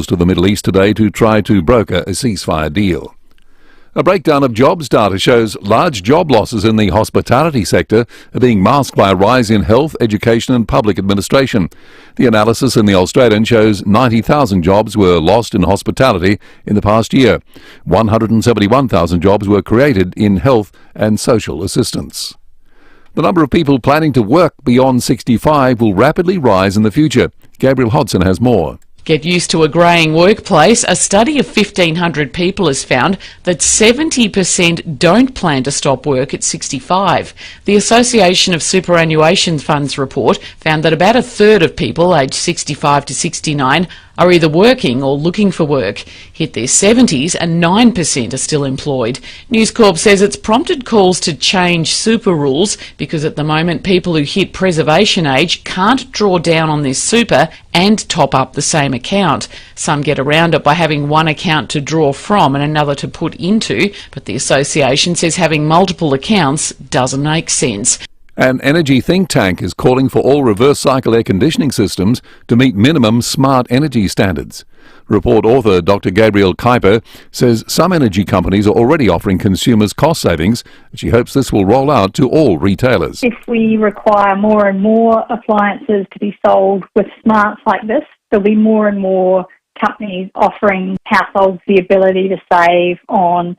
officials to the Middle East today to try to broker a ceasefire deal. A breakdown of jobs data shows large job losses in the hospitality sector are being masked by a rise in health, education and public administration. The analysis in the Australian shows 90,000 jobs were lost in hospitality in the past year. 171,000 jobs were created in health and social assistance. The number of people planning to work beyond 65 will rapidly rise in the future. Gabriel Hodson has more. Get used to a greying workplace. A study of 1,500 people has found that 70% don't plan to stop work at 65. The Association of Superannuation Funds report found that about a third of people aged 65 to 69 are either working or looking for work. Hit their 70s and 9% are still employed. News Corp says it's prompted calls to change super rules because at the moment people who hit preservation age can't draw down on this super and top up the same account. Some get around it by having one account to draw from and another to put into, but the association says having multiple accounts doesn't make sense. An energy think tank is calling for all reverse cycle air conditioning systems to meet minimum smart energy standards. Report author Dr. Gabrielle Kuiper says some energy companies are already offering consumers cost savings, and she hopes this will roll out to all retailers. If we require more and more appliances to be sold with smarts like this, there'll be more and more companies offering households the ability to save on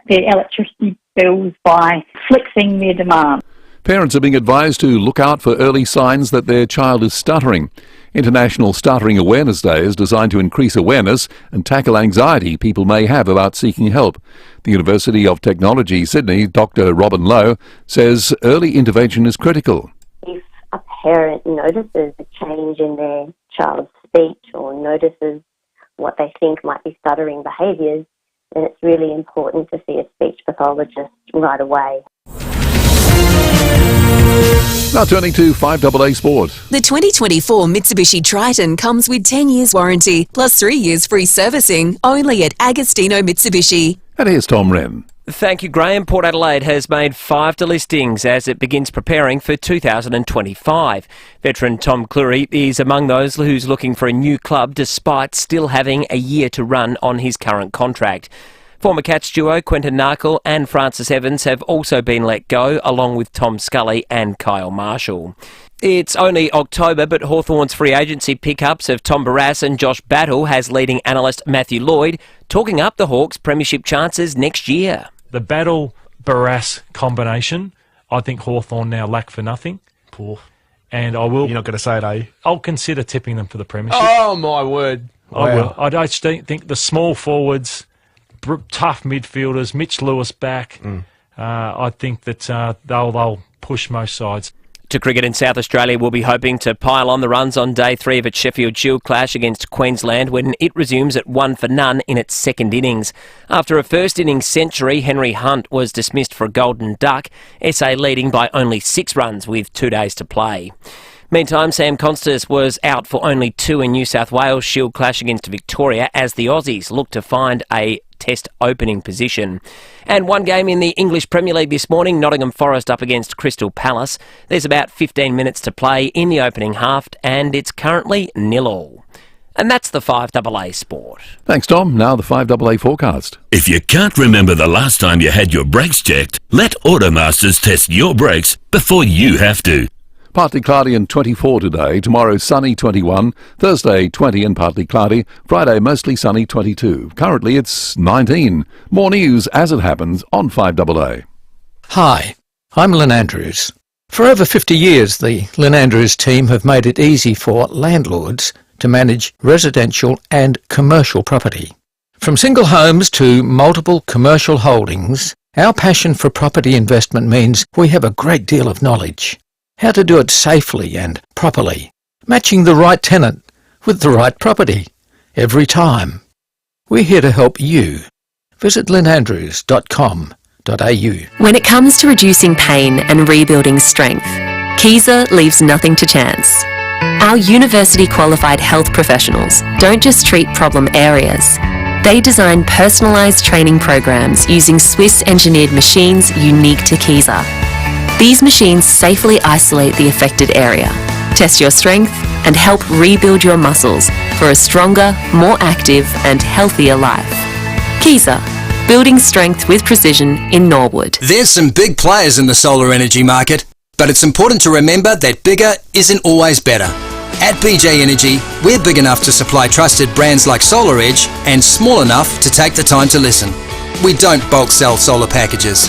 their electricity bills by flexing their demand. Parents are being advised to look out for early signs that their child is stuttering. International Stuttering Awareness Day is designed to increase awareness and tackle anxiety people may have about seeking help. The University of Technology, Sydney, Dr. Robin Lowe, says early intervention is critical. If a parent notices a change in their child's speech or notices what they think might be stuttering behaviours, then it's really important to see a speech pathologist right away. Now turning to 5AA Sport. The 2024 Mitsubishi Triton comes with 10 years warranty, plus 3 years free servicing, only at Agostino Mitsubishi. And here's Tom Wren. Thank you, Graham. Port Adelaide has made 5 delistings as it begins preparing for 2025. Veteran Tom Cleary is among those who's looking for a new club despite still having a year to run on his current contract. Former Cats duo Quentin Narkle and Francis Evans have also been let go, along with Tom Scully and Kyle Marshall. It's only October, but Hawthorn's free agency pickups of Tom Barrass and Josh Battle has leading analyst Matthew Lloyd talking up the Hawks' premiership chances next year. The Battle-Barrass combination, I think Hawthorn now lack for nothing. Poor. And I will... You're not going to say it, are you? I'll consider tipping them for the premiership. Oh, my word. Wow. I will. I don't think the small forwards, tough midfielders, Mitch Lewis back, I think that they'll push most sides. To cricket in South Australia, we'll be hoping to pile on the runs on day 3 of its Sheffield Shield clash against Queensland when it resumes at 1 for none in its second innings. After a first innings century, Henry Hunt was dismissed for a golden duck, SA leading by only 6 runs with 2 days to play. Meantime, Sam Constas was out for only 2 in New South Wales Shield clash against Victoria as the Aussies look to find a Test opening position. And one game in the English Premier League this morning, Nottingham Forest up against Crystal Palace. There's about 15 minutes to play in the opening half and it's currently 0-0. And that's the 5AA Sport. Thanks, Tom. Now the 5AA forecast. If you can't remember the last time you had your brakes checked, let Automasters test your brakes before you have to. Partly cloudy and 24 today. Tomorrow sunny 21. Thursday 20 and partly cloudy. Friday mostly sunny 22. Currently it's 19. More news as it happens on 5AA. Hi, I'm Lynn Andrews. For over 50 years, the Lynn Andrews team have made it easy for landlords to manage residential and commercial property. From single homes to multiple commercial holdings, our passion for property investment means we have a great deal of knowledge. How to do it safely and properly, matching the right tenant with the right property every time. We're here to help you. Visit lynnandrews.com.au. When it comes to reducing pain and rebuilding strength, Kiza leaves nothing to chance. Our university-qualified health professionals don't just treat problem areas. They design personalised training programs using Swiss-engineered machines unique to Kiza. These machines safely isolate the affected area, test your strength, and help rebuild your muscles for a stronger, more active and healthier life. Kiza, building strength with precision in Norwood. There's some big players in the solar energy market, but it's important to remember that bigger isn't always better. At BJ Energy, we're big enough to supply trusted brands like SolarEdge and small enough to take the time to listen. We don't bulk sell solar packages.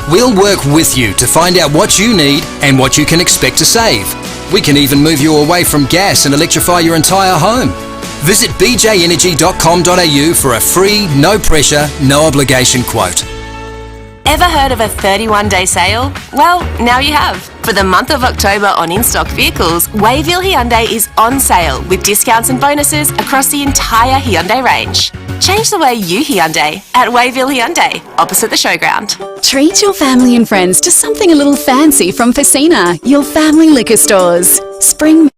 We'll work with you to find out what you need and what you can expect to save. We can even move you away from gas and electrify your entire home. Visit bjenergy.com.au for a free, no pressure, no obligation quote. Ever heard of a 31-day sale? Well, now you have. For the month of October on in-stock vehicles, Wayville Hyundai is on sale with discounts and bonuses across the entire Hyundai range. Change the way you Hyundai at Wayville Hyundai, opposite the showground. Treat your family and friends to something a little fancy from FIVEAA, your family liquor stores. Spring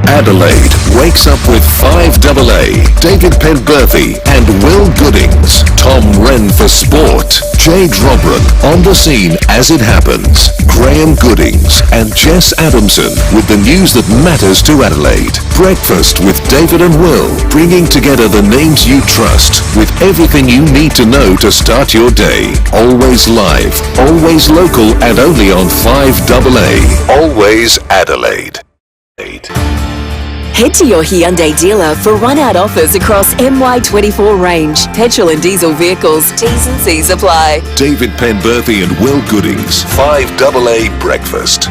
Adelaide wakes up with FIVEAA, David Penberthy and Will Goodings, Tom Wren for sport, Jade Robran on the scene as it happens, Graham Goodings and Jess Adamson with the news that matters to Adelaide. Breakfast with David and Will, bringing together the names you trust with everything you need to know to start your day. Always live, always local and only on FIVEAA. Always Adelaide. Head to your Hyundai dealer for run-out offers across MY24 range, petrol and diesel vehicles. T's and C's apply. David Penberthy and Will Goodings, FIVEAA Breakfast.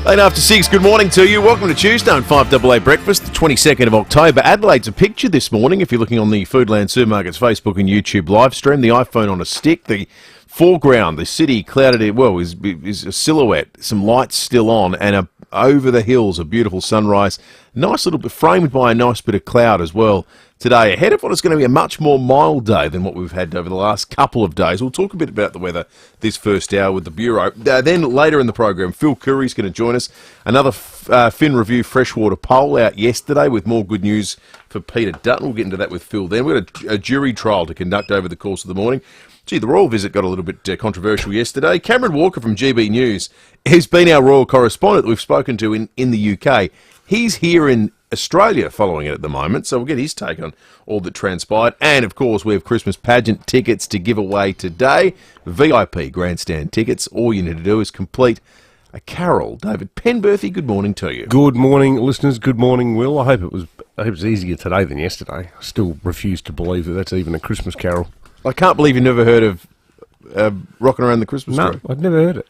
6:08, good morning to you. Welcome to Tuesday on FIVEAA Breakfast, the 22nd of October. Adelaide's a picture this morning, if you're looking on the Foodland Supermarkets Facebook and YouTube live stream. The iPhone on a stick, the foreground, the city clouded, is a silhouette, some lights still on, and over the hills, a beautiful sunrise. Nice little bit, framed by a nice bit of cloud as well today. Ahead of what is going to be a much more mild day than what we've had over the last couple of days. We'll talk a bit about the weather this first hour with the Bureau. Then later in the program, Phil Curry's going to join us. Another Fin Review freshwater poll out yesterday with more good news for Peter Dutton. We'll get into that with Phil then. We've got a jury trial to conduct over the course of the morning. Gee, the royal visit got a little bit controversial yesterday. Cameron Walker from GB News has been our royal correspondent that we've spoken to in the UK. He's here in Australia following it at the moment, so we'll get his take on all that transpired. And, of course, we have Christmas pageant tickets to give away today. VIP grandstand tickets. All you need to do is complete a carol. David Penberthy, good morning to you. Good morning, listeners. Good morning, Will. I hope it was easier today than yesterday. I still refuse to believe that that's even a Christmas carol. I can't believe you've never heard of Rocking Around the Christmas Tree. No, I'd never heard it.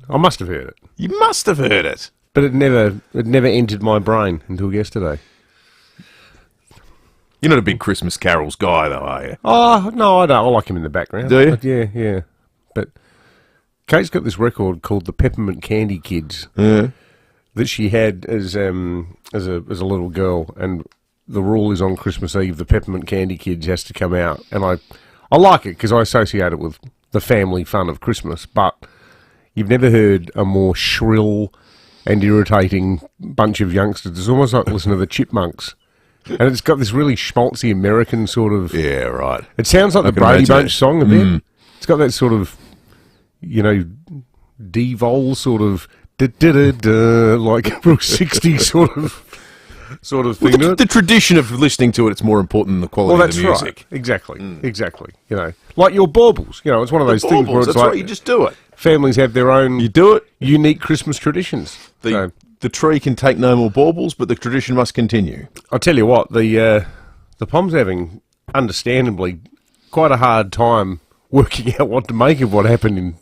I must have heard it. You must have heard it. But it never entered my brain until yesterday. You're not a big Christmas carols guy, though, are you? Oh, no, I don't. I like him in the background. Do you? But yeah. But Kate's got this record called the Peppermint Candy Kids that she had as a little girl, and the rule is on Christmas Eve the Peppermint Candy Kids has to come out, and I like it because I associate it with the family fun of Christmas, but you've never heard a more shrill and irritating bunch of youngsters. It's almost like listening to the Chipmunks. And it's got this really schmaltzy American sort of... Yeah, right. It sounds like the Brady Bunch song a bit. It's got that sort of, D-Vol sort of... Da-da-da-da, like real 60s sort of thing. Well, the tradition of listening to it's more important than the quality of the music. Right. Exactly. Like your baubles. It's one of those things where it's that's like... right, you just do it. Families have their own unique Christmas traditions. The tree can take no more baubles, but the tradition must continue. I'll tell you what, the Pom's having, understandably, quite a hard time working out what to make of what happened in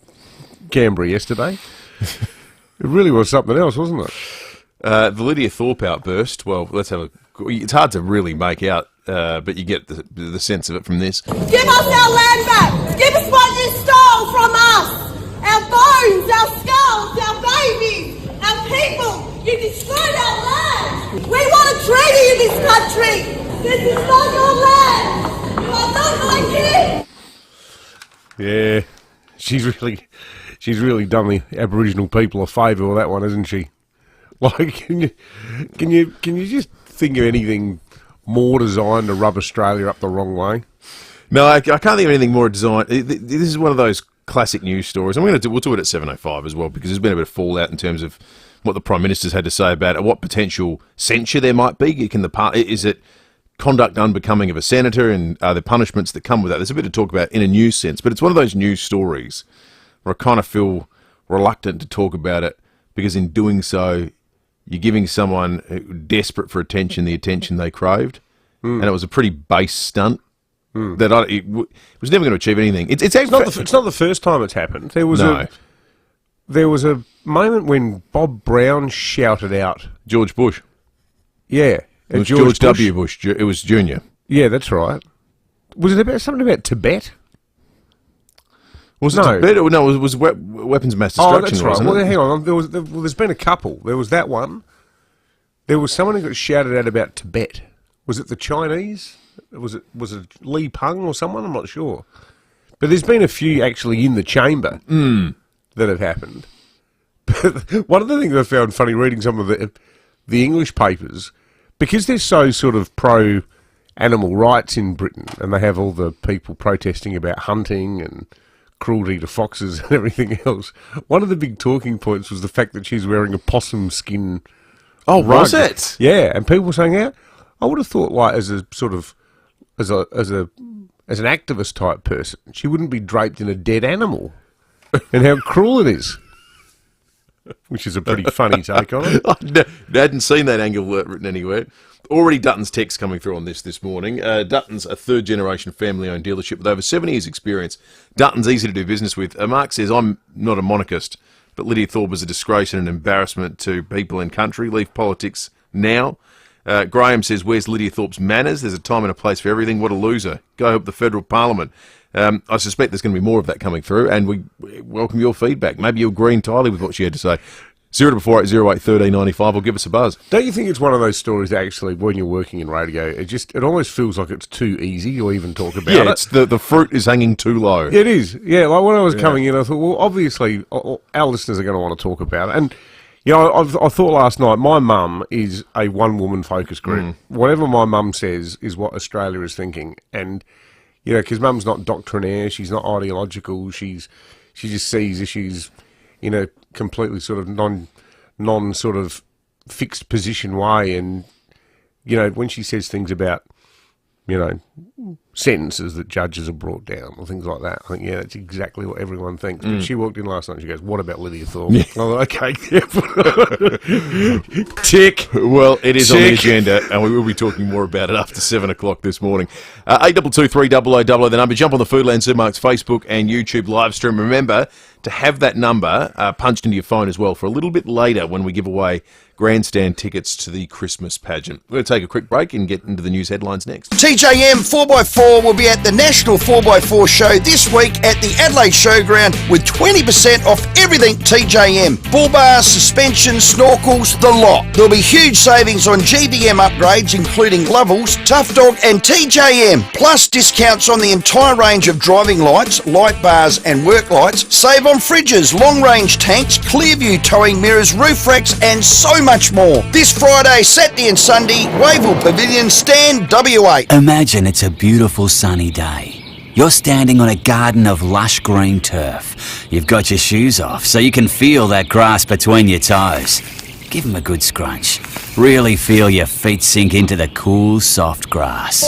Canberra yesterday. It really was something else, wasn't it? The Lydia Thorpe outburst, well, let's have a... It's hard to really make out, but you get the sense of it from this. Give us our land back! Give us what you stole from us! Our bones, our skulls, our babies, our people! You destroyed our land! We want a treaty in this country! This is not your land! You are not my kids! Yeah, she's really done the Aboriginal people a favour with that one, hasn't she? Like, can you just think of anything more designed to rub Australia up the wrong way? No, I can't think of anything more designed. This is one of those classic news stories. We'll do it at 7:05 as well, because there's been a bit of fallout in terms of what the Prime Minister's had to say about it, what potential censure there might be. Is it conduct unbecoming of a senator, and are there punishments that come with that? There's a bit to talk about in a news sense, but it's one of those news stories where I kind of feel reluctant to talk about it, because in doing so, you're giving someone desperate for attention the attention they craved, and it was a pretty base stunt that it was never going to achieve anything. It's not the first time it's happened. There was a moment when Bob Brown shouted out George Bush. Yeah, it was George W. Bush. It was Junior. Yeah, that's right. Was it about something about Tibet? Was it Tibet? No, it was weapons of mass destruction. Oh, that's right. Wasn't Well, it? hang on. There's been a couple. There was that one. There was someone who got shouted at about Tibet. Was it the Chinese? Was it Li Peng or someone? I'm not sure. But there's been a few actually in the chamber that have happened. But one of the things I found funny reading some of the English papers, because they're so sort of pro animal rights in Britain, and they have all the people protesting about hunting and cruelty to foxes and everything else. One of the big talking points was the fact that she's wearing a possum skin. Oh, rug. was it? Yeah, and people were saying, "Yeah, I would have thought, like, as a sort of as an activist type person, she wouldn't be draped in a dead animal." And how cruel it is. Which is a pretty funny take on it. I hadn't seen that angle written anywhere. Already Dutton's text coming through on this morning. Dutton's a third-generation family-owned dealership with over 7 years' experience. Dutton's easy to do business with. Mark says, I'm not a monarchist, but Lydia Thorpe is a disgrace and an embarrassment to people and country. Leave politics now. Graham says, where's Lydia Thorpe's manners? There's a time and a place for everything. What a loser. Go help the federal parliament. I suspect there's going to be more of that coming through, and we welcome your feedback. Maybe you'll agree entirely with what she had to say. 02480 or give us a buzz. Don't you think it's one of those stories that actually, when you're working in radio, it almost feels like it's too easy to even talk about it? Yeah, it's the fruit is hanging too low. It is. Yeah, like when I was coming in, I thought, well, obviously, our listeners are going to want to talk about it. And, you know, I thought last night, my mum is a one-woman focus group. Whatever my mum says is what Australia is thinking. And, you know, because mum's not doctrinaire, she's not ideological, she just sees issues in a completely sort of non sort of fixed position way. And, you know, when she says things about, you know, sentences that judges are brought down or things like that, I think, yeah, that's exactly what everyone thinks. But she walked in last night and she goes, what about Lydia Thorpe? Yeah. Oh, okay. Tick. Well, it is on the agenda, and we will be talking more about it after 7 o'clock this morning. 8223 0000, the number. Jump on the Foodland Supermarkets Facebook and YouTube live stream. Remember to have that number punched into your phone as well for a little bit later when we give away grandstand tickets to the Christmas pageant. We're going to take a quick break and get into the news headlines next. TJM 4x4 will be at the National 4x4 show this week at the Adelaide Showground with 20% off everything TJM. Bull bars, suspensions, snorkels, the lot. There'll be huge savings on GBM upgrades including Lovells, Tough Dog and TJM. Plus discounts on the entire range of driving lights, light bars and work lights. Save on fridges, long range tanks, clear view towing mirrors, roof racks and so much more. This Friday, Saturday and Sunday, Wavell Pavilion, Stand WA. Imagine it's a beautiful sunny day. You're standing on a garden of lush green turf. You've got your shoes off so you can feel that grass between your toes. Give them a good scrunch. Really feel your feet sink into the cool, soft grass.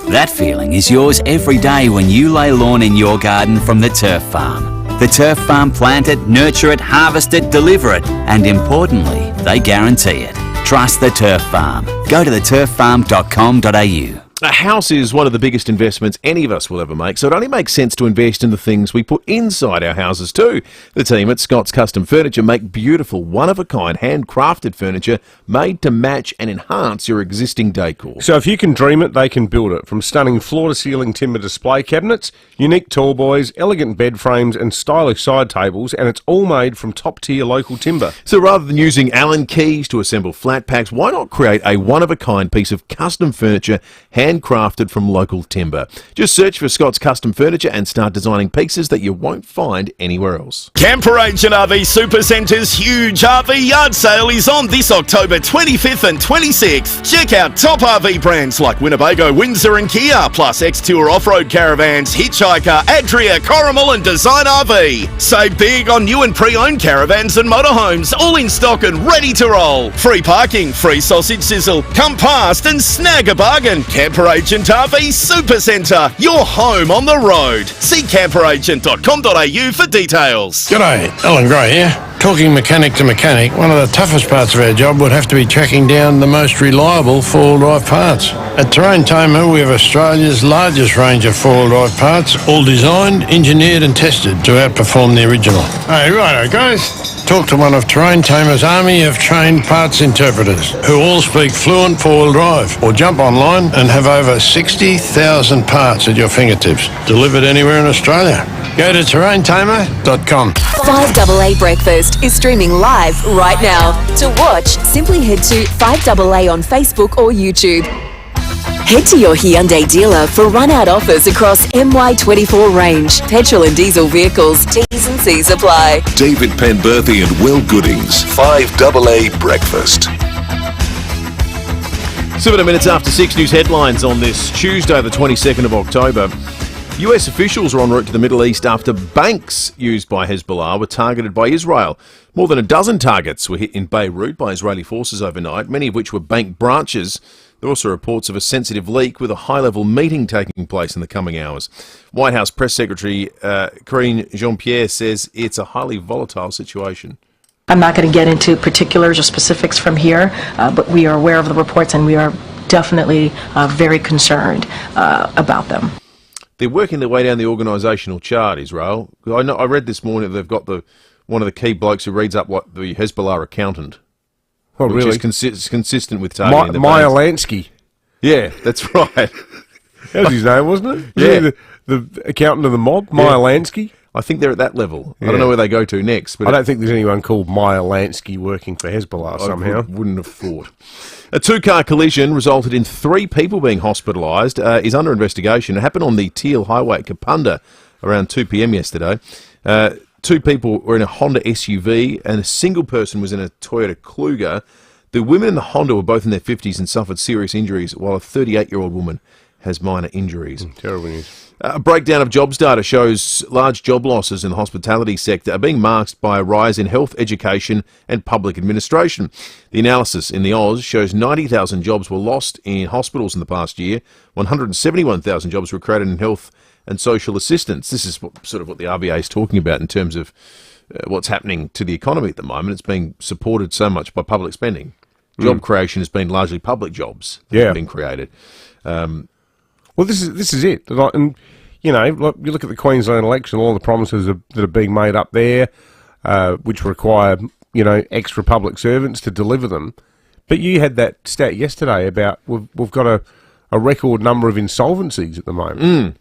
That feeling is yours every day when you lay lawn in your garden from the Turf Farm. The Turf Farm plant it, nurture it, harvest it, deliver it, and importantly, they guarantee it. Trust the Turf Farm. Go to theturffarm.com.au. A house is one of the biggest investments any of us will ever make, so it only makes sense to invest in the things we put inside our houses too. The team at Scott's Custom Furniture make beautiful, one-of-a-kind, handcrafted furniture made to match and enhance your existing decor. So if you can dream it, they can build it. From stunning floor-to-ceiling timber display cabinets, unique tall boys, elegant bed frames and stylish side tables, and it's all made from top-tier local timber. So rather than using Allen keys to assemble flat packs, why not create a one-of-a-kind piece of custom furniture, hand handcrafted from local timber. Just search for Scott's Custom Furniture and start designing pieces that you won't find anywhere else. Camper Agent RV Supercenter's huge RV yard sale is on this October 25th and 26th. Check out top RV brands like Winnebago, Windsor and Kia, plus X-Tour off-road caravans, Hitchhiker, Adria, Corrimal and Design RV. Save big on new and pre-owned caravans and motorhomes, all in stock and ready to roll. Free parking, free sausage sizzle. Come past and snag a bargain. Camper Agent RV Supercentre, your home on the road. See camperagent.com.au for details. G'day, Alan Gray here. Talking mechanic to mechanic, one of the toughest parts of our job would have to be tracking down the most reliable four-wheel drive parts. At Terrain Tamer, we have Australia's largest range of four-wheel drive parts, all designed, engineered and tested to outperform the original. Hey, righto guys. Talk to one of Terrain Tamer's army of trained parts interpreters who all speak fluent four-wheel drive, or jump online and have over 60,000 parts at your fingertips, delivered anywhere in Australia. Go to terraintamer.com. 5AA Breakfast is streaming live right now. To watch, simply head to 5AA on Facebook or YouTube. Head to your Hyundai dealer for run-out offers across MY24 range, petrol and diesel vehicles. T's and C's apply. David Penberthy and Will Goodings, 5AA Breakfast. 7 minutes after 6, news headlines on this Tuesday, the 22nd of October. US officials are en route to the Middle East after banks used by Hezbollah were targeted by Israel. More than a dozen targets were hit in Beirut by Israeli forces overnight, many of which were bank branches. There are also reports of a sensitive leak with a high-level meeting taking place in the coming hours. White House Press Secretary Karine Jean-Pierre says it's a highly volatile situation. I'm not going to get into particulars or specifics from here, but we are aware of the reports and we are definitely very concerned about them. They're working their way down the organisational chart, Israel. I read this morning that they've got one of the key blokes who reads up what the Hezbollah accountant. Oh, which really? is consistent with targeting the Meyer banks. Lansky. Yeah, that's right. That was his name, wasn't it? Yeah. The accountant of the mob, Meyer Lansky. I think they're at that level. Yeah. I don't know where they go to next. But I don't think there's anyone called Meyer Lansky working for Hezbollah somehow. Wouldn't have thought. A two-car collision resulted in 3 people being hospitalised. Is under investigation. It happened on the Teal Highway at Kapunda around 2 p.m. yesterday. 2 people were in a Honda SUV and a single person was in a Toyota Kluger. The women in the Honda were both in their 50s and suffered serious injuries, while a 38-year-old woman has minor injuries. Terrible news. A breakdown of jobs data shows large job losses in the hospitality sector are being masked by a rise in health, education and public administration. The analysis in the Oz shows 90,000 jobs were lost in hospitals in the past year. 171,000 jobs were created in health and social assistance. This is sort of what the RBA is talking about in terms of what's happening to the economy at the moment. It's being supported so much by public spending. Job creation has been largely public jobs that have been created. Well, this is it. And, you know, you look at the Queensland election, all the promises that are being made up there, which require, you know, extra public servants to deliver them. But you had that stat yesterday about we've got a record number of insolvencies at the moment.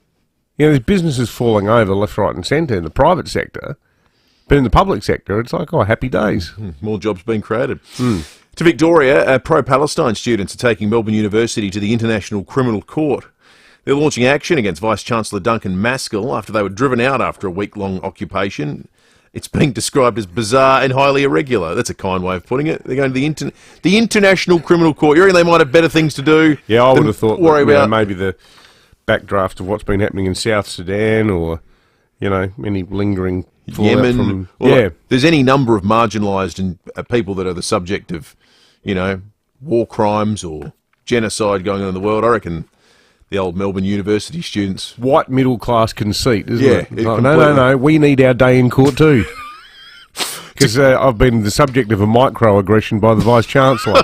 You know, there's businesses falling over left, right and centre in the private sector. But in the public sector, it's like, oh, happy days. More jobs being created. To Victoria, pro-Palestine students are taking Melbourne University to the International Criminal Court. They're launching action against Vice-Chancellor Duncan Maskell after they were driven out after a week-long occupation. It's being described as bizarre and highly irregular. That's a kind way of putting it. They're going to the International Criminal Court. You reckon they might have better things to do? Yeah, I would have thought about maybe the backdraft of what's been happening in South Sudan or, you know, any lingering Yemen. There's any number of marginalised people that are the subject of, you know, war crimes or genocide going on in the worworld. I reckon the old Melbourne University students. White middle class conceit, isn't it? Yeah. Like, no, we need our day in court too. Because I've been the subject of a microaggression by the Vice-Chancellor.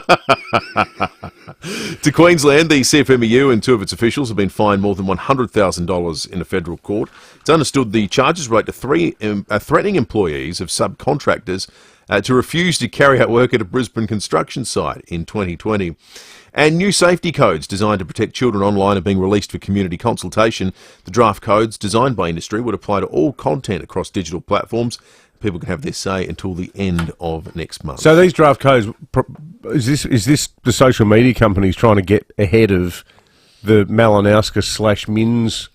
To Queensland, the CFMEU and 2 of its officials have been fined more than $100,000 in a federal court. It's understood the charges relate to threatening employees of subcontractors to refuse to carry out work at a Brisbane construction site in 2020. And new safety codes designed to protect children online are being released for community consultation. The draft codes, designed by industry, would apply to all content across digital platforms. People can have their say until the end of next month. So these draft codes, is this the social media companies trying to get ahead of the Malinowska/Mins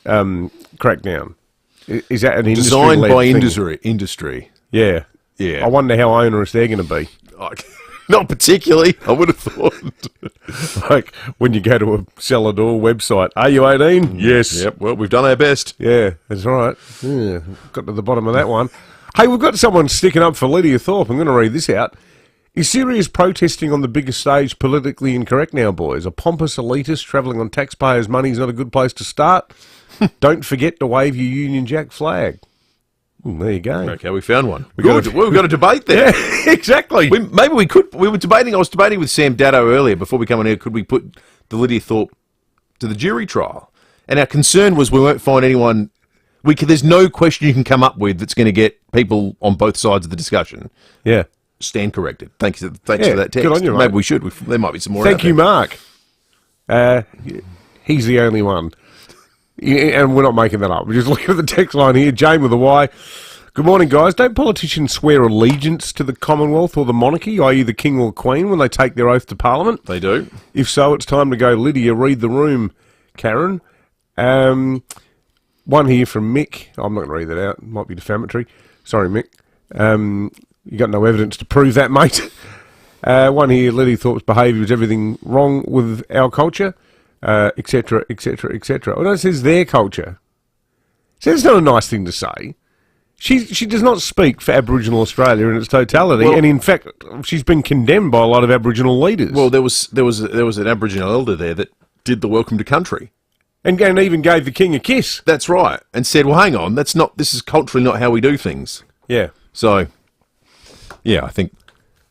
crackdown? Is that an industry designed by thing? industry? Yeah. Yeah. I wonder how onerous they're going to be. Not particularly, I would have thought. Like when you go to a cellar door website, are you 18? Yes. Yep, well, we've done our best. Yeah, that's right. Yeah, got to the bottom of that one. Hey, we've got someone sticking up for Lydia Thorpe. I'm going to read this out. Is serious protesting on the biggest stage politically incorrect now, boys? A pompous elitist travelling on taxpayers' money is not a good place to start. Don't forget to wave your Union Jack flag. There you go. Okay, we found one. We've got a debate there. Yeah, exactly. Maybe we could. We were debating. I was debating with Sam Daddo earlier before we come on here. Could we put the Lydia Thorpe to the jury trial? And our concern was we won't find anyone. There's no question you can come up with that's going to get people on both sides of the discussion. Yeah. Stand corrected. Thanks for that text. Good on you, mate. Maybe we should. There might be some more. Thank you, Mark. He's the only one. And we're not making that up. We're just looking at the text line here. Jane with a Y. Good morning, guys. Don't politicians swear allegiance to the Commonwealth or the monarchy, i.e. the King or Queen, when they take their oath to Parliament? They do. If so, it's time to go. Lydia, read the room, Karen. One here from Mick. I'm not going to read that out. It might be defamatory. Sorry, Mick. You got no evidence to prove that, mate. One here, Lydia Thorpe's behaviour was everything wrong with our culture. Etc., etc., etc. Well, no, it says their culture. So that's not a nice thing to say. She does not speak for Aboriginal Australia in its totality, and in fact, she's been condemned by a lot of Aboriginal leaders. Well, there was an Aboriginal elder there that did the welcome to country, and even gave the king a kiss. That's right, and said, "Well, hang on, this is culturally not how we do things." Yeah. So, yeah, I think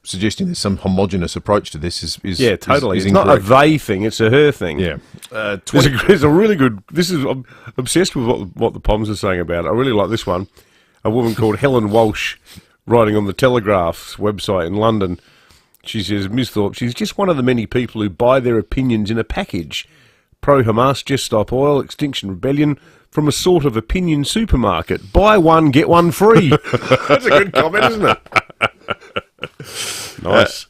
suggesting there's some homogenous approach to this is yeah, totally. Is it's not a they thing; it's a her thing. Yeah. There's a really good. I'm obsessed with what the Poms are saying about it. I really like this one. A woman called Helen Walsh, writing on the Telegraph's website in London. She says, Ms. Thorpe, she's just one of the many people who buy their opinions in a package. Pro-Hamas, Just Stop Oil, Extinction Rebellion, from a sort of opinion supermarket. Buy one, get one free. That's a good comment, isn't it? Nice.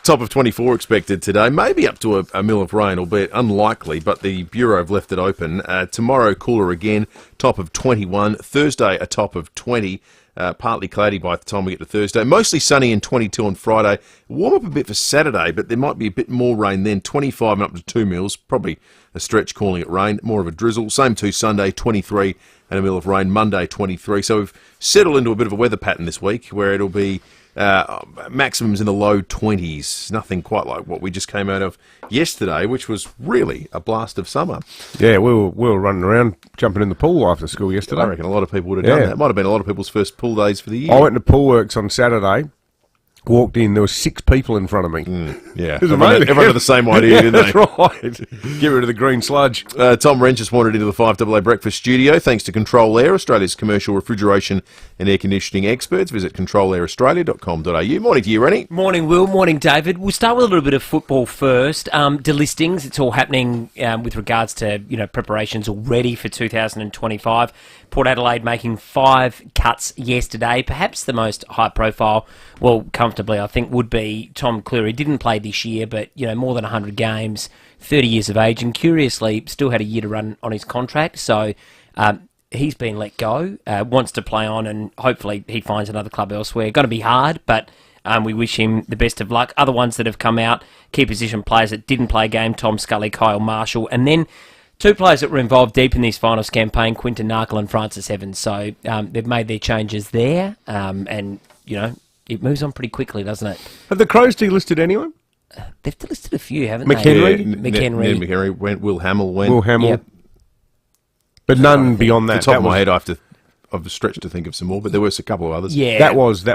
Top of 24 expected today, maybe up to a mil of rain, albeit unlikely, but the Bureau have left it open. Tomorrow, cooler again, top of 21. Thursday, a top of 20. Partly cloudy by the time we get to Thursday. Mostly sunny and 22 on Friday. Warm up a bit for Saturday, but there might be a bit more rain then. 25 and up to 2 mils. Probably a stretch calling it rain. More of a drizzle. Same too Sunday, 23 and a mil of rain. Monday, 23. So we've settled into a bit of a weather pattern this week where it'll be maximums in the low 20s. Nothing quite like what we just came out of yesterday, which was really a blast of summer. Yeah, we were running around, jumping in the pool after school yesterday. I reckon a lot of people would have done that. It might have been a lot of people's first pool days for the year. I went to Poolworks on Saturday, walked in, there were 6 people in front of me. Yeah. It was amazing. Everyone had the same idea, didn't they? That's right. Get rid of the green sludge. Tom Wrench just wandered into the 5AA Breakfast studio thanks to Control Air, Australia's commercial refrigeration and air conditioning experts. Visit controlairaustralia.com.au. Morning to you, Rennie. Morning, Will. Morning, David. We'll start with a little bit of football first. Delistings, it's all happening with regards to preparations already for 2025. Port Adelaide making 5 cuts yesterday. Perhaps the most high profile, well, comfortably, I think, would be Tom Cleary. Didn't play this year, but more than 100 games, 30 years of age, and curiously still had a year to run on his contract. So he's been let go, wants to play on, and hopefully he finds another club elsewhere. Going to be hard, but we wish him the best of luck. Other ones that have come out, key position players that didn't play a game, Tom Scully, Kyle Marshall, and then 2 players that were involved deep in this finals campaign, Quinton Narkle and Francis Evans. So they've made their changes there, and it moves on pretty quickly, doesn't it? Have the Crows delisted anyone? They've delisted a few, haven't McHenry? they? Ned McHenry went. Will Hamill went. Will Hamill. Yep. But none beyond that. Off the top of my head, I've stretched to think of some more, but there was a couple of others. Yeah. That was.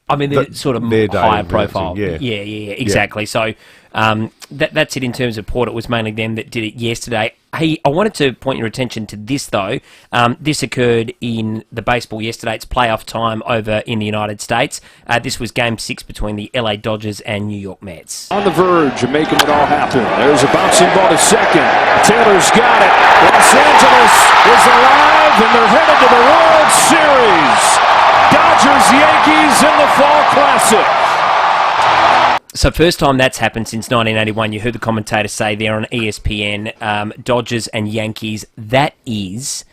I mean, they're sort of higher profile. Yeah, exactly. So that's it in terms of Port. It was mainly them that did it yesterday. Hey, I wanted to point your attention to this, though. This occurred in the baseball yesterday. It's playoff time over in the United States. This was Game 6 between the LA Dodgers and New York Mets. On the verge of making it all happen. There's a bouncing ball to second. Taylor's got it. Los Angeles is alive, and they're headed to the World Series. Dodgers-Yankees in the Fall Classic. So first time that's happened since 1981. You heard the commentator say there on ESPN, Dodgers and Yankees. That is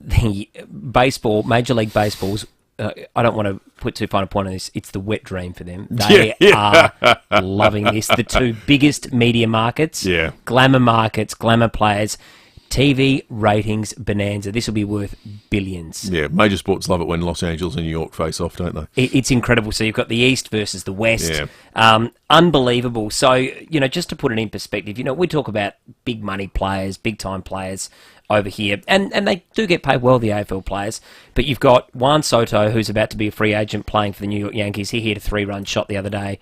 the baseball, Major League Baseball's. I don't want to put too fine a point on this. It's the wet dream for them. They are loving this. The two biggest media markets, glamour markets, glamour players, TV ratings bonanza. This will be worth billions. Yeah, major sports love it when Los Angeles and New York face off, don't they? It's incredible. So you've got the East versus the West. Unbelievable. So, just to put it in perspective, we talk about big money players, big time players over here, and they do get paid well, the AFL players, but you've got Juan Soto, who's about to be a free agent playing for the New York Yankees. He hit a 3-run shot the other day.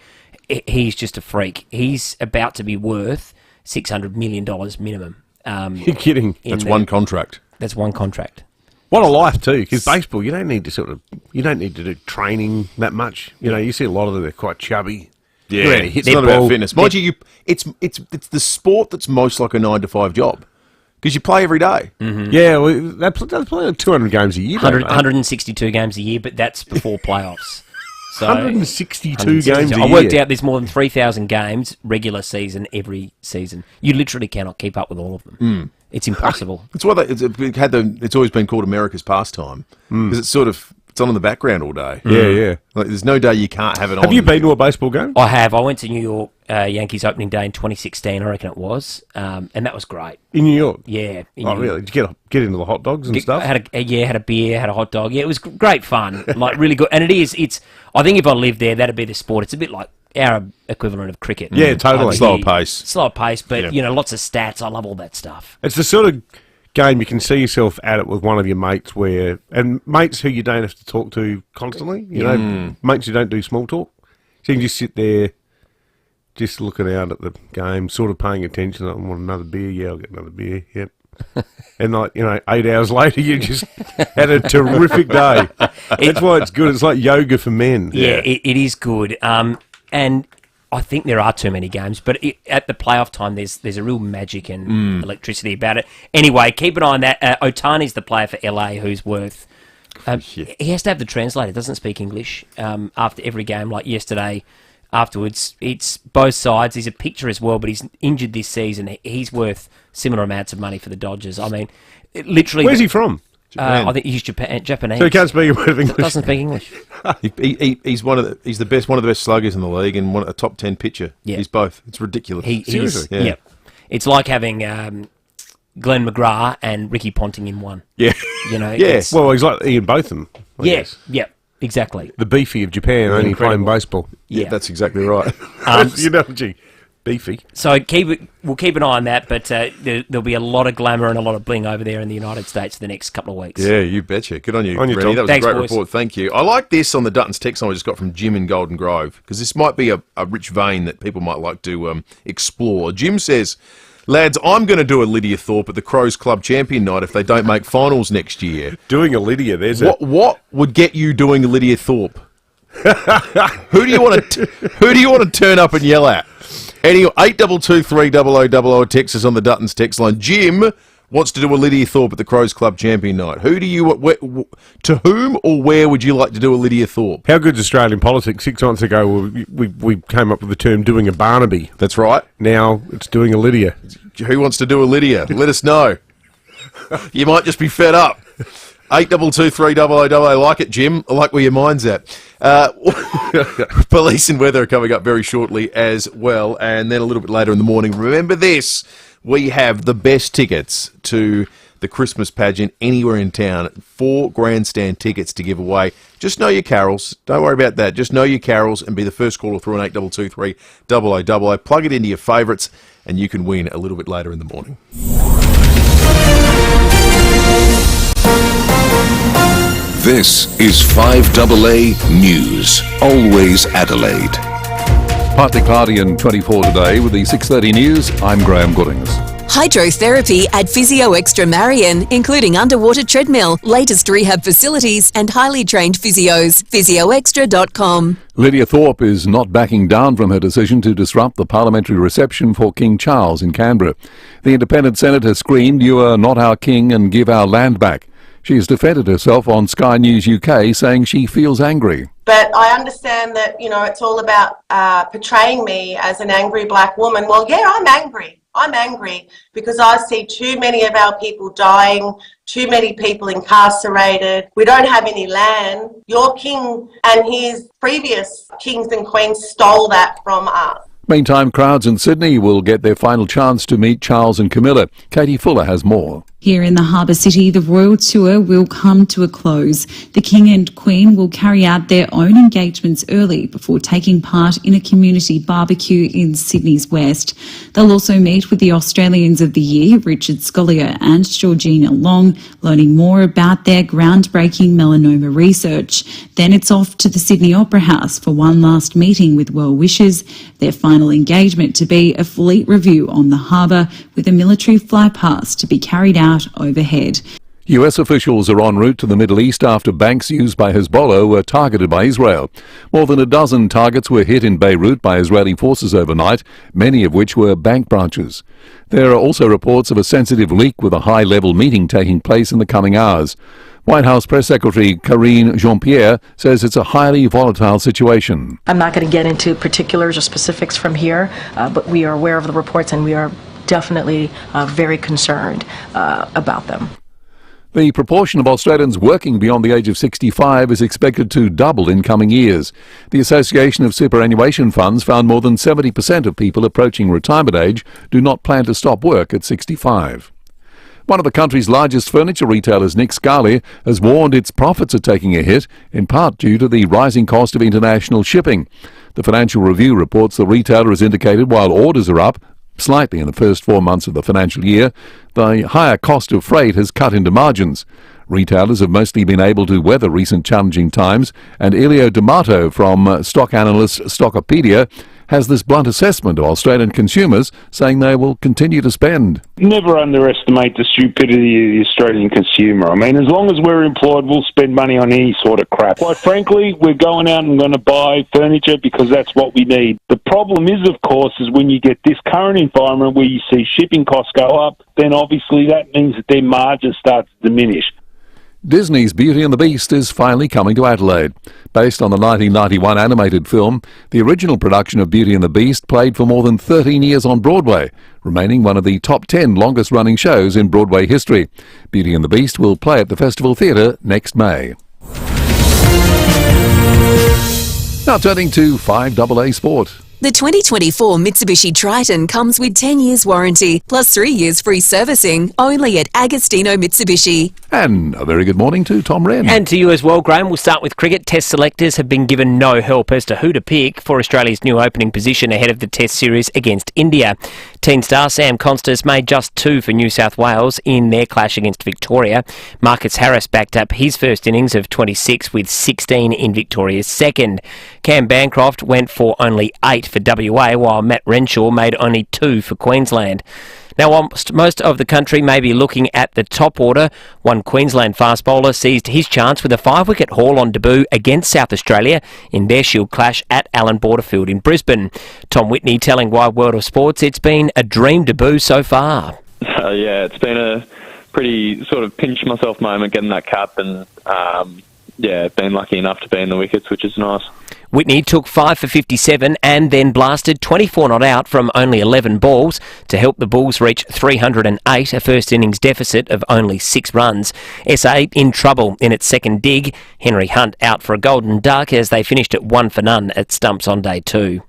He's just a freak. He's about to be worth $600 million minimum. You're kidding. That's one contract. That's one contract. What a life too, because baseball, you don't need to do training that much. You see a lot of them, they're quite chubby. Yeah, it's not about fitness. Mind you, it's the sport that's most like a 9-to-5 job. Because you play every day. Mm-hmm. Yeah, well, they play like 200 games a year. 162 games a year, but that's before playoffs. So 162 games a year. I worked out there's more than 3,000 games regular season every season. You literally cannot keep up with all of them. It's impossible. That's why it's always been called America's pastime because it's on in the background all day. Yeah. Like, there's no day you can't have it on. Have you been to a baseball game? I have. I went to New York Yankees opening day in 2016, I reckon it was, and that was great. In New York? Yeah. Really? Did you get into the hot dogs and stuff? Had a beer, had a hot dog. Yeah, it was great fun, like really good. And it's. I think if I lived there, that'd be the sport. It's a bit like our equivalent of cricket. Yeah, totally. Slower pace, but lots of stats. I love all that stuff. It's the sort of game you can see yourself at it with one of your mates and mates who you don't have to talk to constantly, mates who don't do small talk. So you can just sit there just looking out at the game, sort of paying attention. I want another beer. Yeah, I'll get another beer. Yep. And 8 hours later, you just had a terrific day. That's why it's good. It's like yoga for men. Yeah, it is good. And I think there are too many games, but at the playoff time, there's a real magic and electricity about it. Anyway, keep an eye on that. Otani's the player for LA who's worth. He has to have the translator. Doesn't speak English after every game, like yesterday. Afterwards, it's both sides. He's a pitcher as well, but he's injured this season. He's worth similar amounts of money for the Dodgers. I mean, literally. Where's he from? I think he's Japanese. So he can't speak a word of English. Doesn't speak English. He's one of the best sluggers in the league and a top 10 pitcher. Yeah. He's both. It's ridiculous. Seriously. Yeah. It's like having Glenn McGrath and Ricky Ponting in one. Yeah. Well, he's like Ian Botham. I guess. Yeah. Exactly. The beefy of Japan, only playing baseball. Yeah, that's exactly right. Beefy. So we'll keep an eye on that, but there'll be a lot of glamour and a lot of bling over there in the United States for the next couple of weeks. Yeah, you betcha. Good on you, Rennie. That was a great report. Thank you. I like this on the Dutton's text line I just got from Jim in Golden Grove, because this might be a rich vein that people might like to explore. Jim says, lads, I'm going to do a Lydia Thorpe at the Crows Club Champion Night if they don't make finals next year. Doing a Lydia, what would get you doing a Lydia Thorpe? Who do you want to turn up and yell at? 8223000 text us on the Dutton's text line. Jim wants to do a Lydia Thorpe at the Crows Club Champion Night. To whom or where would you like to do a Lydia Thorpe? How good's Australian politics? 6 months ago, we came up with the term doing a Barnaby. That's right. Now it's doing a Lydia. Who wants to do a Lydia? Let us know. You might just be fed up. 8223000. I like it, Jim. I like where your mind's at. Police and weather are coming up very shortly as well, and then a little bit later in the morning. Remember this, we have the best tickets to the Christmas pageant anywhere in town. 4 grandstand tickets to give away. Just know your carols. Don't worry about that. Just know your carols and be the first caller through on 8223000. Plug it into your favourites and you can win a little bit later in the morning. This is 5AA News. Always Adelaide. Partly cloudy and 24 today with the 6:30 news. I'm Graham Goodings. Hydrotherapy at Physio Extra Marion, including underwater treadmill, latest rehab facilities and highly trained physios. PhysioExtra.com. Lydia Thorpe is not backing down from her decision to disrupt the parliamentary reception for King Charles in Canberra. The independent senator screamed, "You are not our king and give our land back." She has defended herself on Sky News UK, saying she feels angry. But I understand that, you know, it's all about portraying me as an angry black woman. Well, yeah, I'm angry. I'm angry because I see too many of our people dying, too many people incarcerated. We don't have any land. Your king and his previous kings and queens stole that from us. Meantime, crowds in Sydney will get their final chance to meet Charles and Camilla. Katie Fuller has more. Here in the harbour city, the royal tour will come to a close. The King and Queen will carry out their own engagements early before taking part in a community barbecue in Sydney's west. They'll also meet with the Australians of the Year, Richard Scolyer and Georgina Long, learning more about their groundbreaking melanoma research. Then it's off to the Sydney Opera House for one last meeting with well-wishers. Their final engagement to be a fleet review on the harbour with a military flypast to be carried out overhead. US officials are en route to the Middle East after banks used by Hezbollah were targeted by Israel. More than a dozen targets were hit in Beirut by Israeli forces overnight, many of which were bank branches. There are also reports of a sensitive leak with a high-level meeting taking place in the coming hours. White House Press Secretary Karine Jean-Pierre says it's a highly volatile situation. I'm not going to get into particulars or specifics from here, but we are aware of the reports and we are definitely very concerned about them. The proportion of Australians working beyond the age of 65 is expected to double in coming years. The Association of Superannuation Funds found more than 70% of people approaching retirement age do not plan to stop work at 65. One of the country's largest furniture retailers, Nick Scali, has warned its profits are taking a hit, in part due to the rising cost of international shipping. The Financial Review reports the retailer has indicated while orders are up slightly in the first 4 months of the financial year, the higher cost of freight has cut into margins. Retailers have mostly been able to weather recent challenging times, and Elio D'Amato from stock analyst Stockopedia has this blunt assessment of Australian consumers, saying they will continue to spend. Never underestimate the stupidity of the Australian consumer. I mean, as long as we're employed, we'll spend money on any sort of crap. Quite frankly, we're going out and going to buy furniture because that's what we need. The problem is, of course, is when you get this current environment where you see shipping costs go up, then obviously that means that their margins start to diminish. Disney's Beauty and the Beast is finally coming to Adelaide. Based on the 1991 animated film, the original production of Beauty and the Beast played for more than 13 years on Broadway, remaining one of the top 10 longest-running shows in Broadway history. Beauty and the Beast will play at the Festival Theatre next May. Now turning to 5AA Sport. The 2024 Mitsubishi Triton comes with 10 years warranty, plus 3 years free servicing, only at Agostino Mitsubishi. And a very good morning to Tom Wren. And to you as well, Graham. We'll start with cricket. Test selectors have been given no help as to who to pick for Australia's new opening position ahead of the Test series against India. Teen star Sam Constas made just 2 for New South Wales in their clash against Victoria. Marcus Harris backed up his first innings of 26 with 16 in Victoria's second. Cam Bancroft went for only 8 for WA, while Matt Renshaw made only 2 for Queensland. Now, whilst most of the country may be looking at the top order, one Queensland fast bowler seized his chance with a 5-wicket haul on debut against South Australia in their Shield clash at Allan Border Field in Brisbane. Tom Whitney telling Wide World of Sports it's been a dream debut so far. Yeah, it's been a pretty sort of pinch myself moment getting that cap, and been lucky enough to be in the wickets, which is nice. Whitney took 5 for 57 and then blasted 24 not out from only 11 balls to help the Bulls reach 308, a first innings deficit of only 6 runs. SA in trouble in its second dig. Henry Hunt out for a golden duck as they finished at 1 for none at stumps on day 2.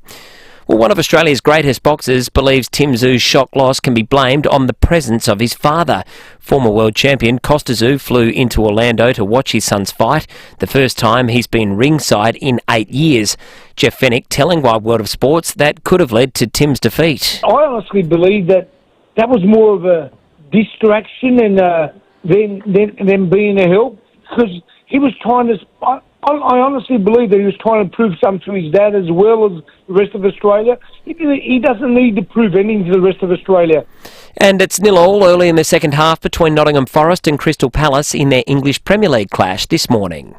Well, one of Australia's greatest boxers believes Tim Tszyu's shock loss can be blamed on the presence of his father. Former world champion Costa Tszyu flew into Orlando to watch his son's fight, the first time he's been ringside in 8 years. Jeff Fennick telling Wide World of Sports that could have led to Tim's defeat. I honestly believe that was more of a distraction than being a help, because he was trying to... I honestly believe that he was trying to prove something to his dad as well as the rest of Australia. He doesn't need to prove anything to the rest of Australia. And it's 0-0 early in the second half between Nottingham Forest and Crystal Palace in their English Premier League clash this morning.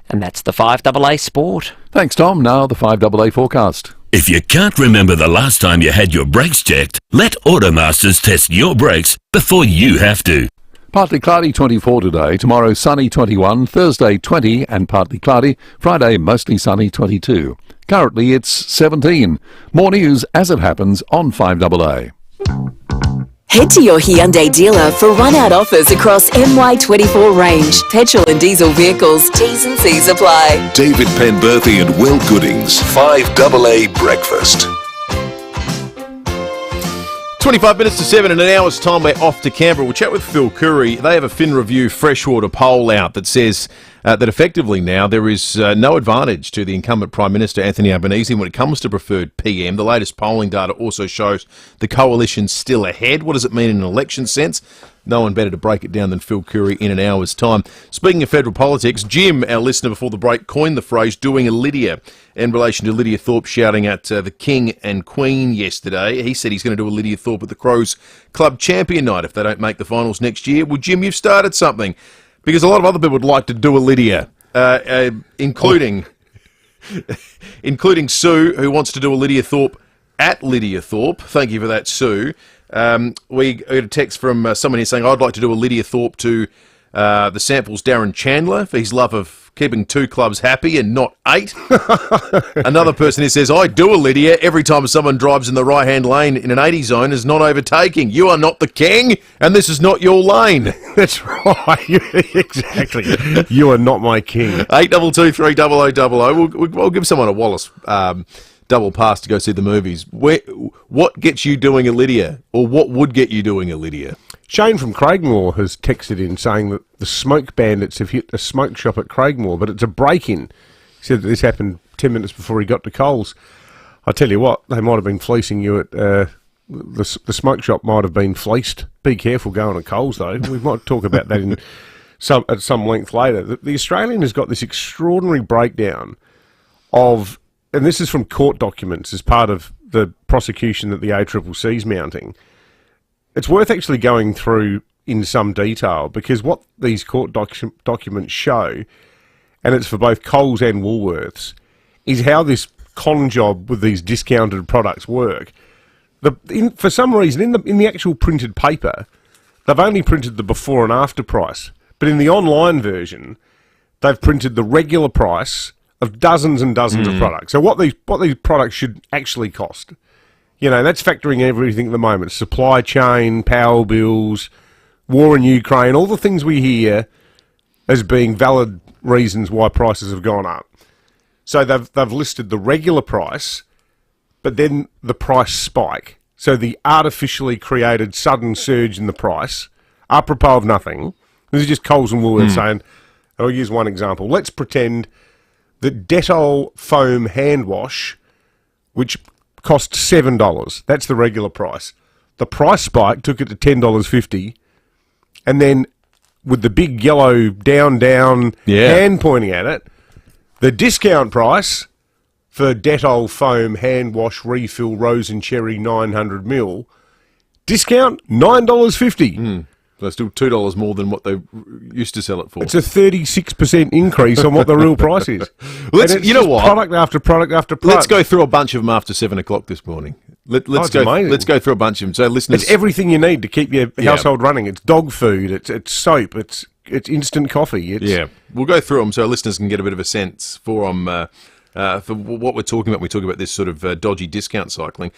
And that's the 5AA Sport. Thanks, Tom. Now the 5AA forecast. If you can't remember the last time you had your brakes checked, let Automasters test your brakes before you have to. Partly cloudy 24 today, tomorrow sunny 21, Thursday 20 and partly cloudy, Friday mostly sunny 22. Currently it's 17. More news as it happens on 5AA. Head to your Hyundai dealer for run-out offers across MY24 range. Petrol and diesel vehicles. T's and C's apply. David Penberthy and Will Goodings, 5AA Breakfast. 25 minutes to 7 in an hour's time, we're off to Canberra. We'll chat with Phil Curry. They have a Fin Review freshwater poll out that says that effectively now there is no advantage to the incumbent Prime Minister Anthony Albanese when it comes to preferred PM. The latest polling data also shows the coalition's still ahead. What does it mean in an election sense? No one better to break it down than Phil Curry in an hour's time. Speaking of federal politics, Jim, our listener before the break, coined the phrase doing a Lydia in relation to Lydia Thorpe shouting at the King and Queen yesterday. He said he's going to do a Lydia Thorpe at the Crows Club Champion Night if they don't make the finals next year. Well, Jim, you've started something because a lot of other people would like to do a Lydia, including Sue, who wants to do a Lydia Thorpe at Lydia Thorpe. Thank you for that, Sue. We got a text from someone here saying, I'd like to do a Lydia Thorpe to the Samples Darren Chandler for his love of keeping 2 clubs happy and not 8. Another person here says, I do a Lydia every time someone drives in the right-hand lane in an 80 zone is not overtaking. You are not the king, and this is not your lane. That's right. Exactly. You are not my king. 82230000. We'll give someone a Wallace double pass to go see the movies. What gets you doing a Lydia, or what would get you doing a Lydia? Shane from Craigmore has texted in saying that the smoke bandits have hit a smoke shop at Craigmore, but it's a break-in. He said that this happened 10 minutes before he got to Coles. I tell you what, they might have been fleecing you at the smoke shop. Might have been fleeced. Be careful going to Coles, though. We might talk about that at some length later. The Australian has got this extraordinary breakdown of, and this is from court documents as part of the prosecution that the ACCC is mounting. It's worth actually going through in some detail because what these court documents show, and it's for both Coles and Woolworths, is how this con job with these discounted products work. For some reason, in the actual printed paper, they've only printed the before and after price. But in the online version, they've printed the regular price of dozens and dozens of products. So what these products should actually cost. You know, that's factoring everything at the moment. Supply chain, power bills, war in Ukraine, all the things we hear as being valid reasons why prices have gone up. So they've listed the regular price, but then the price spike. So the artificially created sudden surge in the price, apropos of nothing. This is just Coles and Woolworths saying, I'll use one example. Let's pretend that Dettol foam hand wash, which cost $7. That's the regular price. The price spike took it to $10.50, and then with the big yellow down hand pointing at it, the discount price for Dettol foam hand wash refill rose and cherry 900ml, discount $9.50. So still $2 more than what they used to sell it for. It's a 36% increase on what the real price is. You know what? Product after product after product. Let's go through a bunch of them after 7 o'clock this morning. Let's go through a bunch of them. So listeners, it's everything you need to keep your household running. It's dog food. It's soap. It's instant coffee. We'll go through them so listeners can get a bit of a sense for what we're talking about. We talk about this sort of dodgy discount cycling.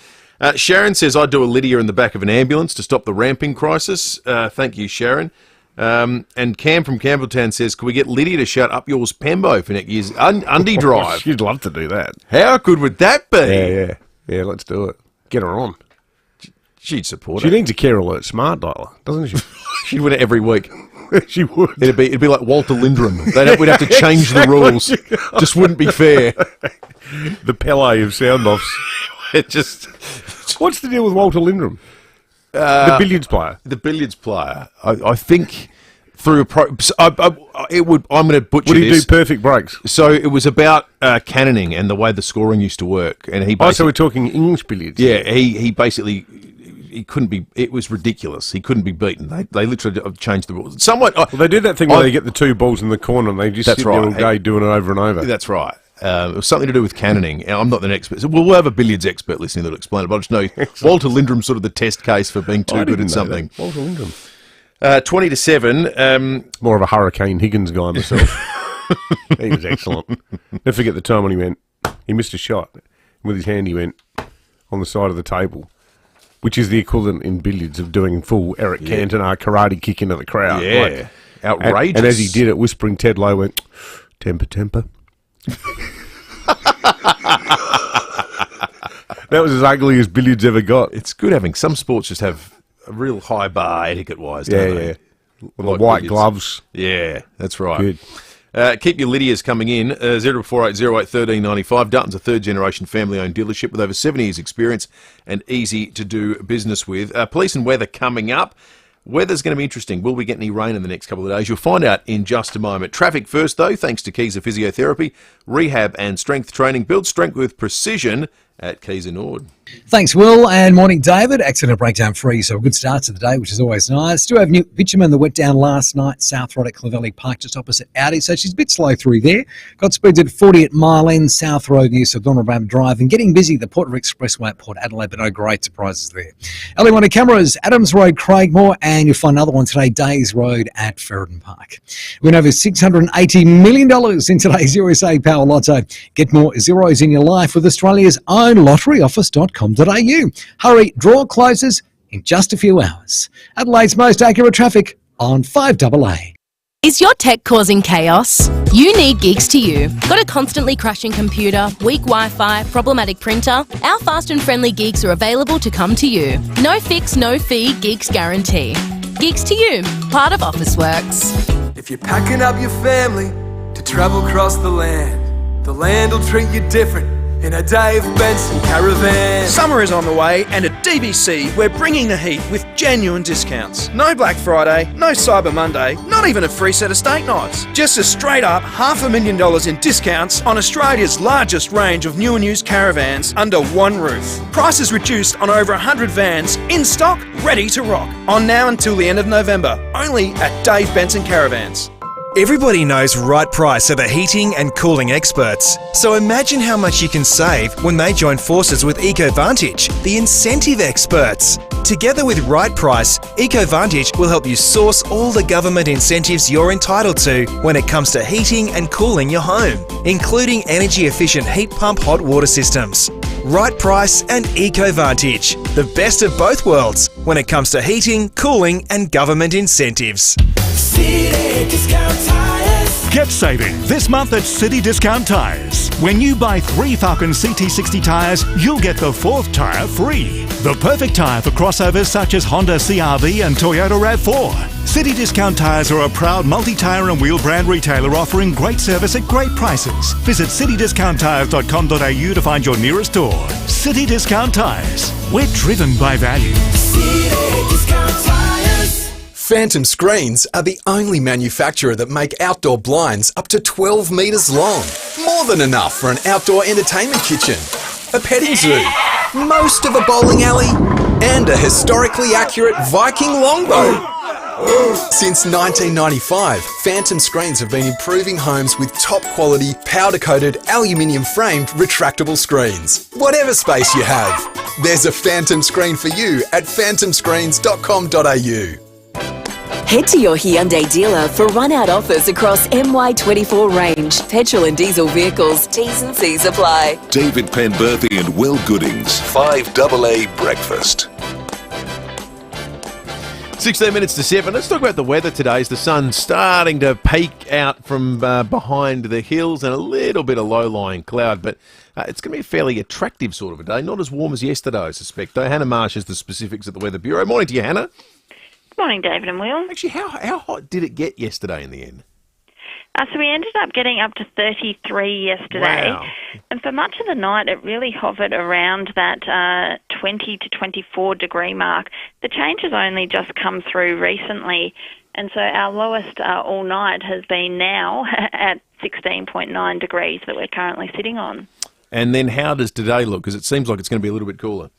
Sharon says, I'd do a Lydia in the back of an ambulance to stop the ramping crisis. Thank you, Sharon. And Cam from Campbelltown says, can we get Lydia to shout up yours Pembo for next year's Undie Drive? She'd love to do that. How good would that be? Yeah, let's do it. Get her on. She'd support it. She it. needs a Care Alert Smart Dialer, doesn't she? She'd win it every week. She would. It'd be like Walter Lindrum. We'd have to change the rules. Just wouldn't be fair. The Pele of sound-offs. It just... What's the deal with Walter Lindrum? The billiards player. The billiards player. I think through I'm going to butcher this. Would he do perfect breaks? So it was about cannoning and the way the scoring used to work. And he so we're talking English billiards. Yeah, he basically... He couldn't be. It was ridiculous. He couldn't be beaten. They literally changed the rules. Somewhat. Well, they do that thing where they get the two balls in the corner and they just sit there all day doing it over and over. That's right. It was something to do with cannoning. I'm not an expert. So we'll have a billiards expert listening that'll explain it. But I just know Walter Lindrum's sort of the test case for being too good at something. Walter Lindrum. 20-7. More of a Hurricane Higgins guy myself. He was excellent. Never forget the time when he missed a shot. With his hand he went on the side of the table, which is the equivalent in billiards of doing full Eric Cantona karate kick into the crowd. Yeah. Outrageous. And as he did it, Whispering Ted Lowe went, temper, temper. That was as ugly as billiards ever got. It's good having some sports just have a real high bar etiquette-wise, don't they? With the white gloves. Yeah, that's right. Good. Keep your Lydias coming in. 0480081395. Dutton's a third-generation family-owned dealership with over 7 years' experience and easy to do business with. Police and weather coming up. Weather's going to be interesting. Will we get any rain in the next couple of days? You'll find out in just a moment. Traffic first, though, thanks to Keys of Physiotherapy, Rehab and Strength Training. Build strength with precision at Keys Nord. Thanks, Will, and morning, David. Accident breakdown free, so a good start to the day, which is always nice. Do have new bitumen that went down last night, South Road at Clovelly Park, just opposite Audi, so she's a bit slow through there. Got speeds at 40 at Mile End, South Road near Sodornabam Drive, and getting busy the Port Expressway at Port Adelaide, but no great surprises there. Early morning cameras, Adams Road, Craigmore, and you'll find another one today, Days Road at Ferryden Park. We win over $680 million in today's USA Power Lotto. Get more zeros in your life with Australia's own lotteryoffice.com.au. Hurry, draw closes in just a few hours. Adelaide's most accurate traffic on 5AA. Is your tech causing chaos? You need Geeks to You. Got a constantly crashing computer, weak Wi-Fi, problematic printer? Our fast and friendly Geeks are available to come to you. No fix, no fee, Geeks guarantee. Geeks to You, part of Officeworks. If you're packing up your family to travel across the land will treat you different in a Dave Benson caravan. Summer is on the way, and at DBC we're bringing the heat with genuine discounts. No Black Friday, no Cyber Monday, not even a free set of steak knives. Just a straight up $500,000 in discounts on Australia's largest range of new and used caravans under one roof. Prices reduced on over 100 vans, in stock, ready to rock. On now until the end of November, only at Dave Benson Caravans. Everybody knows Right Price are the heating and cooling experts. So imagine how much you can save when they join forces with EcoVantage, the incentive experts. Together with Right Price, EcoVantage will help you source all the government incentives you're entitled to when it comes to heating and cooling your home, including energy-efficient heat pump hot water systems. Right Price and EcoVantage, the best of both worlds when it comes to heating, cooling and government incentives. City Discount Tires. Get saving this month at City Discount Tires. When you buy 3 Falcon CT60 tyres, you'll get the 4th tyre free. The perfect tyre for crossovers such as Honda CR-V and Toyota RAV4. City Discount Tires are a proud multi-tyre and wheel brand retailer offering great service at great prices. Visit citydiscounttires.com.au to find your nearest store. City Discount Tires. We're driven by value. City Discount Tires. Phantom Screens are the only manufacturer that make outdoor blinds up to 12 metres long. More than enough for an outdoor entertainment kitchen, a petting zoo, most of a bowling alley, and a historically accurate Viking longboat. Since 1995, Phantom Screens have been improving homes with top quality, powder-coated, aluminium-framed retractable screens. Whatever space you have, there's a Phantom Screen for you at phantomscreens.com.au. Head to your Hyundai dealer for run-out offers across MY24 range, petrol and diesel vehicles. T's and C's apply. David Penberthy and Will Goodings, 5AA Breakfast. 16 minutes to 7. Let's talk about the weather today as the sun's starting to peek out from behind the hills and a little bit of low-lying cloud, but it's going to be a fairly attractive sort of a day. Not as warm as yesterday, I suspect, though. Hannah Marsh has the specifics at the Weather Bureau. Morning to you, Hannah. Morning, David and Will. Actually, how hot did it get yesterday in the end? So we ended up getting up to 33 yesterday. Wow. And for much of the night, it really hovered around that 20 to 24 degree mark. The change has only just come through recently. And so our lowest all night has been now at 16.9 degrees that we're currently sitting on. And then how does today look? Because it seems like it's going to be a little bit cooler.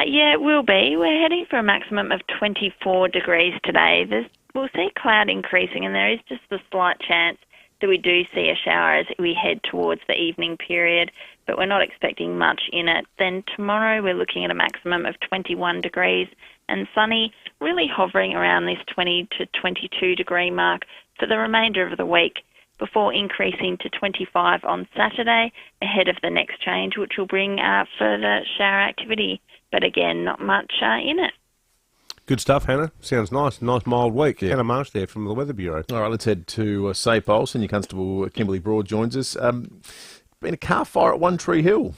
Yeah, it will be. We're heading for a maximum of 24 degrees today. We'll see cloud increasing, and there is just a slight chance that we do see a shower as we head towards the evening period, but we're not expecting much in it. Then tomorrow we're looking at a maximum of 21 degrees and sunny, really hovering around this 20 to 22 degree mark for the remainder of the week, before increasing to 25 on Saturday ahead of the next change, which will bring further shower activity. But again, not much in it. Good stuff, Hannah. Sounds nice. Nice mild week. Yeah. Hannah Marsh there from the Weather Bureau. All right, let's head to SAPOL. Senior Constable Kimberly Broad joins us. Been a car fire at One Tree Hill.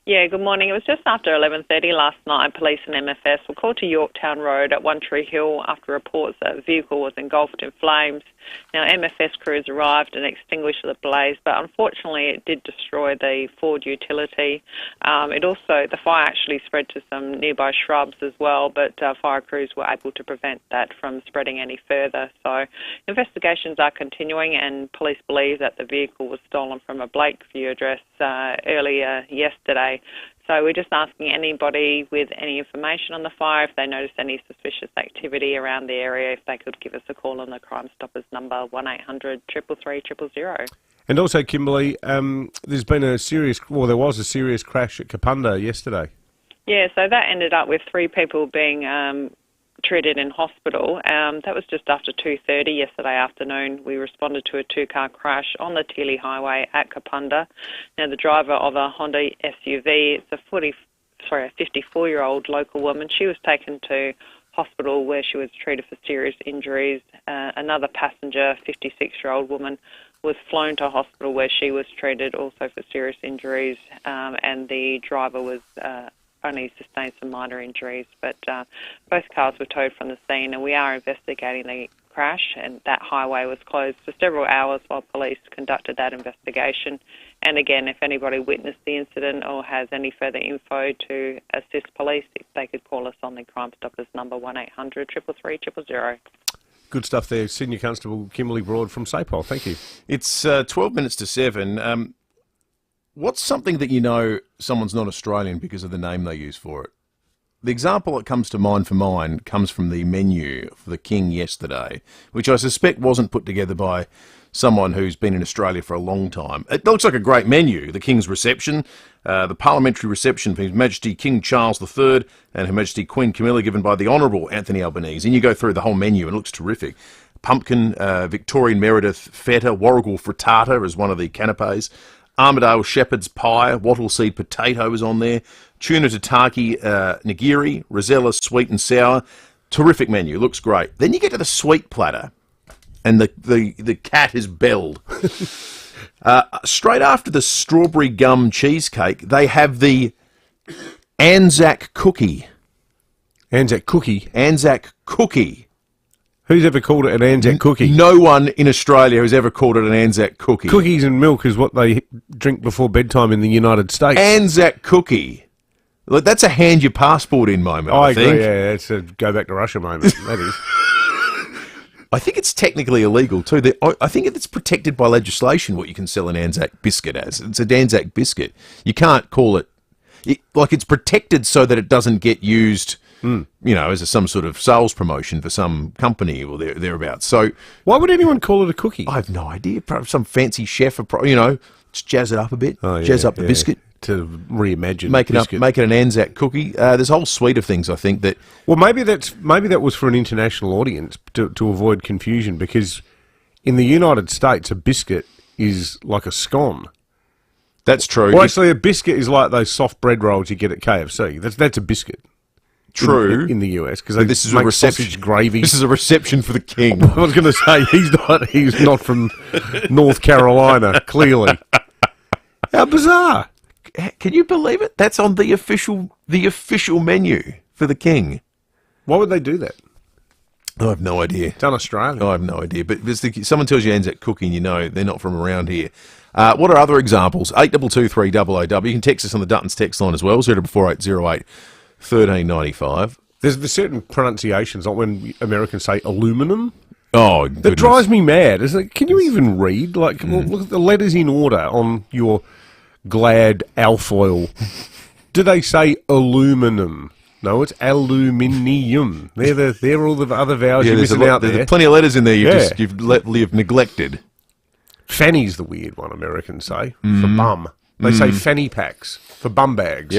Yeah, good morning. It was just after 11:30 last night. Police and MFS were called to Yorktown Road at One Tree Hill after reports that a vehicle was engulfed in flames. Now, MFS crews arrived and extinguished the blaze, but unfortunately it did destroy the Ford utility. The fire actually spread to some nearby shrubs as well, but fire crews were able to prevent that from spreading any further. So investigations are continuing, and police believe that the vehicle was stolen from a Blakeview address earlier yesterday. So we're just asking anybody with any information on the fire, if they notice any suspicious activity around the area, if they could give us a call on the Crime Stoppers number 1800 333 000. And also, Kimberly, there was a serious crash at Kapunda yesterday. Yeah, so that ended up with 3 people being treated in hospital. That was just after 2:30 yesterday afternoon. We responded to a 2-car crash on the Teely Highway at Kapunda. Now, the driver of a Honda SUV, it's a 54-year-old local woman. She was taken to hospital where she was treated for serious injuries. Another passenger, 56-year-old woman, was flown to hospital where she was treated also for serious injuries, and the driver was only sustained some minor injuries, but both cars were towed from the scene, and we are investigating the crash, and that highway was closed for several hours while police conducted that investigation. And again, if anybody witnessed the incident or has any further info to assist police, if they could call us on the Crime Stoppers number 1800 333 000. Good stuff there, Senior Constable Kimberly Broad from SAPOL. Thank you. It's 12 minutes to 7. What's something that you know someone's not Australian because of the name they use for it? The example that comes to mind for mine comes from the menu for the King yesterday, which I suspect wasn't put together by someone who's been in Australia for a long time. It looks like a great menu. The King's reception, the parliamentary reception for His Majesty King Charles III and Her Majesty Queen Camilla, given by the Honourable Anthony Albanese. And you go through the whole menu and it looks terrific. Pumpkin, Victorian Meredith feta, Warrigal frittata as one of the canapes. Armadale shepherd's pie, wattle seed potato is on there, tuna tataki nigiri, rosella sweet and sour. Terrific menu, looks great. Then you get to the sweet platter, and the cat is belled. Straight after the strawberry gum cheesecake, they have the Anzac cookie. Anzac cookie? Anzac cookie. Who's ever called it an Anzac cookie? No one in Australia has ever called it an Anzac cookie. Cookies and milk is what they drink before bedtime in the United States. Anzac cookie. Look, that's a hand your passport in moment, I think. Agree, yeah, that's a go back to Russia moment, that is. I think it's technically illegal too. I think it's protected by legislation what you can sell an Anzac biscuit as. It's an Anzac biscuit. You can't call it... it's protected so that it doesn't get used... as some sort of sales promotion for some company or thereabouts. So, why would anyone call it a cookie? I have no idea. Perhaps some fancy chef, just jazz it up a bit, jazz up the biscuit to reimagine, make it an Anzac cookie. There's a whole suite of things I think that. Well, maybe that was for an international audience to avoid confusion, because in the United States a biscuit is like a scone. That's true. Well, actually, a biscuit is like those soft bread rolls you get at KFC. That's a biscuit. True in the US, because this is a reception gravy. This is a reception for the King. I was going to say he's not from North Carolina. Clearly, how bizarre! Can you believe it? That's on the official menu for the King. Why would they do that? I have no idea. It's un-Australian. I have no idea. But someone tells you Anzac cookie, and you know they're not from around here. What are other examples? 8223 000. You can text us on the Duttons text line as well. 044808 1395. There's certain pronunciations, like when Americans say aluminum. Oh, that drives me mad. Isn't it? Can you even read? Look at the letters in order on your Glad alfoil. Do they say aluminum? No, it's aluminium. They're all the other vowels you're missing out there. There's plenty of letters in there you've neglected. Fanny's the weird one, Americans say, for Mm. bum. They say fanny packs for bum bags.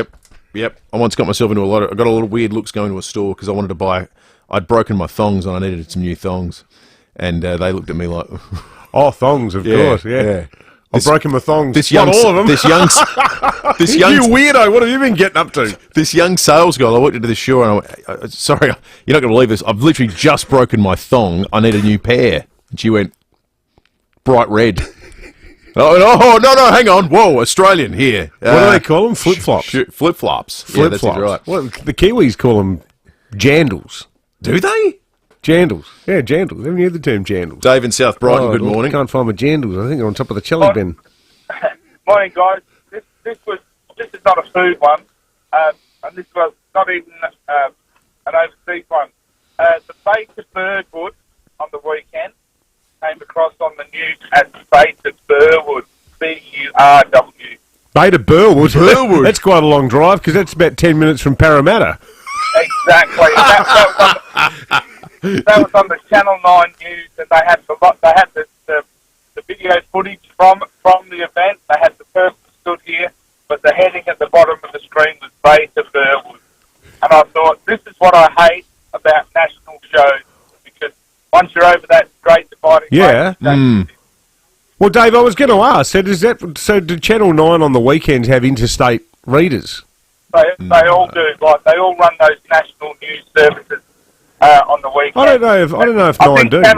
Yep. I once got myself into I got a lot of weird looks going to a store because I wanted to buy. I'd broken my thongs and I needed some new thongs, and they looked at me like, "Oh, thongs, of course, yeah. I've broken my thongs. Not all of them. you weirdo. What have you been getting up to? This young sales girl, I walked into the store and I went, sorry, you're not going to believe this. I've literally just broken my thong. I need a new pair. And she went, bright red. Oh, no, hang on. Whoa, Australian here. What do they call them? Flip-flops? Flip-flops. Flip-flops. Yeah, that's right. Well, the Kiwis call them jandals. Do they? Jandals. Yeah, jandals. Haven't you heard the term jandals? Dave in South Brighton, good morning. Can't find my jandals. I think they're on top of the chili bin. Morning, guys. This is not a food one, and this was not even an overseas one. The bait of Birdwood on the weekend came across on the news as bait of Burwood, B-U-R-W. Bait of Burwood? That's quite a long drive because that's about 10 minutes from Parramatta. Exactly. That was on the Channel 9 news, and they had the video footage from the event. They had the person stood here, but the heading at the bottom of the screen was Bait of Burwood. And I thought, this is what I hate about national shows, because once you're over that great dividing line, Well, Dave, I was going to ask, so do Channel 9 on the weekends have interstate readers? They all do. Like, they all run those national news services on the weekend. I don't know if 9 do. I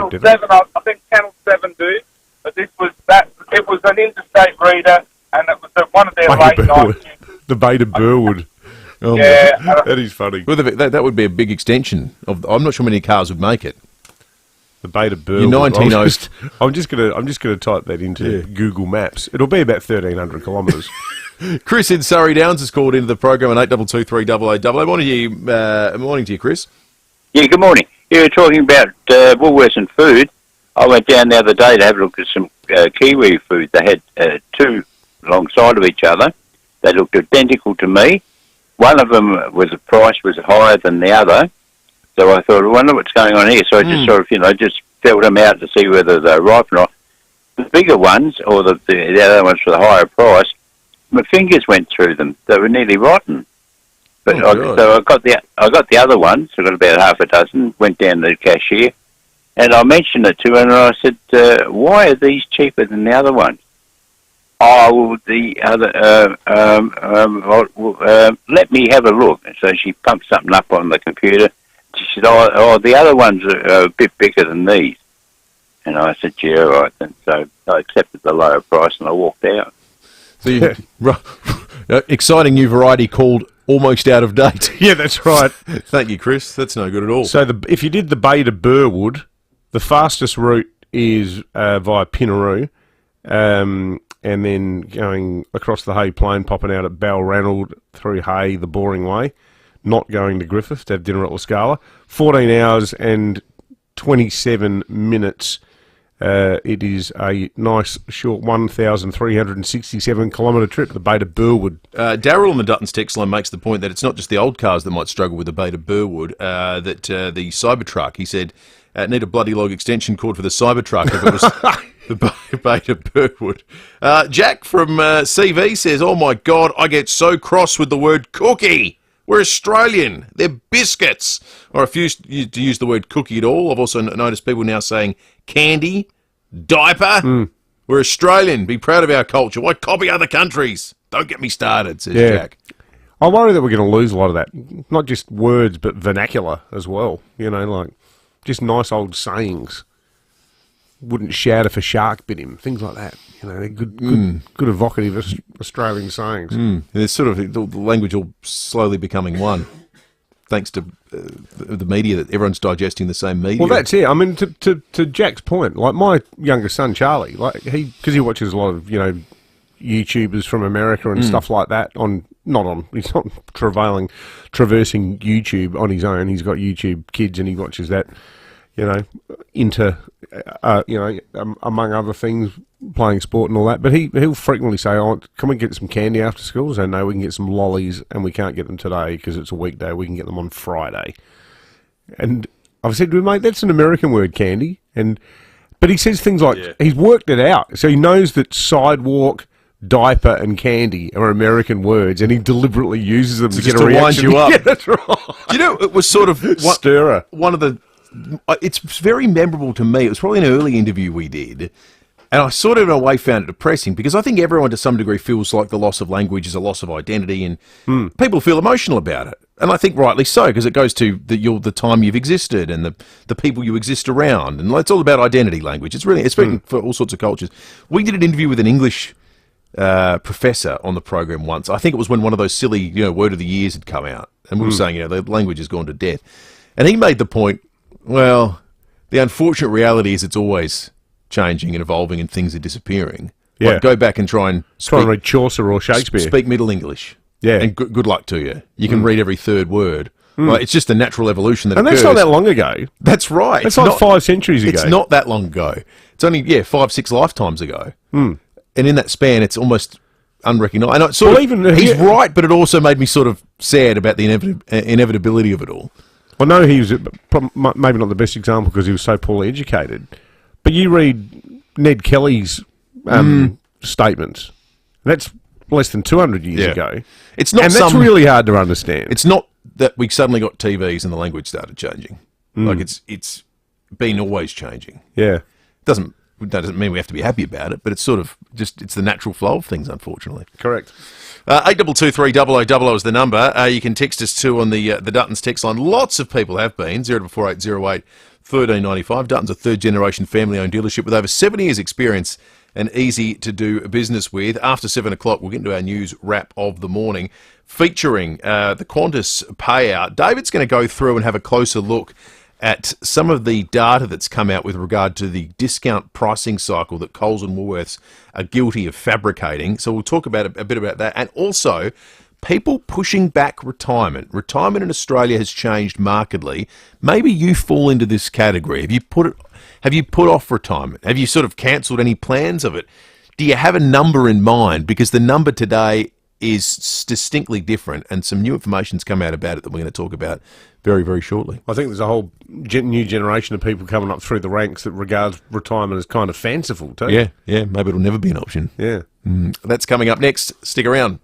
think Channel 7 do, but it was an interstate reader, and it was one of their late night. The Bait of Burwood. Oh, yeah, that is funny. Well, that would be a big extension of. I'm not sure many cars would make it. The Bait of Burwood. I'm just gonna type that into Google Maps. It'll be about 1,300 kilometres. Chris in Surrey Downs has called into the program on 8223 Morning to you, Chris. Yeah, good morning. You were talking about Woolworths and food. I went down the other day to have a look at some Kiwi food. They had two alongside of each other. They looked identical to me. One of them the price was higher than the other. So I thought, I wonder what's going on here. So I just sort of, just felt them out to see whether they're ripe or not. The bigger ones, or the other ones for the higher price, my fingers went through them. They were nearly rotten. But so I got the other ones. I got about half a dozen. Went down to the cashier, and I mentioned it to her, and I said, "Why are these cheaper than the other ones?" Oh, well, the other. Let me have a look. And so she pumped something up on the computer. She said, "Oh, the other ones are a bit bigger than these." And I said, "Yeah, all right." And so I accepted the lower price, and I walked out. So exciting new variety called almost out of date. Yeah, that's right. Thank you, Chris. That's no good at all. So if you did the Bay to Burwood, the fastest route is via Pinaroo, and then going across the Hay Plain, popping out at Balranald through Hay, the boring way, not going to Griffith to have dinner at La Scala. 14 hours and 27 minutes. It is a nice, short 1,367 kilometre trip, the Bay to Burwood. Darryl on the Duttons text line makes the point that it's not just the old cars that might struggle with the Bay to Burwood, that the Cybertruck, he said, need a bloody log extension cord for the Cybertruck if it was the Bay to Burwood. Jack from CV says, "Oh my God, I get so cross with the word cookie. We're Australian. They're biscuits." I refuse to use the word cookie at all. I've also noticed people now saying candy, diaper. We're Australian. Be proud of our culture. Why copy other countries? Don't get me started, says Jack. I worry that we're going to lose a lot of that. Not just words, but vernacular as well. Like just nice old sayings. Wouldn't shout if a shark bit him. Things like that. They're good evocative Australian sayings. There's sort of the language all slowly becoming one, thanks to the media, that everyone's digesting the same media. Well, that's it. I mean, to Jack's point, like my youngest son Charlie, like because he watches a lot of YouTubers from America and stuff like that. He's not traversing YouTube on his own. He's got YouTube Kids and he watches that. Among other things, playing sport and all that. But he'll frequently say, can we get some candy after school? So, no, we can get some lollies, and we can't get them today because it's a weekday. We can get them on Friday. And I've said to him, mate, that's an American word, candy. And But he says things like, he's worked it out. So he knows that sidewalk, diaper and candy are American words, and he deliberately uses them to get a reaction. Wind you up. Yeah, that's right. You know, it was sort of stirrer. One of the... It's very memorable to me. It was probably an early interview we did, and I sort of in a way found it depressing because I think everyone to some degree feels like the loss of language is a loss of identity, and people feel emotional about it. And I think rightly so, because it goes to the time you've existed and the people you exist around, and it's all about identity language. It's really, it's for all sorts of cultures. We did an interview with an English professor on the program once. I think it was when one of those silly, word of the years had come out, and we were saying, the language has gone to death. And he made the point, well, the unfortunate reality is it's always changing and evolving, and things are disappearing. Yeah. Like, go back and try and read Chaucer or Shakespeare. Speak Middle English. Yeah. And good luck to you. You can read every third word. Like, it's just a natural evolution that and occurs. that's not that long ago. That's right. That's like 5 centuries ago. It's not that long ago. It's only, 5-6 lifetimes ago. And in that span, it's almost unrecognisable. He's right, but it also made me sort of sad about the inevitability of it all. I know he was maybe not the best example because he was so poorly educated, but you read Ned Kelly's statements. That's less than 200 years ago. It's not, and that's really hard to understand. It's not that we suddenly got TVs and the language started changing. Like it's been always changing. Yeah, that doesn't mean we have to be happy about it, but it's sort of it's the natural flow of things, unfortunately. Correct. 8223 is the number. You can text us too on the Duttons text line. Lots of people have been 024808 1395. Dutton's a third-generation family-owned dealership with over 7 years' experience and easy to do business with. After 7 o'clock, we'll get into our news wrap of the morning, featuring the Qantas payout. David's going to go through and have a closer look at some of the data that's come out with regard to the discount pricing cycle that Coles and Woolworths are guilty of fabricating. So we'll talk about a bit about that. And also, people pushing back retirement. Retirement in Australia has changed markedly. Maybe you fall into this category. Have you put off retirement? Have you sort of cancelled any plans of it? Do you have a number in mind? Because the number today is distinctly different, and some new information's come out about it that we're going to talk about very, very shortly. I think there's a whole new generation of people coming up through the ranks that regards retirement as kind of fanciful too. Yeah, maybe it'll never be an option. Yeah. That's coming up next. Stick around.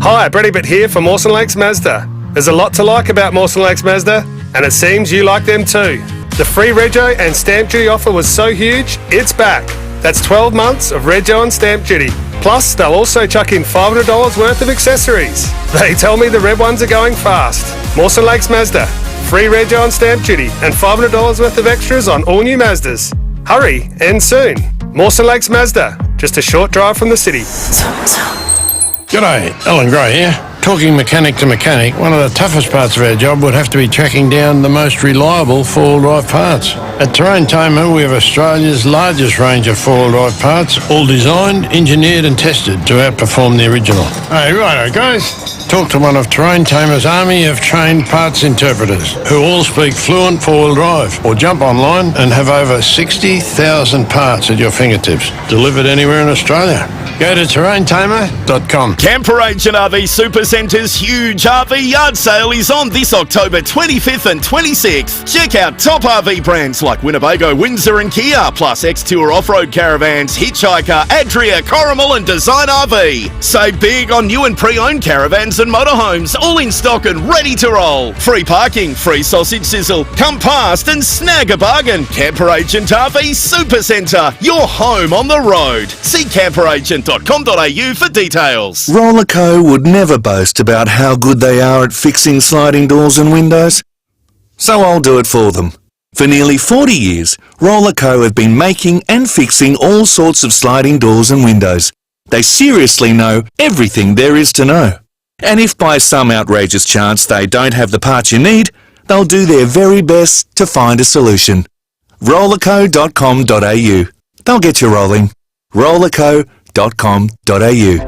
Hi, Brady Bitt here from Mawson Lakes Mazda. There's a lot to like about Mawson Lakes Mazda, and it seems you like them too. The free rego and stamp duty offer was so huge, it's back. That's 12 months of rego and stamp duty. Plus, they'll also chuck in $500 worth of accessories. They tell me the red ones are going fast. Mawson Lakes Mazda. Free rego and stamp duty and $500 worth of extras on all new Mazdas. Hurry, and soon. Mawson Lakes Mazda. Just a short drive from the city. G'day, Alan Gray here. Talking mechanic to mechanic, one of the toughest parts of our job would have to be tracking down the most reliable four-wheel drive parts. At Terrain Tamer, we have Australia's largest range of four-wheel drive parts, all designed, engineered and tested to outperform the original. Hey, righto guys, talk to one of Terrain Tamer's army of trained parts interpreters who all speak fluent four-wheel drive, or jump online and have over 60,000 parts at your fingertips, delivered anywhere in Australia. Go to terraintamer.com. Camper Agent RV Supercenter's huge RV yard sale is on this October 25th and 26th. Check out top RV brands like Winnebago, Windsor and Kia, plus X-Tour off-road caravans, Hitchhiker, Adria, Corrimal and Design RV. Save big on new and pre-owned caravans and motorhomes, all in stock and ready to roll. Free parking, free sausage sizzle. Come past and snag a bargain. Camper Agent RV Supercentre, your home on the road. See camperagent.com.au for details. Rollerco would never boast about how good they are at fixing sliding doors and windows, so I'll do it for them. For nearly 40 years, Rollerco have been making and fixing all sorts of sliding doors and windows. They seriously know everything there is to know. And if by some outrageous chance they don't have the parts you need, they'll do their very best to find a solution. Rollerco.com.au. They'll get you rolling. Rollerco.com.au.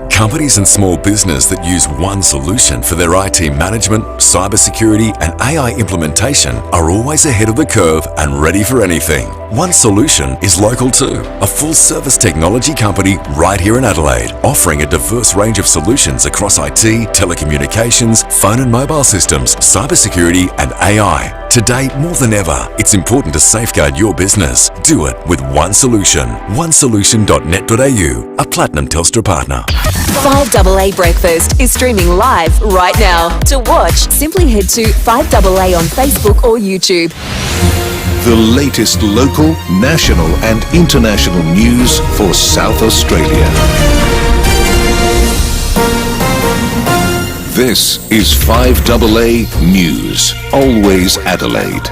Companies and small business that use one solution for their IT management, cybersecurity and AI implementation are always ahead of the curve and ready for anything. One Solution is local too, a full-service technology company right here in Adelaide, offering a diverse range of solutions across IT, telecommunications, phone and mobile systems, cybersecurity and AI. Today, more than ever, it's important to safeguard your business. Do it with One Solution. onesolution.net.au, a Platinum Telstra partner. 5AA Breakfast is streaming live right now. To watch, simply head to 5AA on Facebook or YouTube. The latest local, national and international news for South Australia. This is 5AA News, always Adelaide.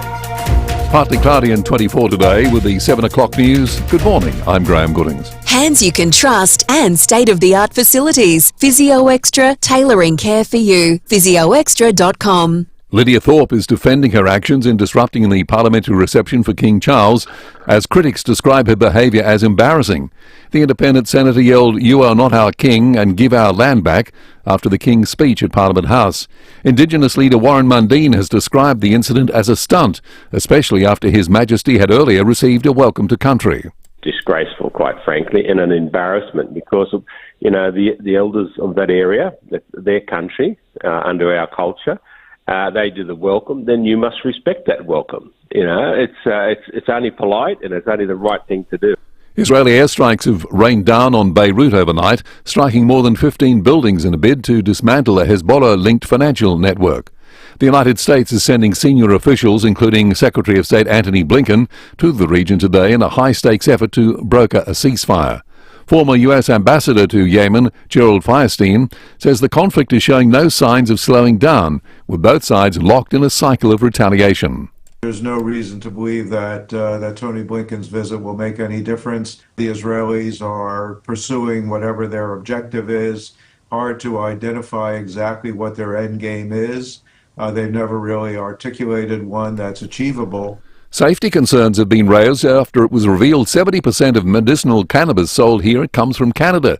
Partly cloudy and 24 today with the 7 o'clock news. Good morning, I'm Graham Goodings. Hands you can trust and state-of-the-art facilities. Physio Extra, tailoring care for you. physioextra.com. Lydia Thorpe is defending her actions in disrupting the parliamentary reception for King Charles, as critics describe her behaviour as embarrassing. The independent senator yelled, "You are not our king," and "Give our land back," after the King's speech at Parliament House. Indigenous leader Warren Mundine has described the incident as a stunt, especially after His Majesty had earlier received a welcome to country. Disgraceful, quite frankly, and an embarrassment because of, the elders of that area, their country, under our culture. They do the welcome, then you must respect that welcome. It's only polite and it's only the right thing to do. Israeli airstrikes have rained down on Beirut overnight, striking more than 15 buildings in a bid to dismantle a Hezbollah-linked financial network. The United States is sending senior officials, including Secretary of State Antony Blinken, to the region today in a high-stakes effort to broker a ceasefire. Former U.S. Ambassador to Yemen, Gerald Firestein, says the conflict is showing no signs of slowing down, with both sides locked in a cycle of retaliation. There's no reason to believe that Tony Blinken's visit will make any difference. The Israelis are pursuing whatever their objective is. Hard to identify exactly what their end game is. They've never really articulated one that's achievable. Safety concerns have been raised after it was revealed 70% of medicinal cannabis sold here comes from Canada.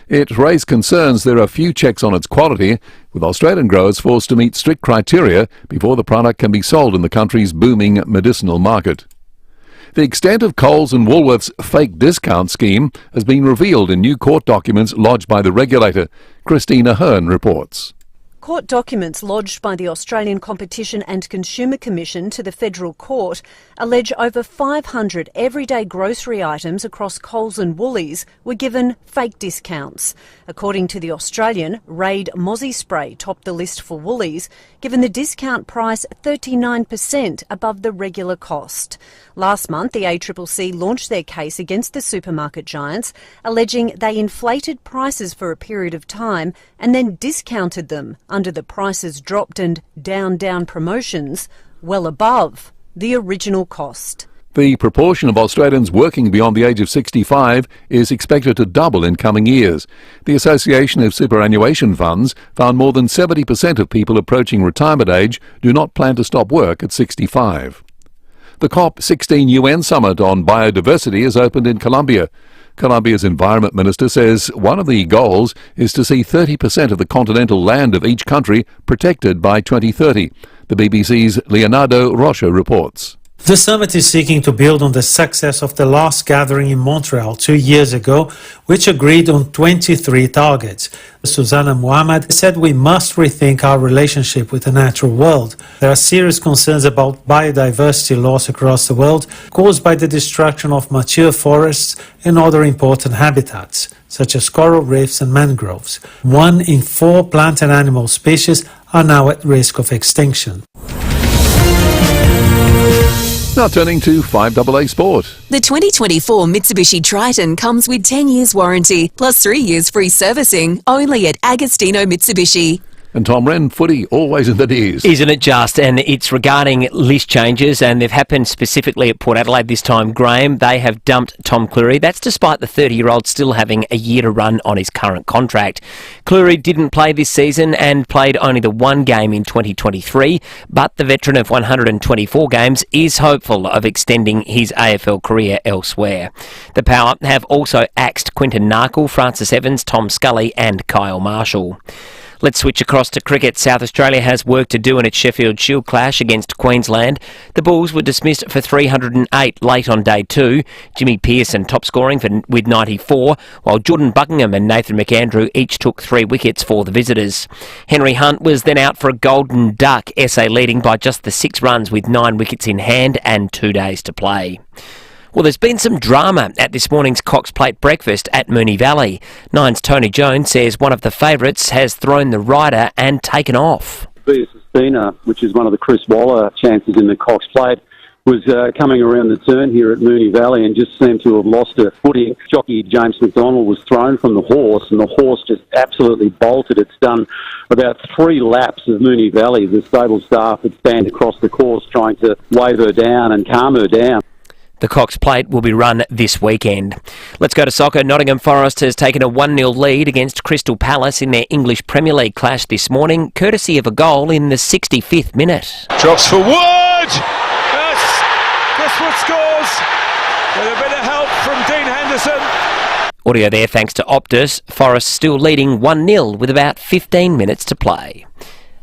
It raised concerns there are few checks on its quality, with Australian growers forced to meet strict criteria before the product can be sold in the country's booming medicinal market. The extent of Coles and Woolworths' fake discount scheme has been revealed in new court documents lodged by the regulator. Christina Hearn reports. Court documents lodged by the Australian Competition and Consumer Commission to the Federal Court allege over 500 everyday grocery items across Coles and Woolies were given fake discounts. According to the Australian, Raid Mozzie Spray topped the list for Woolies, given the discount price 39% above the regular cost. Last month, the ACCC launched their case against the supermarket giants, alleging they inflated prices for a period of time and then discounted them under the prices dropped and down promotions well above the original cost. The proportion of Australians working beyond the age of 65 is expected to double in coming years. The Association of Superannuation Funds found more than 70% of people approaching retirement age do not plan to stop work at 65. The COP16 UN Summit on Biodiversity has opened in Colombia. Colombia's Environment Minister says one of the goals is to see 30% of the continental land of each country protected by 2030. The BBC's Leonardo Rocha reports. The summit is seeking to build on the success of the last gathering in Montreal 2 years ago, which agreed on 23 targets. Susanna Muhammad said we must rethink our relationship with the natural world. There are serious concerns about biodiversity loss across the world caused by the destruction of mature forests and other important habitats, such as coral reefs and mangroves. 1 in 4 plant and animal species are now at risk of extinction. Now turning to 5AA Sport. The 2024 Mitsubishi Triton comes with 10 years warranty, plus 3 years free servicing, only at Agostino Mitsubishi. And Tom Wren, footy always in the news. Isn't it just? And it's regarding list changes, and they've happened specifically at Port Adelaide this time. Graham, they have dumped Tom Cleary. That's despite the 30-year-old still having a year to run on his current contract. Cleary didn't play this season and played only the 1 game in 2023, but the veteran of 124 games is hopeful of extending his AFL career elsewhere. The Power have also axed Quinton Narkle, Francis Evans, Tom Scully and Kyle Marshall. Let's switch across to cricket. South Australia has work to do in its Sheffield Shield clash against Queensland. The Bulls were dismissed for 308 late on day 2. Jimmy Pearson top scoring with 94, while Jordan Buckingham and Nathan McAndrew each took 3 wickets for the visitors. Henry Hunt was then out for a golden duck, SA leading by just the 6 runs with 9 wickets in hand and 2 days to play. Well, there's been some drama at this morning's Cox Plate breakfast at Moonee Valley. Nine's Tony Jones says one of the favourites has thrown the rider and taken off. FIVEAA, which is one of the Chris Waller chances in the Cox Plate, was coming around the turn here at Moonee Valley and just seemed to have lost her footing. Jockey James McDonald was thrown from the horse, and the horse just absolutely bolted. It's done about 3 laps of Moonee Valley. The stable staff had stand across the course trying to wave her down and calm her down. The Cox Plate will be run this weekend. Let's go to soccer. Nottingham Forest has taken a 1-0 lead against Crystal Palace in their English Premier League clash this morning, courtesy of a goal in the 65th minute. Drops for Wood! Yes! Chris Wood scores with a bit of help from Dean Henderson. Audio there thanks to Optus. Forest still leading 1-0 with about 15 minutes to play.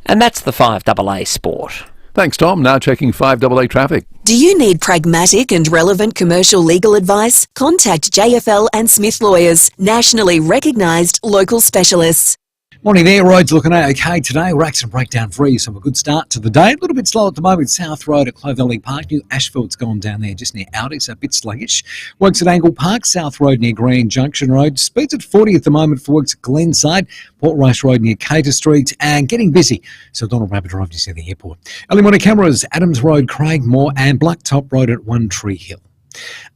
And that's the 5AA Sport. Thanks, Tom. Now checking 5AA traffic. Do you need pragmatic and relevant commercial legal advice? Contact JFL and Smith Lawyers, nationally recognised local specialists. Morning there, roads looking okay today. We're accident breakdown free, so a good start to the day. A little bit slow at the moment, South Road at Clovelly Park. New asphalt's gone down there just near Audi, so a bit sluggish. Works at Angle Park, South Road near Grand Junction Road. Speeds at 40 at the moment for works at Glenside, Port Rice Road near Cater Street, and getting busy. So Donald Rabbit Drive just near the airport. Early morning cameras, Adams Road, Craigmore, and Blacktop Road at One Tree Hill.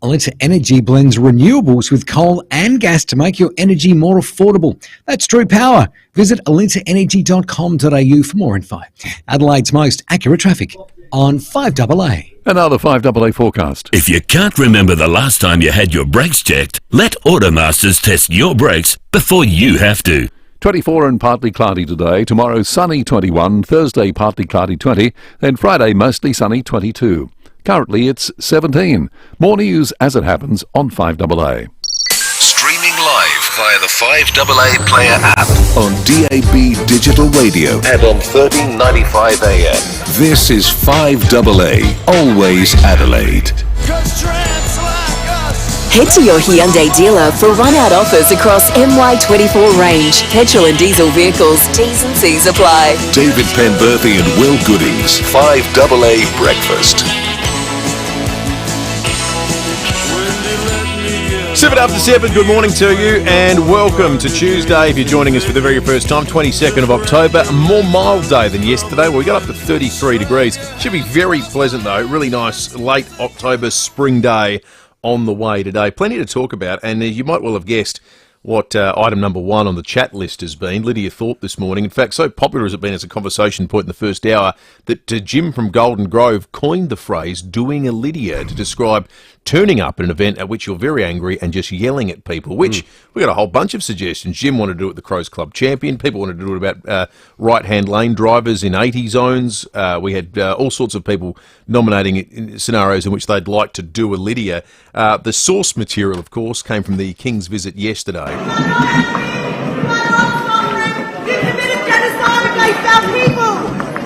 Alinta Energy blends renewables with coal and gas to make your energy more affordable. That's true power. Visit alintaenergy.com.au for more info. Adelaide's most accurate traffic on 5AA. Another 5AA forecast. If you can't remember the last time you had your brakes checked, let Automasters test your brakes before you have to. 24 and partly cloudy today. Tomorrow sunny 21, Thursday partly cloudy 20, then Friday mostly sunny 22. Currently it's 17. More news as it happens on 5AA. Streaming live via the 5AA Player app on DAB Digital Radio and on 1395 AM. This is 5AA, always Adelaide. Head to your Hyundai dealer for run-out offers across MY24 range. Petrol and diesel vehicles, T's and C's apply. David Penberthy and Will Goodings, 5AA Breakfast. 7 after 7, good morning to you and welcome to Tuesday. If you're joining us for the very first time, 22nd of October, a more mild day than yesterday. We got up to 33 degrees. Should be very pleasant though, really nice late October spring day on the way today. Plenty to talk about, and you might well have guessed what item number 1 on the chat list has been. Lydia Thorpe this morning. In fact, so popular has it been as a conversation point in the first hour that Jim from Golden Grove coined the phrase doing a Lydia to describe turning up at an event at which you're very angry and just yelling at people, which we got a whole bunch of suggestions. Jim wanted to do it with the Crows Club Champion. People wanted to do it about right-hand lane drivers in 80 zones. We had all sorts of people nominating scenarios in which they'd like to do a Lydia. The source material, of course, came from the King's visit yesterday. Give us a bit of genocide against our people.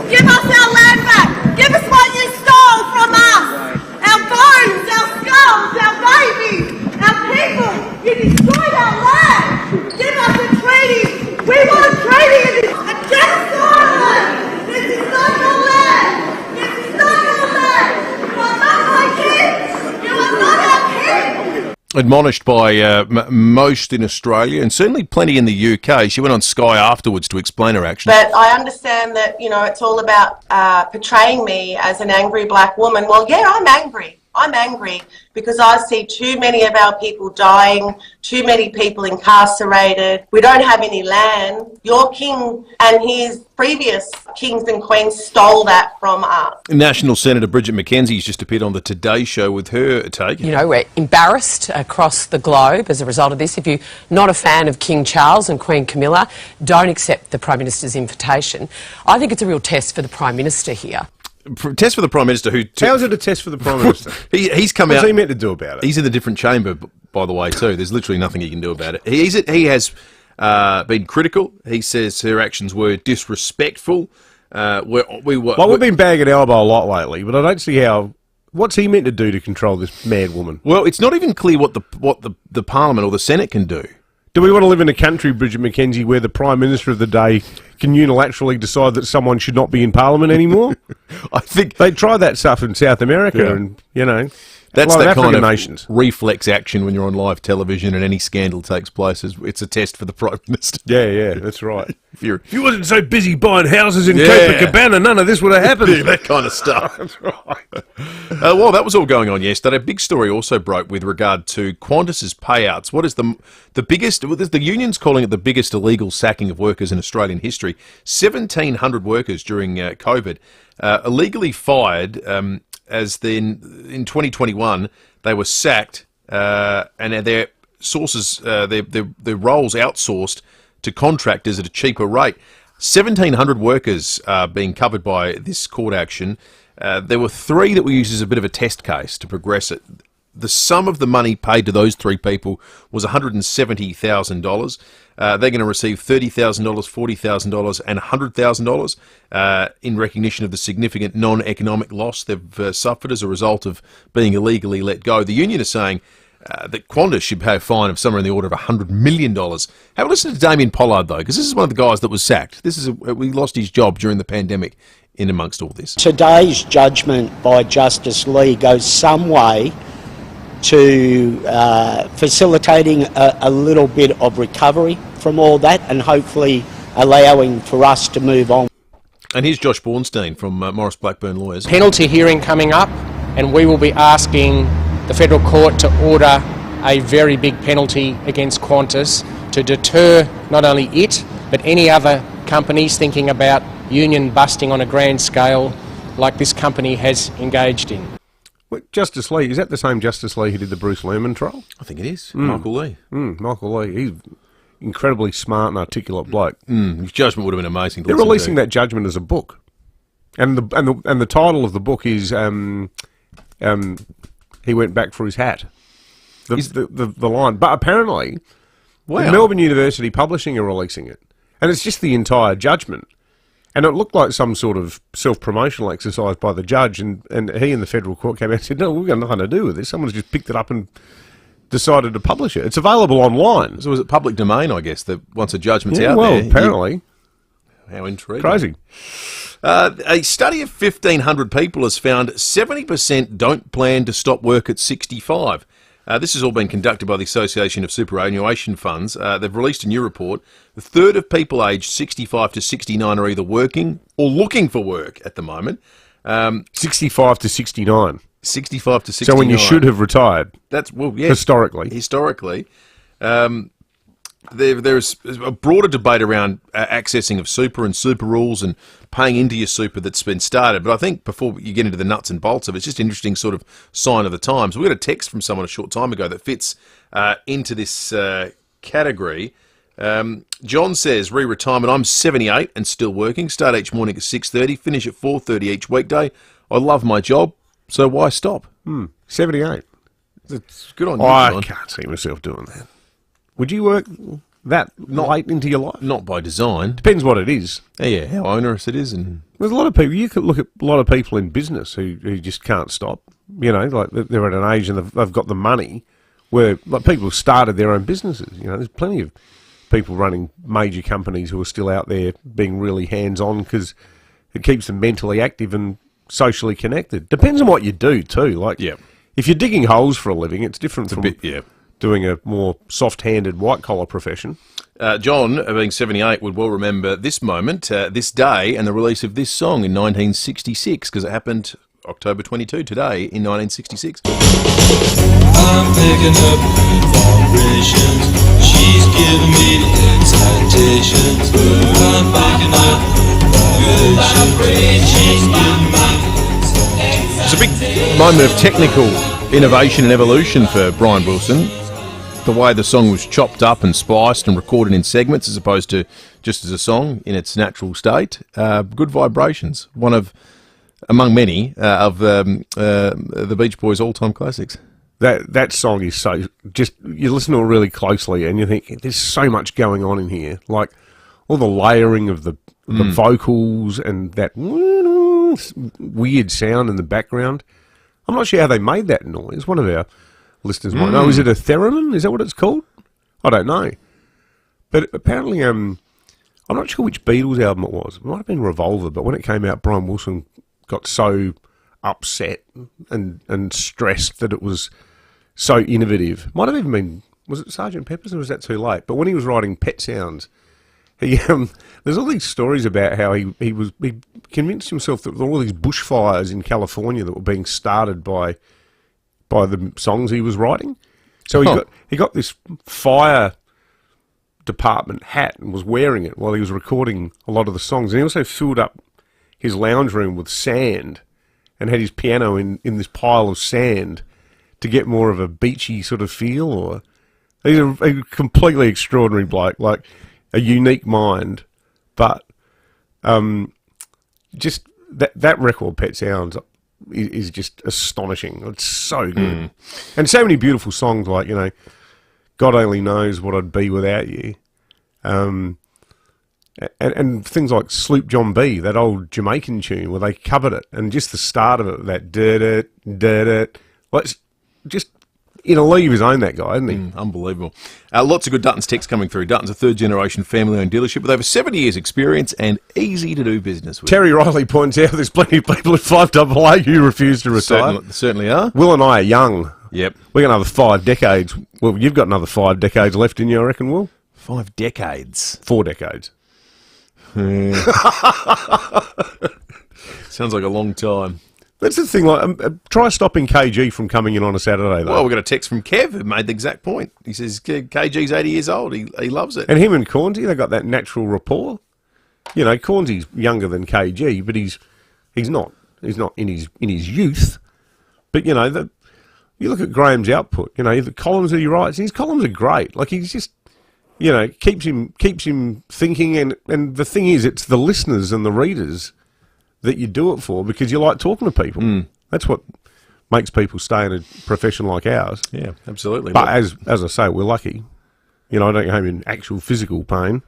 Give us our land back. Give us what you stole from us. Our bones, our skulls, our babies, our people. You destroyed our land. Give us a treaty. We want a treaty. A genocide. This is not your land. This is not your land. You are not my kids. You are not our kids. Admonished by most in Australia and certainly plenty in the UK. She went on Sky afterwards to explain her actions. But I understand that, you know, it's all about portraying me as an angry black woman. Well, yeah, I'm angry. I'm angry because I see too many of our people dying, too many people incarcerated. We don't have any land. Your king and his previous kings and queens stole that from us. National Senator Bridget McKenzie's just appeared on the Today Show with her take. You know, we're embarrassed across the globe as a result of this. If you're not a fan of King Charles and Queen Camilla, don't accept the Prime Minister's invitation. I think it's a real test for the Prime Minister here. Test for the Prime Minister. How is it a test for the Prime Minister? He's come out. What's he meant to do about it? He's in a different chamber, by the way, too. There's literally nothing he can do about it. He has been critical. He says her actions were disrespectful. We've been bagging Elbow a lot lately, but I don't see how. What's he meant to do to control this mad woman? Well, it's not even clear what the Parliament or the Senate can do. Do we want to live in a country, Bridget McKenzie, where the Prime Minister of the day can unilaterally decide that someone should not be in Parliament anymore? I think they try that stuff in South America, and that's the kind of nations. reflex action when you're on live television and any scandal takes place. It's a test for the Prime Minister. Yeah, that's right. If you wasn't so busy buying houses in Copacabana, none of this would have happened. That kind of stuff. That's right. Well, that was all going on yesterday. A big story also broke with regard to Qantas's payouts. What is the biggest? Well, the union's calling it the biggest illegal sacking of workers in Australian history. 1,700 workers during COVID illegally fired. As then in 2021 they were sacked and their sources, their roles outsourced to contractors at a cheaper rate. 1,700 workers are being covered by this court action. There were 3 that were used as a bit of a test case to progress it. The sum of the money paid to those 3 people was $170,000. They're going to receive $30,000, $40,000 and $100,000 in recognition of the significant non-economic loss they've suffered as a result of being illegally let go. The union is saying that Qantas should pay a fine of somewhere in the order of $100 million. Have a listen to Damien Pollard, though, because this is one of the guys that was sacked. We lost his job during the pandemic in amongst all this. Today's judgment by Justice Lee goes some way to facilitating a little bit of recovery from all that and hopefully allowing for us to move on. And here's Josh Bornstein from Morris Blackburn Lawyers. Penalty hearing coming up, and we will be asking the federal court to order a very big penalty against Qantas to deter not only it, but any other companies thinking about union busting on a grand scale like this company has engaged in. Justice Lee, is that the same Justice Lee who did the Bruce Lerman trial? I think it is. Michael Lee. Michael Lee. He's incredibly smart and articulate bloke. His judgment would have been amazing. They're releasing that judgment as a book, and the title of the book is he went back for his hat. The line, but apparently, the Melbourne University Publishing are releasing it, and it's just the entire judgment. And it looked like some sort of self-promotional exercise by the judge, and he and the federal court came out and said, no, we've got nothing to do with this. Someone's just picked it up and decided to publish it. It's available online. So is it public domain, I guess, that once a judgment's out well, there? Apparently. How intriguing. Crazy. A study of 1,500 people has found 70% don't plan to stop work at 65. This has all been conducted by the Association of Superannuation Funds. They've released a new report. A third of people aged 65 to 69 are either working or looking for work at the moment. 65 to 69. 65 to 69. So when you should have retired. Historically. There's a broader debate around accessing of super and super rules and paying into your super that's been started. But I think before you get into the nuts and bolts of it, it's just an interesting sort of sign of the times. We got a text from someone a short time ago that fits into this category. John says, re-retirement, I'm 78 and still working. Start each morning at 6:30, finish at 4:30 each weekday. I love my job, so why stop? 78. It's good on you, I John. can't see myself doing that. Would you work that late into your life? Not by design. Depends what it is. Yeah, how onerous it is. And there's a lot of people. You could look at a lot of people in business who just can't stop. You know, like they're at an age and they've got the money where like people have started their own businesses. You know, there's plenty of people running major companies who are still out there being really hands-on because it keeps them mentally active and socially connected. Depends on what you do too. Like, if you're digging holes for a living, it's different from doing a more soft-handed white-collar profession. John, being 78, would well remember this moment, this day, and the release of this song in 1966, because it happened October 22, today, in 1966. I'm picking up vibrations. She's giving me excitations. I'm picking up vibrations. She's giving me. It's a big moment of technical innovation and evolution for Brian Wilson. The way the song was chopped up and spiced and recorded in segments as opposed to just as a song in its natural state. Good vibrations. One of, among many, of the Beach Boys' all-time classics. That song is so, just, you listen to it really closely and you think, there's so much going on in here. Like, all the layering of the vocals and that weird sound in the background. I'm not sure how they made that noise. One of our listeners might know. Is it a theremin? Is that what it's called? I don't know. But apparently, I'm not sure which Beatles album it was. It might have been Revolver, but when it came out, Brian Wilson got so upset and stressed that it was so innovative. Might have even been, was it Sgt. Pepper's, or was that too late? But when he was writing Pet Sounds, there's all these stories about how he convinced himself that all these bushfires in California that were being started by the songs he was writing. So he got this fire department hat and was wearing it while he was recording a lot of the songs. And he also filled up his lounge room with sand and had his piano in this pile of sand to get more of a beachy sort of feel. Or he's a completely extraordinary bloke, like a unique mind, but just that record, Pet Sounds, is just astonishing. It's so good. And so many beautiful songs like, God Only Knows What I'd Be Without You. And things like Sloop John B, that old Jamaican tune where they covered it, and just the start of it, that did it. Let's just in a league of his own, that guy, isn't he? Unbelievable. Lots of good Dutton's text coming through. Dutton's a third-generation family-owned dealership with over 70 years' experience and easy to do business with. Terry Riley points out there's plenty of people at 5AA who refuse to retire. Certainly are. Will and I are young. Yep. We've got another 5 decades. Well, you've got another 5 decades left in you, I reckon, Will? 5 decades? 4 decades. Sounds like a long time. That's the thing, like, try stopping KG from coming in on a Saturday, though. Well, we got a text from Kev who made the exact point. He says KG's 80 years old. He loves it. And him and Cornsey, they got that natural rapport. Cornsey's younger than KG, but he's not in his youth. But you look at Graham's output. The columns that he writes, his columns are great. Like, he's just keeps him thinking. And the thing is, it's the listeners and the readers that you do it for, because you like talking to people. That's what makes people stay in a profession like ours. Yeah, absolutely. But as I say, we're lucky. I don't go home in actual physical pain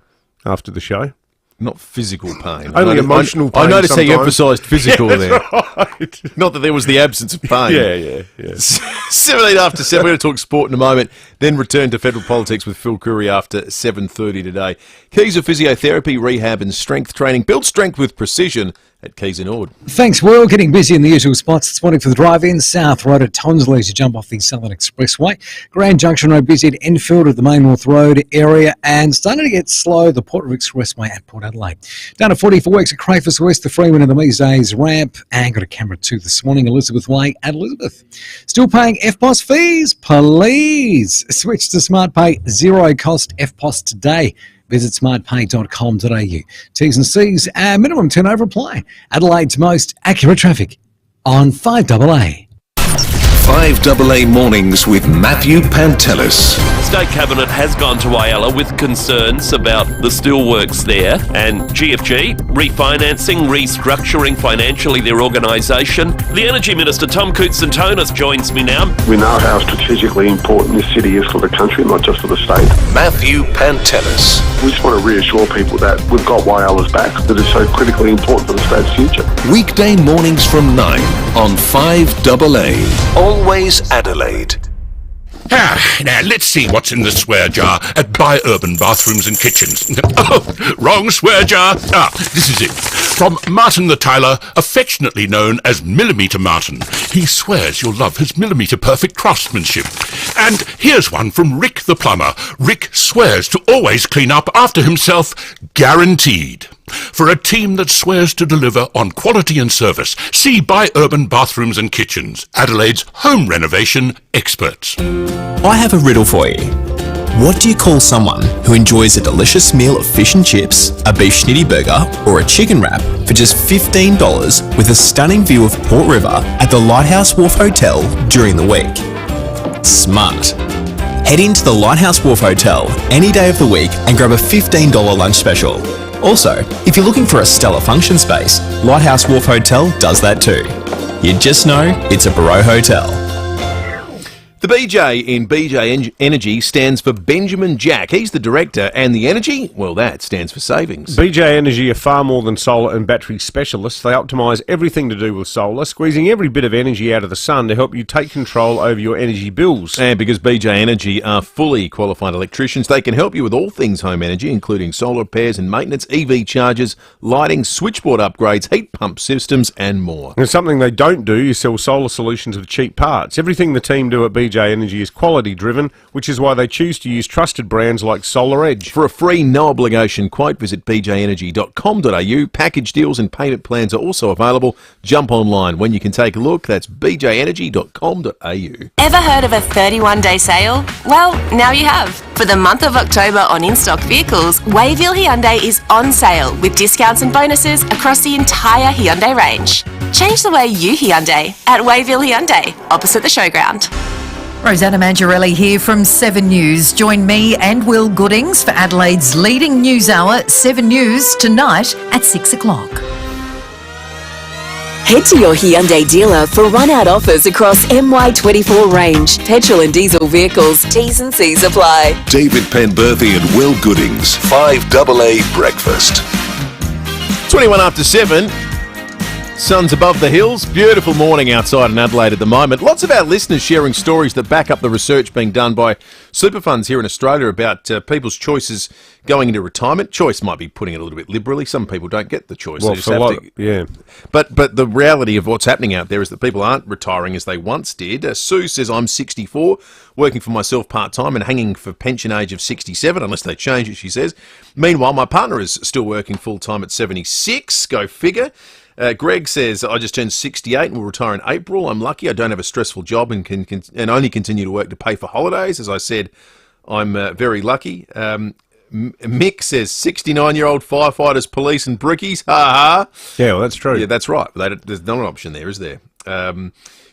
after the show. Not physical pain. Only emotional pain. I noticed sometimes. how you emphasised physical Yeah, there. right. Not that there was the absence of pain. Yeah. 17 after 7. We're going to talk sport in a moment. Then return to federal politics with Phil Curry after 7:30 today. Keys of physiotherapy, rehab and strength training. Build strength with precision at Keys and Ord. Thanks, Will. Getting busy in the usual spots this morning for the drive-in. South Road at Tonsley as you jump off the Southern Expressway. Grand Junction Road busy at Enfield at the Main North Road area, and starting to get slow the Port River Expressway at Port Adelaide. Down to 44 weeks at Crayfus West, the Freeman and the Measays ramp, and got a camera too this morning. Elizabeth Way at Elizabeth. Still paying FPOS fees? Please switch to SmartPay zero cost FPOS today. Visit smartpay.com.au. T's and C's and minimum turnover apply. Adelaide's most accurate traffic on 5AA. 5AA Mornings with Matthew Pantelis. State Cabinet has gone to Whyalla with concerns about the steelworks there, and GFG refinancing, restructuring financially their organisation. The Energy Minister Tom Koutsantonis joins me now. We know how strategically important this city is for the country, not just for the state. Matthew Pantelis. We just want to reassure people that we've got Whyalla's back, that is so critically important for the state's future. Weekday mornings from 9 on 5AA. Always Adelaide. Now, let's see what's in the swear jar at Buy Urban Bathrooms and Kitchens. Oh, wrong swear jar. This is it. From Martin the Tiler, affectionately known as Millimetre Martin. He swears you'll love his millimetre-perfect craftsmanship. And here's one from Rick the Plumber. Rick swears to always clean up after himself, guaranteed. For a team that swears to deliver on quality and service, see Buy Urban Bathrooms and Kitchens, Adelaide's home renovation experts. I have a riddle for you. What do you call someone who enjoys a delicious meal of fish and chips, a beef schnitty burger, or a chicken wrap for just $15 with a stunning view of Port River at the Lighthouse Wharf Hotel during the week? Smart. Head into the Lighthouse Wharf Hotel any day of the week and grab a $15 lunch special. Also, if you're looking for a stellar function space, Lighthouse Wharf Hotel does that too. You just know it's a Barreau Hotel. The BJ in BJ Energy stands for Benjamin Jack. He's the director, and the energy, well, that stands for savings. BJ Energy are far more than solar and battery specialists. They optimise everything to do with solar, squeezing every bit of energy out of the sun to help you take control over your energy bills. And because BJ Energy are fully qualified electricians, they can help you with all things home energy, including solar repairs and maintenance, EV chargers, lighting, switchboard upgrades, heat pump systems, and more. And something they don't do is sell solar solutions with cheap parts. Everything the team do at BJ Energy is quality driven, which is why they choose to use trusted brands like Solar Edge. For a free, no obligation quote, visit bjenergy.com.au. Package deals and payment plans are also available. Jump online when you can take a look. That's bjenergy.com.au. Ever heard of a 31-day sale? Well, now you have. For the month of October on in-stock vehicles, Wayville Hyundai is on sale with discounts and bonuses across the entire Hyundai range. Change the way you Hyundai at Wayville Hyundai, opposite the showground. Rosanna Mangiarelli here from 7 News. Join me and Will Goodings for Adelaide's leading news hour, 7 News, tonight at 6 o'clock. Head to your Hyundai dealer for run-out offers across MY24 range, petrol and diesel vehicles. T's and C's apply. David Penberthy and Will Goodings, 5AA Breakfast. 21 after 7. Sun's above the hills. Beautiful morning outside in Adelaide at the moment. Lots of our listeners sharing stories that back up the research being done by super funds here in Australia about people's choices going into retirement. Choice might be putting it a little bit liberally. Some people don't get the choice. Well, They just have to, yeah. But the reality of what's happening out there is that people aren't retiring as they once did. Sue says, I'm 64, working for myself part-time and hanging for pension age of 67, unless they change it, she says. Meanwhile, my partner is still working full-time at 76. Go figure. Greg says, I just turned 68 and will retire in April. I'm lucky. I don't have a stressful job and can only continue to work to pay for holidays. As I said, I'm very lucky. Mick says, 69-year-old firefighters, police and brickies. Ha ha. Yeah, well, that's true. Yeah, that's right. There's not an option there, is there?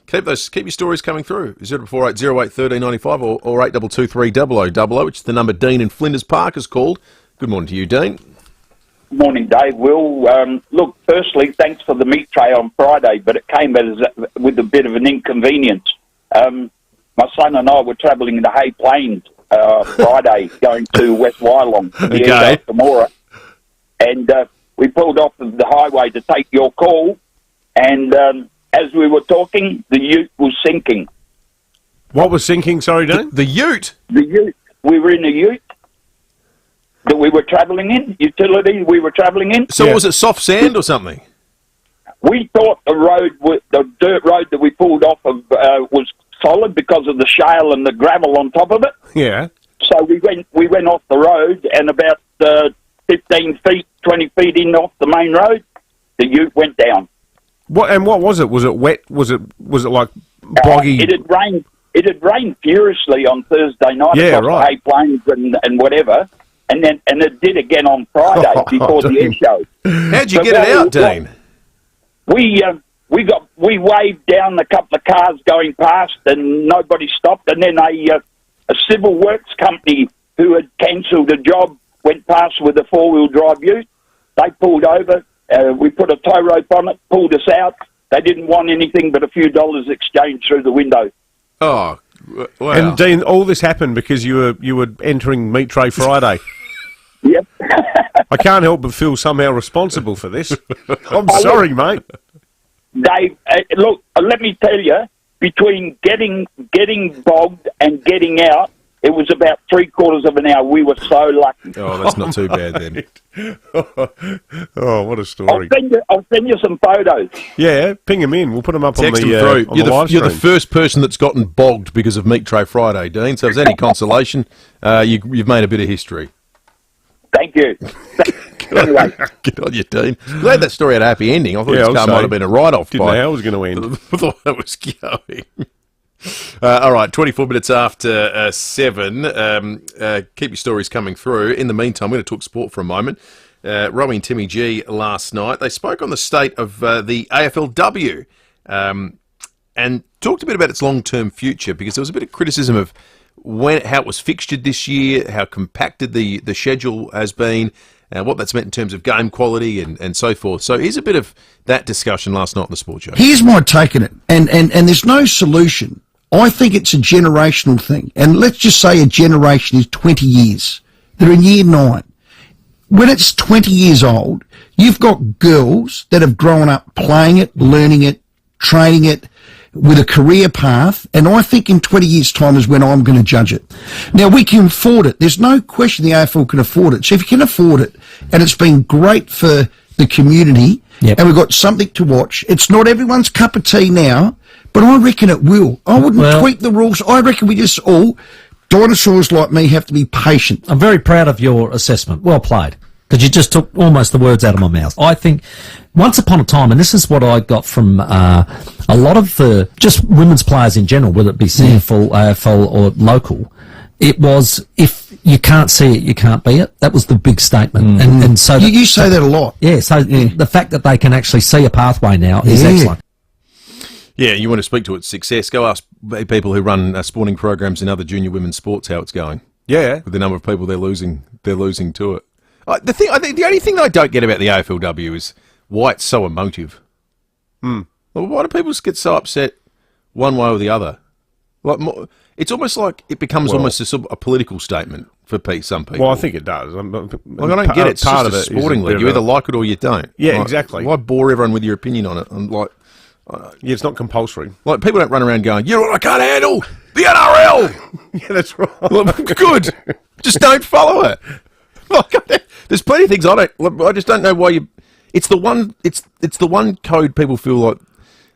Keep your stories coming through. 0480 08 1395 or 8223 0000, which is the number Dean in Flinders Park has called. Good morning to you, Dean. Morning, Dave. Will, look, firstly, thanks for the meat tray on Friday, but it came with a bit of an inconvenience. My son and I were travelling in the Hay Plains Friday, going to West Wyalong, the end of Temora, and we pulled off of the highway to take your call, and as we were talking, the ute was sinking. What was sinking, sorry, Dean? The ute? The ute. We were in a ute that we were travelling in, utility we were travelling in. So was it soft sand or something? We thought the dirt road that we pulled off of was solid because of the shale and the gravel on top of it. Yeah. So we went off the road, and about 15 feet, 20 feet in off the main road, the ute went down. What was it? Was it wet? Was it like boggy? It had rained furiously on Thursday night across the Hay Plains and whatever. And it did again on Friday before the air show. How'd you get it out, Dean? We waved down a couple of cars going past, and nobody stopped. And then a civil works company who had cancelled a job went past with a 4-wheel drive ute. They pulled over. We put a tow rope on it, pulled us out. They didn't want anything but a few dollars exchanged through the window. Oh, wow. And Dean, all this happened because you were entering Meat Tray Friday. Yep. I can't help but feel somehow responsible for this. I'm sorry, mate. Dave, look, let me tell you, between getting bogged and getting out, it was about 3/4 of an hour. We were so lucky. Oh, that's not too bad then. Oh, what a story. I'll send you some photos. Yeah, ping them in. We'll put them up Text on the them through. on the live stream. You're the first person that's gotten bogged because of Meat Tray Friday, Dean. So if there's any consolation, you've made a bit of history. Thank you. Anyway. Good on you, Dean. Glad that story had a happy ending. I thought this car might have been a write-off. Didn't know how it was going to end. I thought that was going. All right, 24 minutes after 7. Keep your stories coming through. In the meantime, we're going to talk sport for a moment. Rowie and Timmy G last night, they spoke on the state of the AFLW and talked a bit about its long-term future, because there was a bit of criticism of how it was fixtured this year, how compacted the schedule has been, what that's meant in terms of game quality and so forth. So here's a bit of that discussion last night on the Sports Show. Here's my take on it, and there's no solution I think it's a generational thing. And let's just say a generation is 20 years. They're in year 9. When it's 20 years old, you've got girls that have grown up playing it, learning it, training it with a career path. And I think in 20 years' time is when I'm going to judge it. Now, we can afford it. There's no question the AFL can afford it. So if you can afford it, and it's been great for the community, and we've got something to watch. It's not everyone's cup of tea now, but I reckon it will. I wouldn't tweak the rules. I reckon we just all, dinosaurs like me, have to be patient. I'm very proud of your assessment. Well played. Because you just took almost the words out of my mouth. I think once upon a time, and this is what I got from a lot of the just women's players in general, whether it be CFL, AFL or local, it was, if you can't see it, you can't be it. That was the big statement. And so you say that a lot. Yeah, so the fact that they can actually see a pathway now is excellent. Yeah, you want to speak to its success, go ask people who run sporting programs in other junior women's sports how it's going. Yeah. With the number of people they're losing to it. I think the only thing I don't get about the AFLW is why it's so emotive. Well, why do people get so upset one way or the other? Like, it's almost like it becomes almost a political statement for some people. Well, I think it does. I don't get it. It's part of a sporting league. You either like it or you don't. Yeah, exactly. Why bore everyone with your opinion on it? And it's not compulsory. Like, people don't run around going, "You know what I can't handle? The NRL." Yeah, that's right. Well, good. Just don't follow it. There's plenty of things I just don't know why you. It's the one. It's the one code people feel like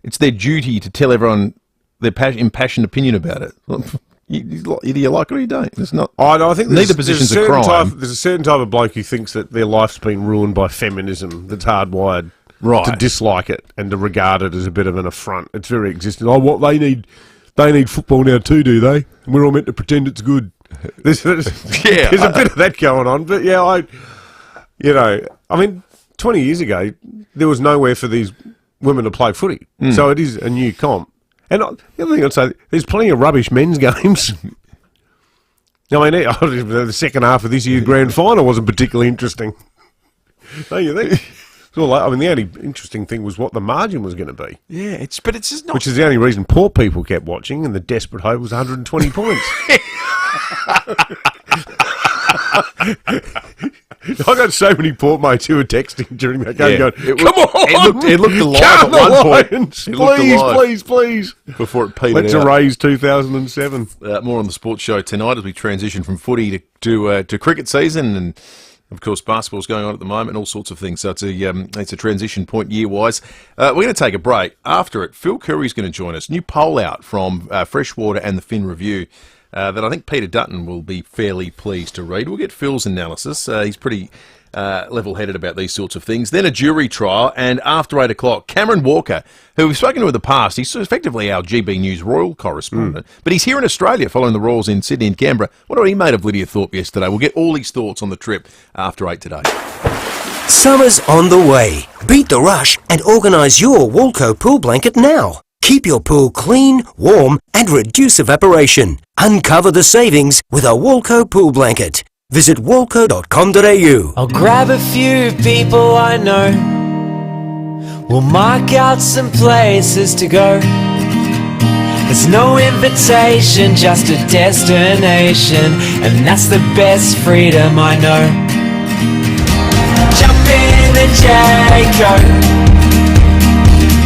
it's their duty to tell everyone their impassioned opinion about it. Either you like it or you don't. It's not. I think neither position's a crime. There's a certain type of bloke who thinks that their life's been ruined by feminism. That's hardwired to dislike it and to regard it as a bit of an affront. It's very existent. Oh, what they need football now too, do they? And we're all meant to pretend it's good. There's a bit of that going on, but I mean, 20 years ago, there was nowhere for these women to play footy. So it is a new comp. And the other thing I'd say, there's plenty of rubbish men's games. I mean, the second half of this year's grand final wasn't particularly interesting. Don't you think? I mean, the only interesting thing was what the margin was going to be. Yeah, but it's just not. Which is the only reason poor people kept watching, and the desperate hope was 120 points. I got so many port mates who were texting during that game going, "Come on! It looked alive at one point. Please. Before it petered out. Let's erase 2007. More on the sports show tonight as we transition from footy to cricket season, and of course basketball's going on at the moment, and all sorts of things. So it's a transition point year-wise. We're going to take a break. After it, Phil Curry's going to join us. New poll out from Freshwater and the Fin Review. That I think Peter Dutton will be fairly pleased to read. We'll get Phil's analysis. He's pretty level-headed about these sorts of things. Then a jury trial, and after 8 o'clock, Cameron Walker, who we've spoken to in the past, he's effectively our GB News Royal correspondent, but he's here in Australia following the Royals in Sydney and Canberra. What he made of Lydia Thorpe yesterday? We'll get all his thoughts on the trip after 8 today. Summer's on the way. Beat the rush and organise your Walco pool blanket now. Keep your pool clean, warm and reduce evaporation. Uncover the savings with a Walco pool blanket. Visit walco.com.au. I'll grab a few people I know. We'll mark out some places to go. There's no invitation, just a destination, and that's the best freedom I know. Jump in the Jayco.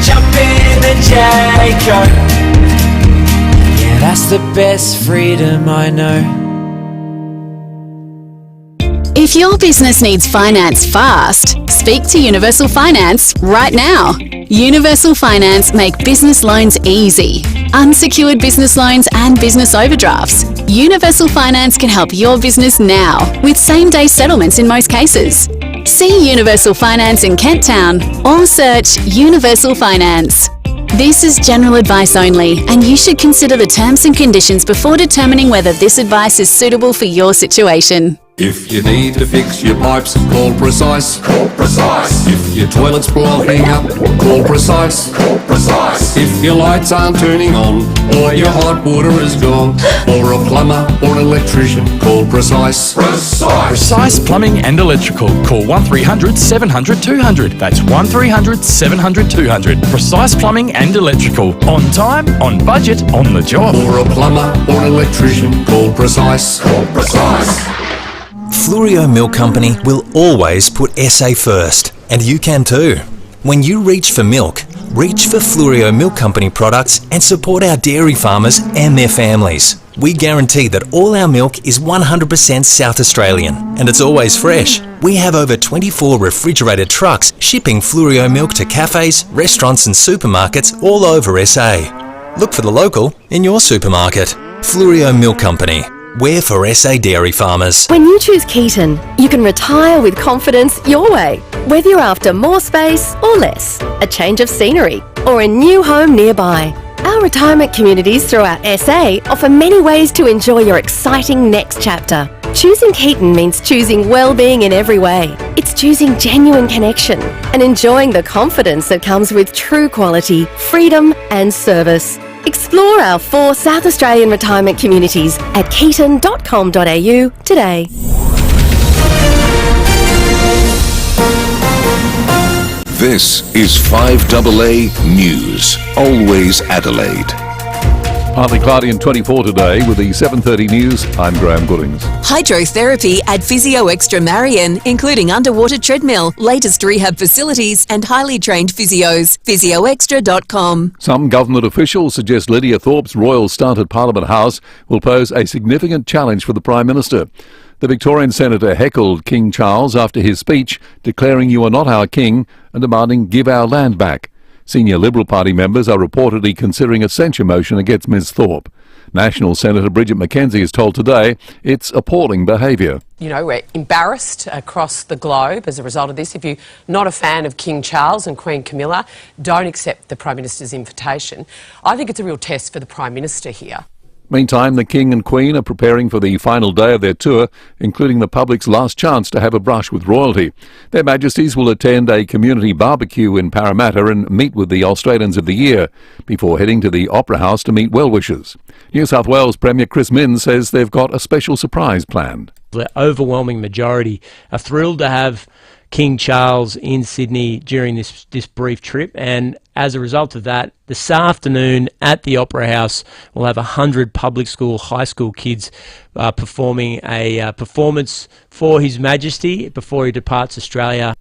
Jump in the Jayco. Yeah, that's the best freedom I know. If your business needs finance fast, speak to Universal Finance right now. Universal Finance make business loans easy. Unsecured business loans and business overdrafts. Universal Finance can help your business now with same-day settlements in most cases. See Universal Finance in Kent Town or search Universal Finance. This is general advice only, and you should consider the terms and conditions before determining whether this advice is suitable for your situation. If you need to fix your pipes, call Precise. Call Precise. If your toilet's blocking up, call Precise. Call Precise. If your lights aren't turning on, or your hot water is gone, or a plumber or an electrician, call Precise. Precise. Precise Plumbing and Electrical. Call 1300 700 200. That's 1300 700 200. Precise Plumbing and Electrical. On time, on budget, on the job. Or a plumber or an electrician, call Precise. Call Precise. Fluorio Milk Company will always put SA first, and you can too. When you reach for milk, reach for Fluorio Milk Company products and support our dairy farmers and their families. We guarantee that all our milk is 100% South Australian and it's always fresh. We have over 24 refrigerated trucks shipping Fluorio milk to cafes, restaurants and supermarkets all over SA. Look for the local in your supermarket. Fluorio Milk Company. We're for SA dairy farmers. When you choose Keaton, you can retire with confidence your way. Whether you're after more space or less, a change of scenery, or a new home nearby. Our retirement communities throughout SA offer many ways to enjoy your exciting next chapter. Choosing Keaton means choosing well-being in every way. It's choosing genuine connection and enjoying the confidence that comes with true quality, freedom and service. Explore our 4 South Australian retirement communities at keaton.com.au today. This is 5AA News, always Adelaide. Partly cloudy and 24 today with the 7:30 news. I'm Graham Goodings. Hydrotherapy at Physio Extra Marion, including underwater treadmill, latest rehab facilities and highly trained physios. PhysioExtra.com. Some government officials suggest Lydia Thorpe's royal stunt at Parliament House will pose a significant challenge for the Prime Minister. The Victorian Senator heckled King Charles after his speech, declaring "You are not our king" and demanding "Give our land back." Senior Liberal Party members are reportedly considering a censure motion against Ms Thorpe. National Senator Bridget McKenzie is told today it's appalling behaviour. You know, we're embarrassed across the globe as a result of this. If you're not a fan of King Charles and Queen Camilla, don't accept the Prime Minister's invitation. I think it's a real test for the Prime Minister here. Meantime, the King and Queen are preparing for the final day of their tour, including the public's last chance to have a brush with royalty. Their Majesties will attend a community barbecue in Parramatta and meet with the Australians of the Year, before heading to the Opera House to meet well-wishers. New South Wales Premier Chris Minns says they've got a special surprise planned. The overwhelming majority are thrilled to have King Charles in Sydney during this brief trip, and as a result of that, this afternoon at the Opera House we'll have 100 public school, high school kids performing a performance for His Majesty before he departs Australia.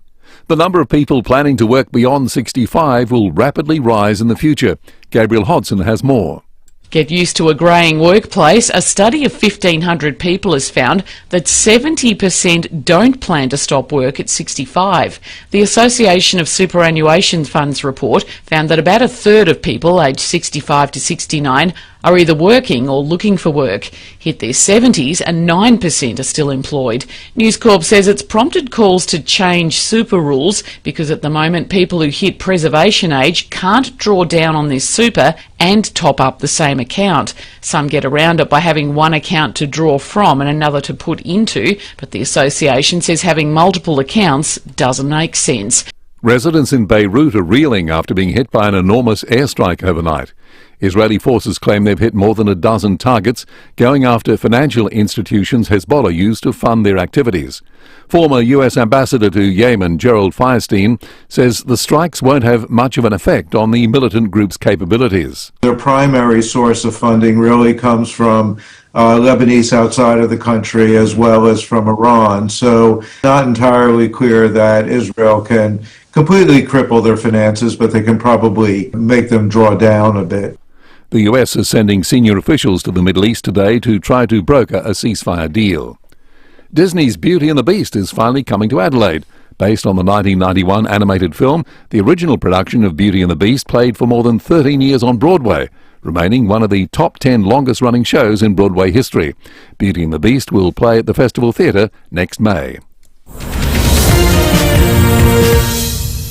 The number of people planning to work beyond 65 will rapidly rise in the future. Gabriel Hodson has more. Get used to a greying workplace. A study of 1,500 people has found that 70% don't plan to stop work at 65. The Association of Superannuation Funds report found that about a third of people aged 65 to 69 are either working or looking for work. Hit their 70s and 9% are still employed. News Corp says it's prompted calls to change super rules because at the moment people who hit preservation age can't draw down on this super and top up the same account. Some get around it by having one account to draw from and another to put into, but the association says having multiple accounts doesn't make sense. Residents in Beirut are reeling after being hit by an enormous airstrike overnight. Israeli forces claim they've hit more than a dozen targets, going after financial institutions Hezbollah used to fund their activities. Former US Ambassador to Yemen, Gerald Firestein, says the strikes won't have much of an effect on the militant group's capabilities. Their primary source of funding really comes from Lebanese outside of the country as well as from Iran. So not entirely clear that Israel can completely cripple their finances, but they can probably make them draw down a bit. The US is sending senior officials to the Middle East today to try to broker a ceasefire deal. Disney's Beauty and the Beast is finally coming to Adelaide. Based on the 1991 animated film, the original production of Beauty and the Beast played for more than 13 years on Broadway, remaining one of the top 10 longest-running shows in Broadway history. Beauty and the Beast will play at the Festival Theatre next May.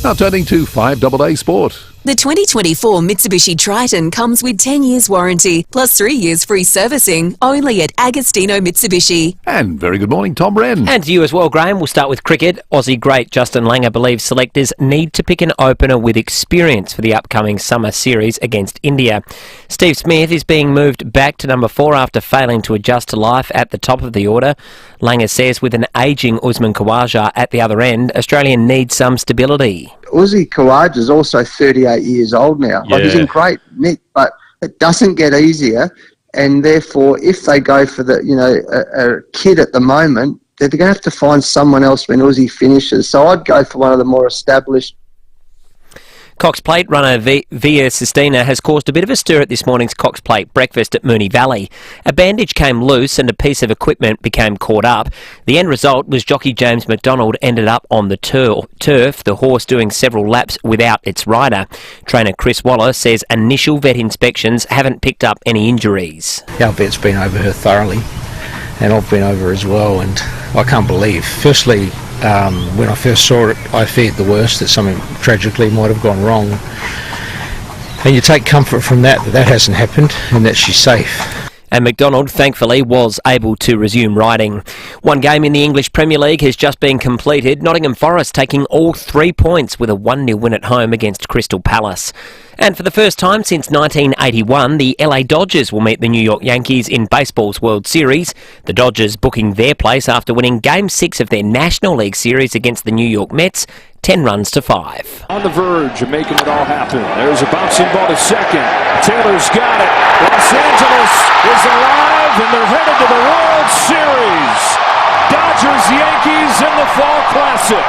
Now turning to 5AA Sport. The 2024 Mitsubishi Triton comes with 10 years warranty, plus 3 years free servicing, only at Agostino Mitsubishi. And very good morning, Tom Wren. And to you as well, Graham. We'll start with cricket. Aussie great Justin Langer believes selectors need to pick an opener with experience for the upcoming summer series against India. Steve Smith is being moved back to number 4 after failing to adjust to life at the top of the order. Langer says with an ageing Usman Khawaja at the other end, Australia needs some stability. Uzi Khawaja is also 38 years old now. Like, he's in great nick, but it doesn't get easier. And therefore, if they go for a kid at the moment, they're going to have to find someone else when Uzi finishes. So I'd go for one of the more established. Cox Plate runner FIVEAA Sistina has caused a bit of a stir at this morning's Cox Plate breakfast at Moonee Valley. A bandage came loose and a piece of equipment became caught up. The end result was jockey James McDonald ended up on the turf, the horse doing several laps without its rider. Trainer Chris Waller says initial vet inspections haven't picked up any injuries. Our vet's been over her thoroughly, and I've been over as well, and I can't believe, firstly, when I first saw it, I feared the worst, that something tragically might have gone wrong. And you take comfort from that hasn't happened and that she's safe. And McDonald, thankfully, was able to resume riding. One game in the English Premier League has just been completed. Nottingham Forest taking all 3 points with a 1-0 win at home against Crystal Palace. And for the first time since 1981, the LA Dodgers will meet the New York Yankees in baseball's World Series. The Dodgers booking their place after winning Game 6 of their National League Series against the New York Mets, 10 runs to 5. On the verge of making it all happen. There's a bouncing ball to second. Taylor's got it. Los Angeles is alive, and they're headed to the World Series. Dodgers-Yankees in the Fall Classic.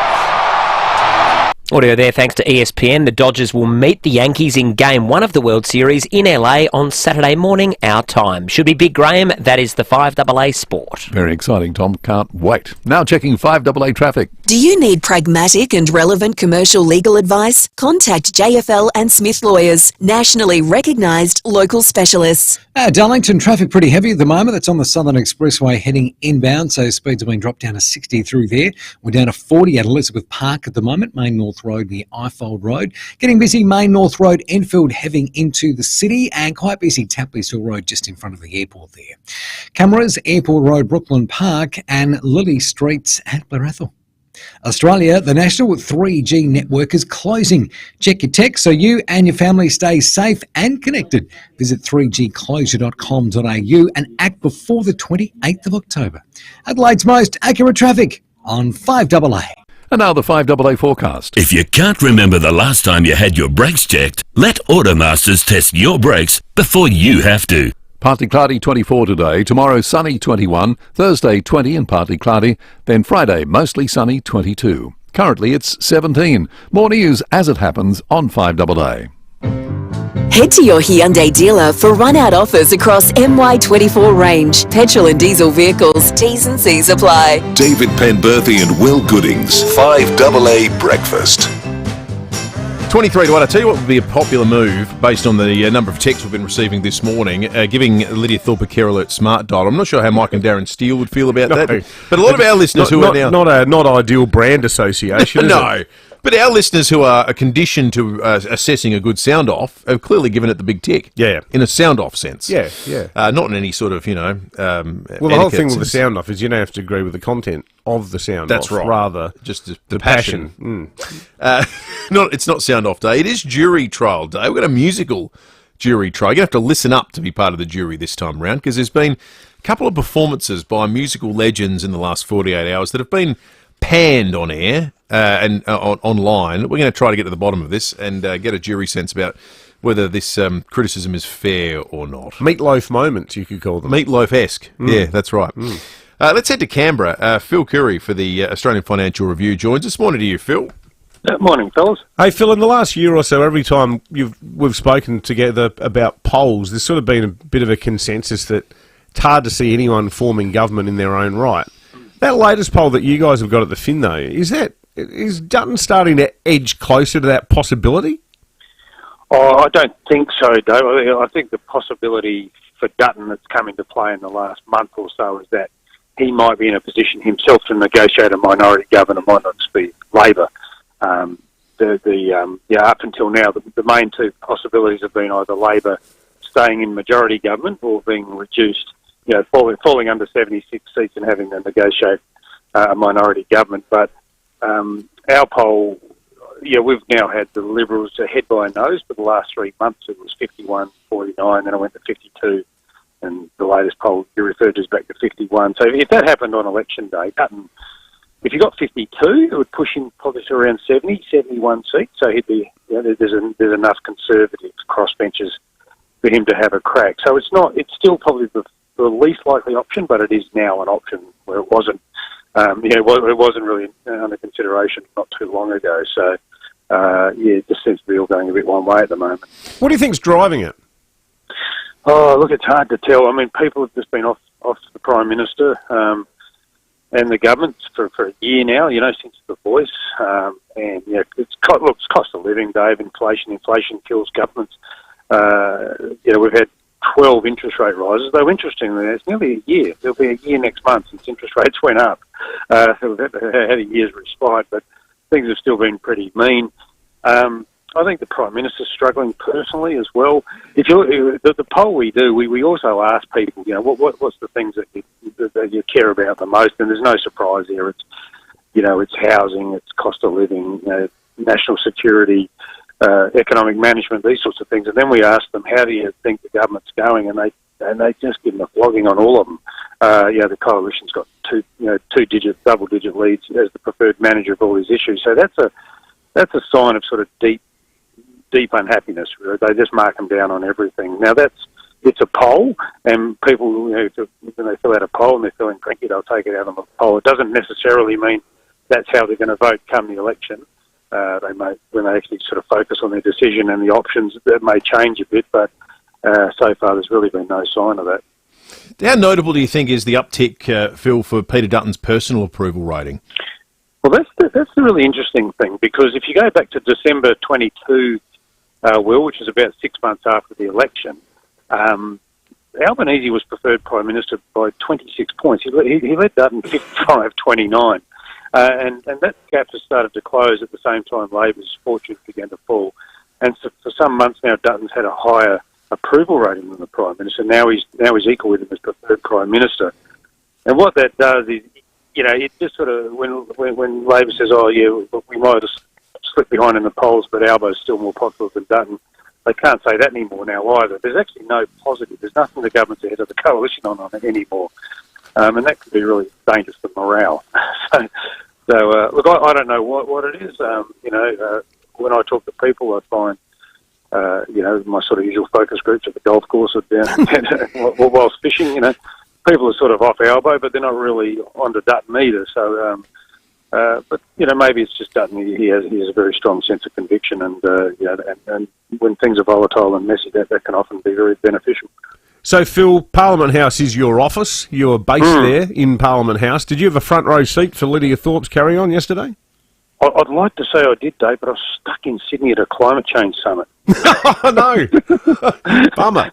Audio there thanks to ESPN. The Dodgers will meet the Yankees in Game 1 of the World Series in LA on Saturday morning, our time. Should be big, Graham. That is the 5AA Sport. Very exciting, Tom. Can't wait. Now checking 5AA traffic. Do you need pragmatic and relevant commercial legal advice? Contact JFL and Smith Lawyers, nationally recognised local specialists. Darlington traffic pretty heavy at the moment. That's on the Southern Expressway heading inbound, so speeds have been dropped down to 60 through there. We're down to 40 at Elizabeth Park at the moment, Main North Road near Ifold Road. Getting busy Main North Road, Enfield heading into the city, and quite busy Tapley Hill Road just in front of the airport there. Cameras, Airport Road, Brooklyn Park and Lily Streets at Blairathal. Australia, the national 3G network is closing. Check your tech so you and your family stay safe and connected. Visit 3gclosure.com.au and act before the 28th of October. Adelaide's most accurate traffic on 5AA. And now the 5AA forecast. If you can't remember the last time you had your brakes checked, let Automasters test your brakes before you have to. Partly cloudy 24 today, tomorrow sunny 21, Thursday 20 and partly cloudy, then Friday mostly sunny 22. Currently it's 17. More news as it happens on 5AA. Head to your Hyundai dealer for run-out offers across MY24 range. Petrol and diesel vehicles. T's and C's apply. David Penberthy and Will Goodings, 5AA Breakfast. 23 to 1. I tell you what would be a popular move based on the number of texts we've been receiving this morning, giving Lydia Thorpe a Care Alert smart dial. I'm not sure how Mike and Darren Steele would feel about that, but a lot of our listeners who are now... Not ideal brand association, is no. But our listeners who are conditioned to assessing a good sound off have clearly given it the big tick. Yeah. In a sound off sense. Yeah. Not in any sort of, well, the whole thing with the sound off is you don't have to agree with the content of the sound That's off. right. Rather, just the passion. It's not sound off day. It is jury trial day. We've got a musical jury trial. You're going to have to listen up to be part of the jury this time around, because there's been a couple of performances by musical legends in the last 48 hours that have been panned on air and online. We're going to try to get to the bottom of this and get a jury sense about whether this criticism is fair or not. Meatloaf moments, you could call them. Meatloaf-esque. Yeah, that's right. Let's head to Canberra. Phil Curry for the Australian Financial Review joins us. Morning to you, Phil. Morning, fellas. Hey, Phil, in the last year or so, every time we've spoken together about polls, there's sort of been a bit of a consensus that it's hard to see anyone forming government in their own right. That latest poll that you guys have got at the Fin, though, is Dutton starting to edge closer to that possibility? Oh, I don't think so, Dave. I think the possibility for Dutton that's come into play in the last month or so is that he might be in a position himself to negotiate a minority government, might not just be Labor. up until now, the main two possibilities have been either Labor staying in majority government or being reduced, falling under 76 seats and having to negotiate a minority government. But our poll, we've now had the Liberals ahead by a nose for the last 3 months. It was 51-49, then I went to 52, and the latest poll you referred to is back to 51. So if that happened on election day, Dutton, if you got 52, it would push him probably to around 71 seats. So he'd be, there's enough Conservative crossbenchers for him to have a crack. So it's still probably the least likely option, but it is now an option where it wasn't. It wasn't really under consideration not too long ago. So it just seems to be all going a bit one way at the moment. What do you think's driving it? Oh, look, it's hard to tell. I mean, people have just been off the Prime Minister and the government for a year now, since The Voice. And it's cost of living, Dave, inflation kills governments. We've had 12 interest rate rises, though interestingly, it's nearly a year. There'll be a year next month since interest rates went up. We've had a year's respite, but things have still been pretty mean. I think the Prime Minister's struggling personally as well. If the poll we do, we also ask people, what's the things that you care about the most, and there's no surprise there. It's housing, it's cost of living, national security, economic management, these sorts of things. And then we ask them, how do you think the government's going? And they just give them a flogging on all of them. The coalition's got double-digit leads as the preferred manager of all these issues. So that's a sign of sort of deep unhappiness. Really. They just mark them down on everything. Now it's a poll, and people, when they fill out a poll and they're feeling cranky, they'll take it out on the poll. It doesn't necessarily mean that's how they're going to vote come the election. When they actually sort of focus on their decision and the options, that may change a bit, but so far there's really been no sign of that. How notable do you think is the uptick, Phil, for Peter Dutton's personal approval rating? Well, that's the really interesting thing, because if you go back to December 22, which is about 6 months after the election, Albanese was preferred Prime Minister by 26 points. He led Dutton 55-29. And that gap has started to close at the same time Labor's fortunes began to fall. And so for some months now, Dutton's had a higher approval rating than the Prime Minister. Now he's equal with him as preferred Prime Minister. And what that does is, it just sort of, when Labor says, we might have slipped behind in the polls, but Albo's still more popular than Dutton, they can't say that anymore now either. There's actually no positive. There's nothing the government's ahead of the coalition on it anymore. And that can be really dangerous for morale. So look, I don't know what it is. When I talk to people, I find, my sort of usual focus groups at the golf course or down whilst fishing, people are sort of off Albo, but they're not really onto Dutton either. So, but maybe it's just Dutton. He has a very strong sense of conviction, and and when things are volatile and messy, that can often be very beneficial. So, Phil, Parliament House is your office. You're based there in Parliament House. Did you have a front row seat for Lydia Thorpe's carry-on yesterday? I'd like to say I did, Dave, but I was stuck in Sydney at a climate change summit. Oh, no. Bummer.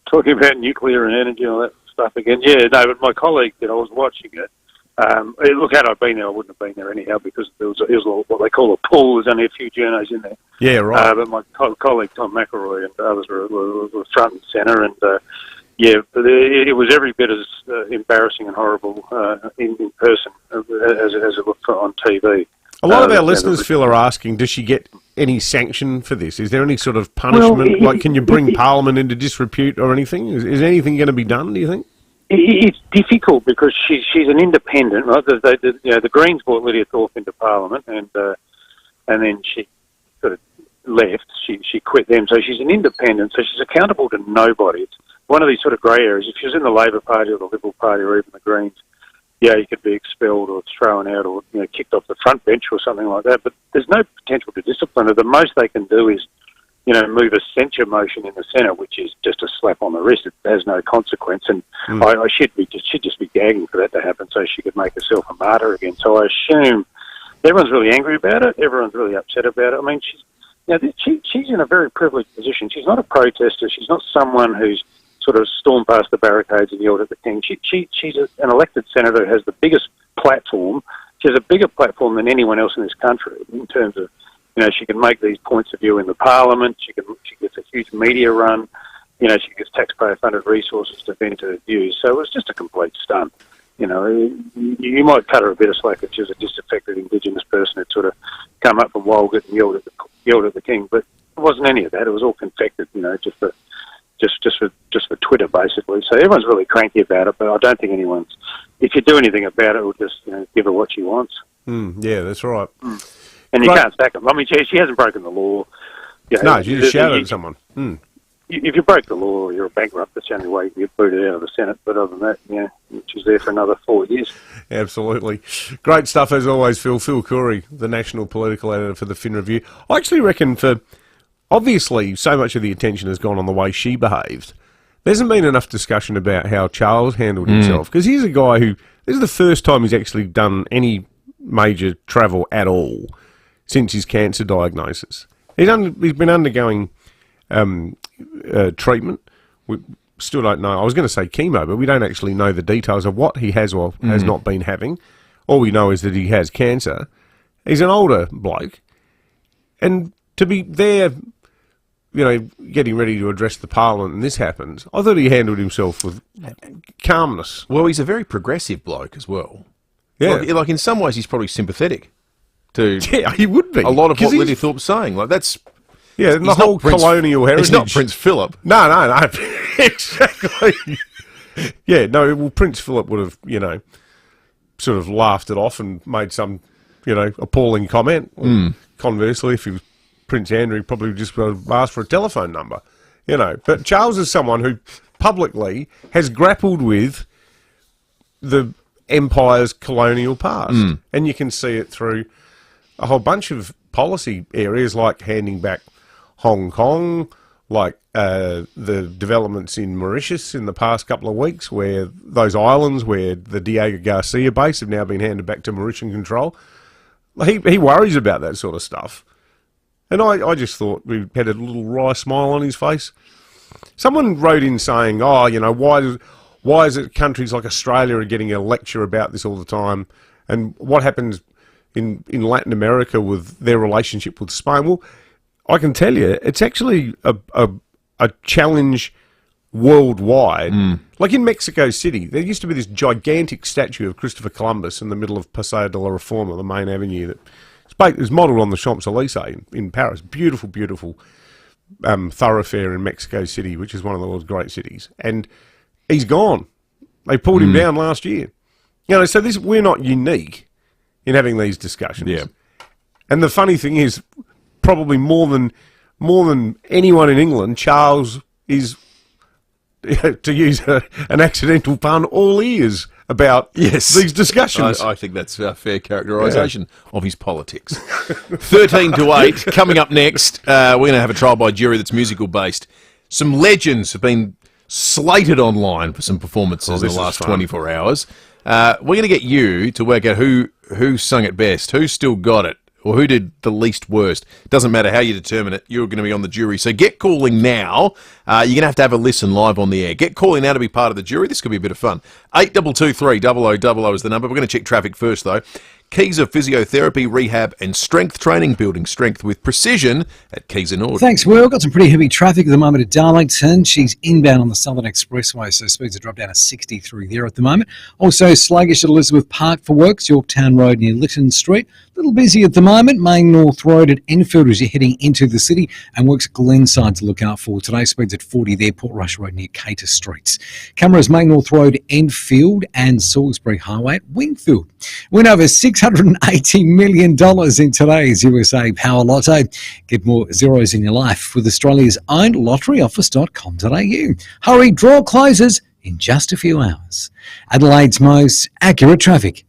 Talking about nuclear and energy and all that stuff again. Yeah, no, but my colleague I was watching it. Look, had I been there, I wouldn't have been there anyhow, because it was what they call a pool. There's only a few journos in there. Yeah, right. But my colleague Tom McElroy and others were front and centre, and it was every bit as embarrassing and horrible in person as it looked on TV. A lot of our listeners, Phil, are asking, does she get any sanction for this? Is there any sort of punishment? Like, can you bring Parliament into disrepute or anything? Is anything going to be done, do you think? It's difficult because she's an independent, right? The Greens brought Lydia Thorpe into Parliament, and then she sort of left. She quit them, so she's an independent. So she's accountable to nobody. It's one of these sort of grey areas. If she was in the Labor Party or the Liberal Party or even the Greens, you could be expelled or thrown out or kicked off the front bench or something like that. But there's no potential to discipline her. The most they can do is move a censure motion in the Senate, which is just a slap on the wrist. It has no consequence, and she'd just be gagging for that to happen so she could make herself a martyr again. So I assume everyone's really angry about it. Everyone's really upset about it. I mean, she's in a very privileged position. She's not a protester. She's not someone who's sort of stormed past the barricades and yelled at the king. She's an elected senator who has the biggest platform. she has a bigger platform than anyone else in this country in terms of, she can make these points of view in the Parliament. She gets a huge media run. She gets taxpayer-funded resources to vent her views. So it was just a complete stunt. You might cut her a bit of slack if she was a disaffected Indigenous person who'd sort of come up from Walgett and yelled at the King, but it wasn't any of that. It was all confected, just for Twitter, basically. So everyone's really cranky about it, but I don't think anyone's. If you do anything about it, we'll just give her what she wants. Yeah, that's right. And you can't sack them. I mean, she hasn't broken the law. No, she just shouted at someone. If you break the law, you're a bankrupt. That's the only way you can get booted out of the Senate. But other than that, she's there for another 4 years. Absolutely. Great stuff as always, Phil. Phil Curry, the national political editor for the Fin Review. I actually reckon obviously so much of the attention has gone on the way she behaved. There hasn't been enough discussion about how Charles handled himself. Because he's a guy who, this is the first time he's actually done any major travel at all since his cancer diagnosis. He's been undergoing treatment. We still don't know. I was going to say chemo, but we don't actually know the details of what he has or has not been having. All we know is that he has cancer. He's an older bloke. And to be there, getting ready to address the Parliament and this happens, I thought he handled himself with calmness. Well, he's a very progressive bloke as well. Yeah. Like in some ways he's probably sympathetic to he would be. A lot of what Lydia Thorpe's saying. Like that's... Yeah, and the whole colonial heritage. He's not Prince Philip. No. Exactly. Yeah, no, well, Prince Philip would have, sort of laughed it off and made some, appalling comment. Conversely, if he was Prince Andrew, he probably just would have asked for a telephone number, But Charles is someone who publicly has grappled with the empire's colonial past. And you can see it through a whole bunch of policy areas like handing back Hong Kong, like the developments in Mauritius in the past couple of weeks, where those islands where the Diego Garcia base have now been handed back to Mauritian control. He worries about that sort of stuff. And I just thought we had a little wry smile on his face. Someone wrote in saying, why is it countries like Australia are getting a lecture about this all the time? And what happens in Latin America with their relationship with Spain? Well, I can tell you, it's actually a challenge worldwide. Like in Mexico City, there used to be this gigantic statue of Christopher Columbus in the middle of Paseo de la Reforma, the main avenue that is modelled on the Champs-Élysées in Paris. Beautiful, beautiful thoroughfare in Mexico City, which is one of the world's great cities. And he's gone. They pulled him down last year. So we're not unique in having these discussions. Yeah. And the funny thing is, probably more than anyone in England, Charles is, to use an accidental pun, all ears about these discussions. I think that's a fair characterisation of his politics. 13 to 8, coming up next, we're going to have a trial by jury that's musical based. Some legends have been slated online for some performances in the last 24 hours. We're going to get you to work out who sung it best, who still got it, or who did the least worst. It doesn't matter how you determine it, you're going to be on the jury. So get calling now. You're going to have a listen live on the air. Get calling now to be part of the jury. This could be a bit of fun. 8223 0000 is the number. We're going to check traffic first, though. Keys of physiotherapy, rehab and strength training, building strength with precision at Keys and Ord. Thanks, Will. Got some pretty heavy traffic at the moment at Darlington. She's inbound on the Southern Expressway, so speeds are dropped down to 60 through there at the moment. Also sluggish at Elizabeth Park for works, Yorktown Road near Lytton Street. A little busy at the moment. Main North Road at Enfield as you're heading into the city, and works Glenside to look out for today. Speeds at 40 there, Portrush Road near Cater Streets. Cameras Main North Road, Enfield and Salisbury Highway at Wingfield. Win over $680 million in today's USA Power Lotto. Get more zeros in your life with Australia's own lotteryoffice.com.au. Hurry, draw closes in just a few hours. Adelaide's most accurate traffic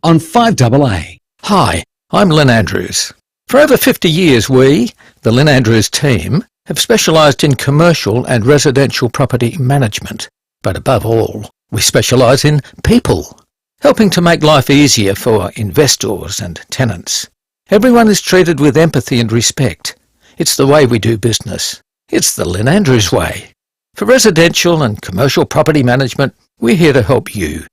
on 5AA. Hi, I'm Lynn Andrews. For over 50 years we, the Lynn Andrews team, have specialised in commercial and residential property management. But above all, we specialise in people, helping to make life easier for investors and tenants. Everyone is treated with empathy and respect. It's the way we do business. It's the Lynn Andrews way. For residential and commercial property management, we're here to help you.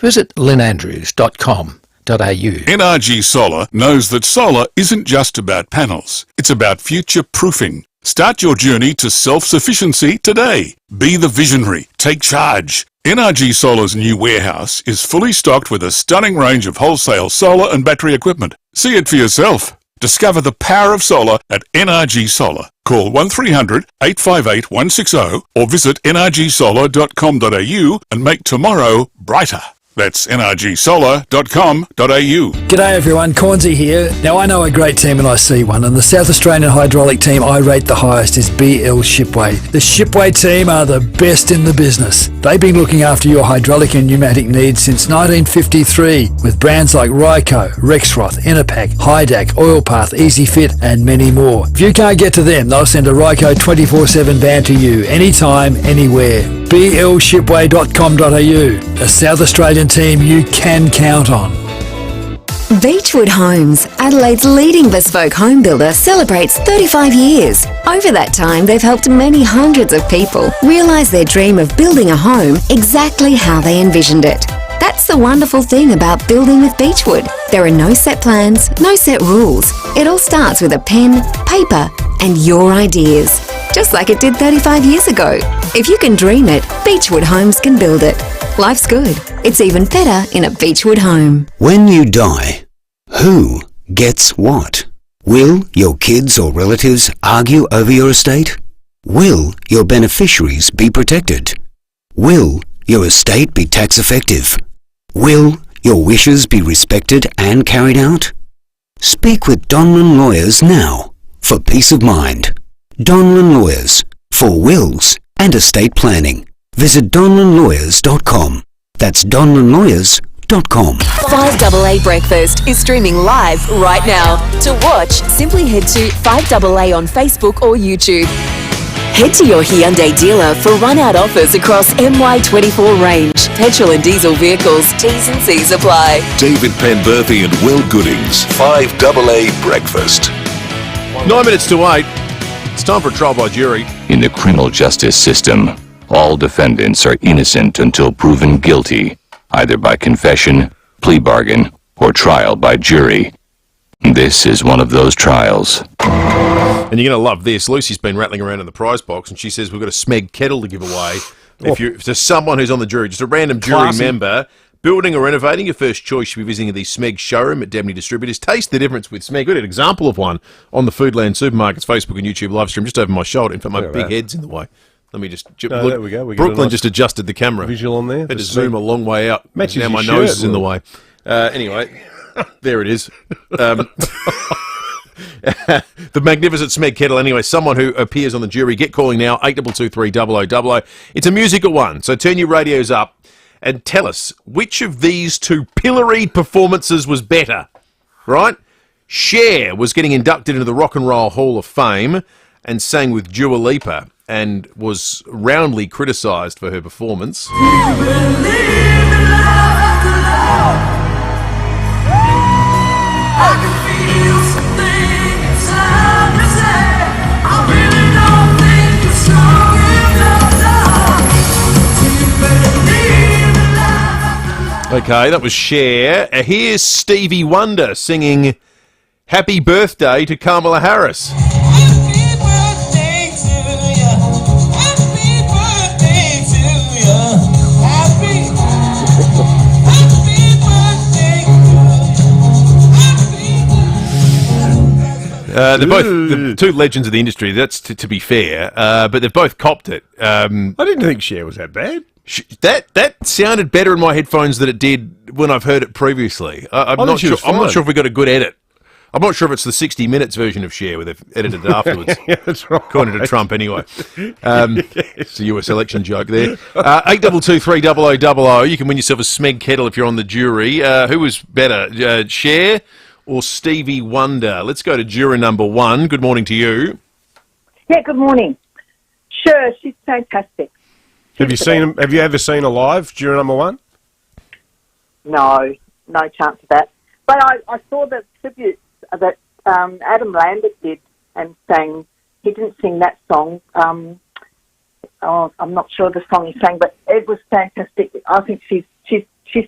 Visit lynnandrews.com. NRG Solar knows that solar isn't just about panels. It's about future-proofing. Start your journey to self-sufficiency today. Be the visionary. Take charge. NRG Solar's new warehouse is fully stocked with a stunning range of wholesale solar and battery equipment. See it for yourself. Discover the power of solar at NRG Solar. Call 1300 858 160 or visit nrgsolar.com.au and make tomorrow brighter. That's nrgsolar.com.au. G'day everyone, Cornsey here. Now I know a great team and I see one, and the South Australian hydraulic team I rate the highest is BL Shipway. The Shipway team are the best in the business. They've been looking after your hydraulic and pneumatic needs since 1953 with brands like Ryco, Rexroth, Enerpac, Hydac, Oilpath, EasyFit and many more. If you can't get to them, they'll send a Ryco 24/7 van to you anytime, anywhere. blshipway.com.au, a South Australian team you can count on. Beechwood Homes, Adelaide's leading bespoke home builder, celebrates 35 years. Over that time, they've helped many hundreds of people realise their dream of building a home exactly how they envisioned it. That's the wonderful thing about building with Beechwood. There are no set plans, no set rules. It all starts with a pen, paper, and your ideas. Just like it did 35 years ago. If you can dream it, Beechwood Homes can build it. Life's good. It's even better in a Beechwood home. When you die, who gets what? Will your kids or relatives argue over your estate? Will your beneficiaries be protected? Will your estate be tax effective? Will your wishes be respected and carried out? Speak with Donlan Lawyers now for peace of mind. Donlan Lawyers for wills and estate planning. Visit donlanlawyers.com. That's donlanlawyers.com. 5AA Breakfast is streaming live right now. To watch, simply head to 5AA on Facebook or YouTube. Head to your Hyundai dealer for run-out offers across MY24 range. Petrol and diesel vehicles. T's and C's apply. David Penberthy and Will Goodings. 5AA Breakfast. 9 minutes to 8. It's time for a trial by jury. In the criminal justice system, all defendants are innocent until proven guilty, either by confession, plea bargain, or trial by jury. This is one of those trials. And you're going to love this. Lucy's been rattling around in the prize box, and she says we've got a Smeg kettle to give away. If to someone who's on the jury, just a random jury member, building or renovating, your first choice should be visiting the Smeg showroom at Debney Distributors. Taste the difference with Smeg. We had an example of one on the Foodland Supermarkets Facebook and YouTube live stream just over my shoulder. In fact, my big head's in the way. Let me just... No, there we go. Brooklyn just adjusted the camera. Visual on there. Had to zoom a long way out. Matches now my your nose shirt, is in the way. Anyway, there it is. The magnificent Smeg kettle. Anyway, someone who appears on the jury, get calling now, 8223 0000. It's a musical one, so turn your radios up and tell us which of these two pilloried performances was better, right? Cher was getting inducted into the Rock and Roll Hall of Fame and sang with Dua Lipa and was roundly criticised for her performance. Okay, that was Cher. Here's Stevie Wonder singing Happy Birthday to Kamala Harris. They're both the two legends of the industry, that's to be fair, but they've both copped it. I didn't think Cher was that bad. That sounded better in my headphones than it did when I've heard it previously. I'm not sure if we got a good edit. I'm not sure if it's the 60 Minutes version of Cher where they've edited it afterwards. Yeah, that's right. According to Trump, anyway. It's a US election joke there. 8223 0000. You can win yourself a Smeg kettle if you're on the jury. Who was better, Cher or Stevie Wonder? Let's go to juror number 1. Good morning to you. Yeah, good morning. Sure, she's fantastic. Have you ever seen her live, juror number 1? No chance of that. But I saw the tribute that Adam Lambert did and sang. He didn't sing that song. I'm not sure the song he sang, but it was fantastic. I think she's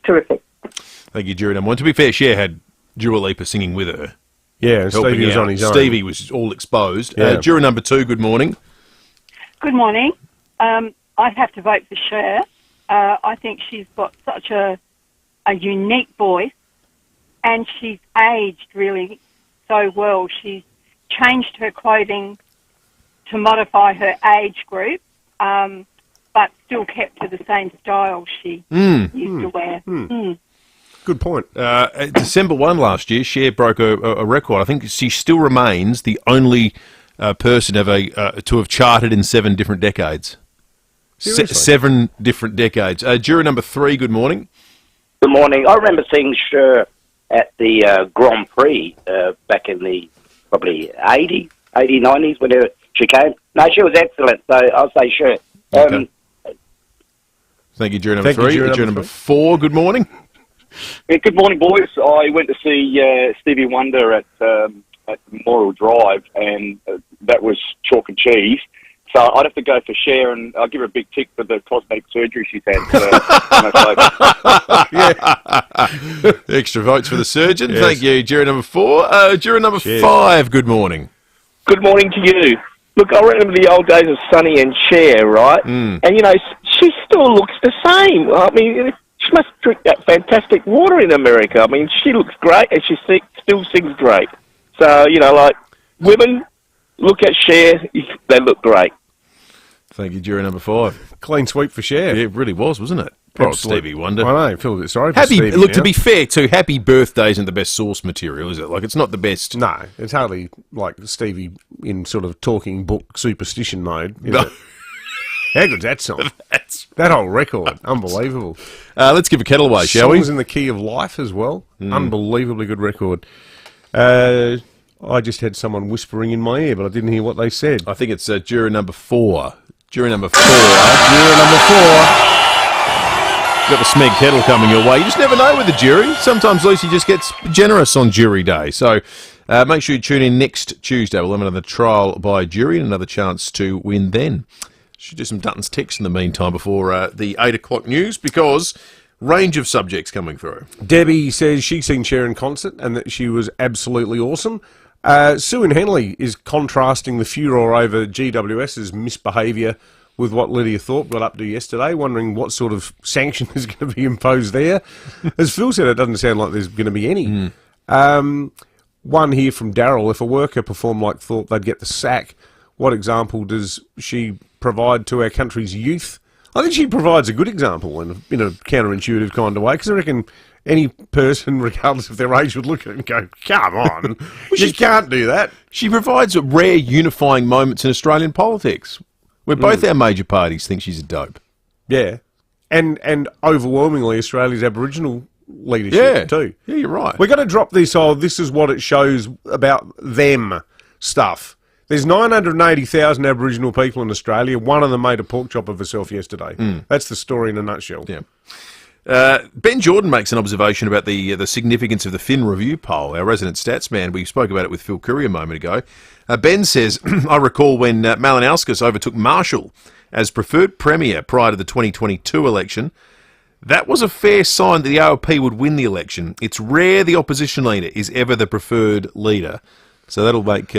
terrific. Thank you, jury number 1. To be fair, Cher had Dua Lipa singing with her. Yeah, and Stevie was on his own. Stevie was all exposed. Yeah. Juror number 2, good morning. Good morning. I'd have to vote for Cher. I think she's got such a unique voice, and she's aged really so well. She's changed her clothing to modify her age group, but still kept to the same style she used to wear. Good point. December 1 last year, Cher broke a record. I think she still remains the only person to have charted in 7 different decades. 7 different decades. Juror number 3, good morning. Good morning. I remember seeing Cher at the Grand Prix back in the probably 80s, 90s, whenever she came. No, she was excellent, so I'll say Cher. Okay. Thank you, juror number 3. Juror number 4, good morning. Yeah, good morning, boys. I went to see Stevie Wonder at Memorial Drive, and that was chalk and cheese. So I'd have to go for Cher, and I'll give her a big tick for the cosmetic surgery she's had. Extra votes for the surgeon. Yes. Thank you, juror number 4. Juror number 5, good morning. Good morning to you. Look, I remember the old days of Sonny and Cher, right? And, you know, she still looks the same. I mean, she must drink that fantastic water in America. I mean, she looks great, and she still sings great. So, you know, like, women, look at Cher, they look great. Thank you, juror number 5. Clean sweep for Cher. Yeah, it really was, wasn't it? Poor Stevie Wonder. I know, I feel a bit sorry for Stevie Look, now. to be fair, too, happy birthday isn't the best source material, is it? Like, it's not the best. No, it's hardly like Stevie in sort of talking book superstition mode. Is it? How good's that song? That whole record. Unbelievable. Let's give a kettle away, shall we? Songs in the Key of Life as well. Unbelievably good record. I just had someone whispering in my ear, but I didn't hear what they said. I think it's juror number 4. Juror number 4. Juror number 4. Got the Smeg kettle coming your way. You just never know with the jury. Sometimes Lucy just gets generous on jury day. So make sure you tune in next Tuesday. We'll have another trial by jury and another chance to win then. Should do some Dutton's ticks in the meantime before the 8 o'clock news, because range of subjects coming through. Debbie says she's seen Cher in concert and that she was absolutely awesome. Sue in Henley is contrasting the furore over GWS's misbehaviour with what Lydia Thorpe got up to yesterday, wondering what sort of sanction is going to be imposed there. As Phil said, it doesn't sound like there's going to be any. One here from Darryl: if a worker performed like Thorpe, they'd get the sack. What example does she provide to our country's youth? I think she provides a good example in a counterintuitive kind of way, because I reckon any person, regardless of their age, would look at it and go, come on, you can't do that. She provides rare unifying moments in Australian politics, where both our major parties think she's a dope. Yeah. And overwhelmingly Australia's Aboriginal leadership too. Yeah, you're right. We're going to drop this, this is what it shows about them stuff. There's 980,000 Aboriginal people in Australia. One of them made a pork chop of herself yesterday. That's the story in a nutshell. Yeah. Ben Jordan makes an observation about the significance of the Fin Review poll, our resident stats man. We spoke about it with Phil Curry a moment ago. Ben says, I recall when Malinowskis overtook Marshall as preferred premier prior to the 2022 election. That was a fair sign that the ALP would win the election. It's rare the opposition leader is ever the preferred leader. So that'll make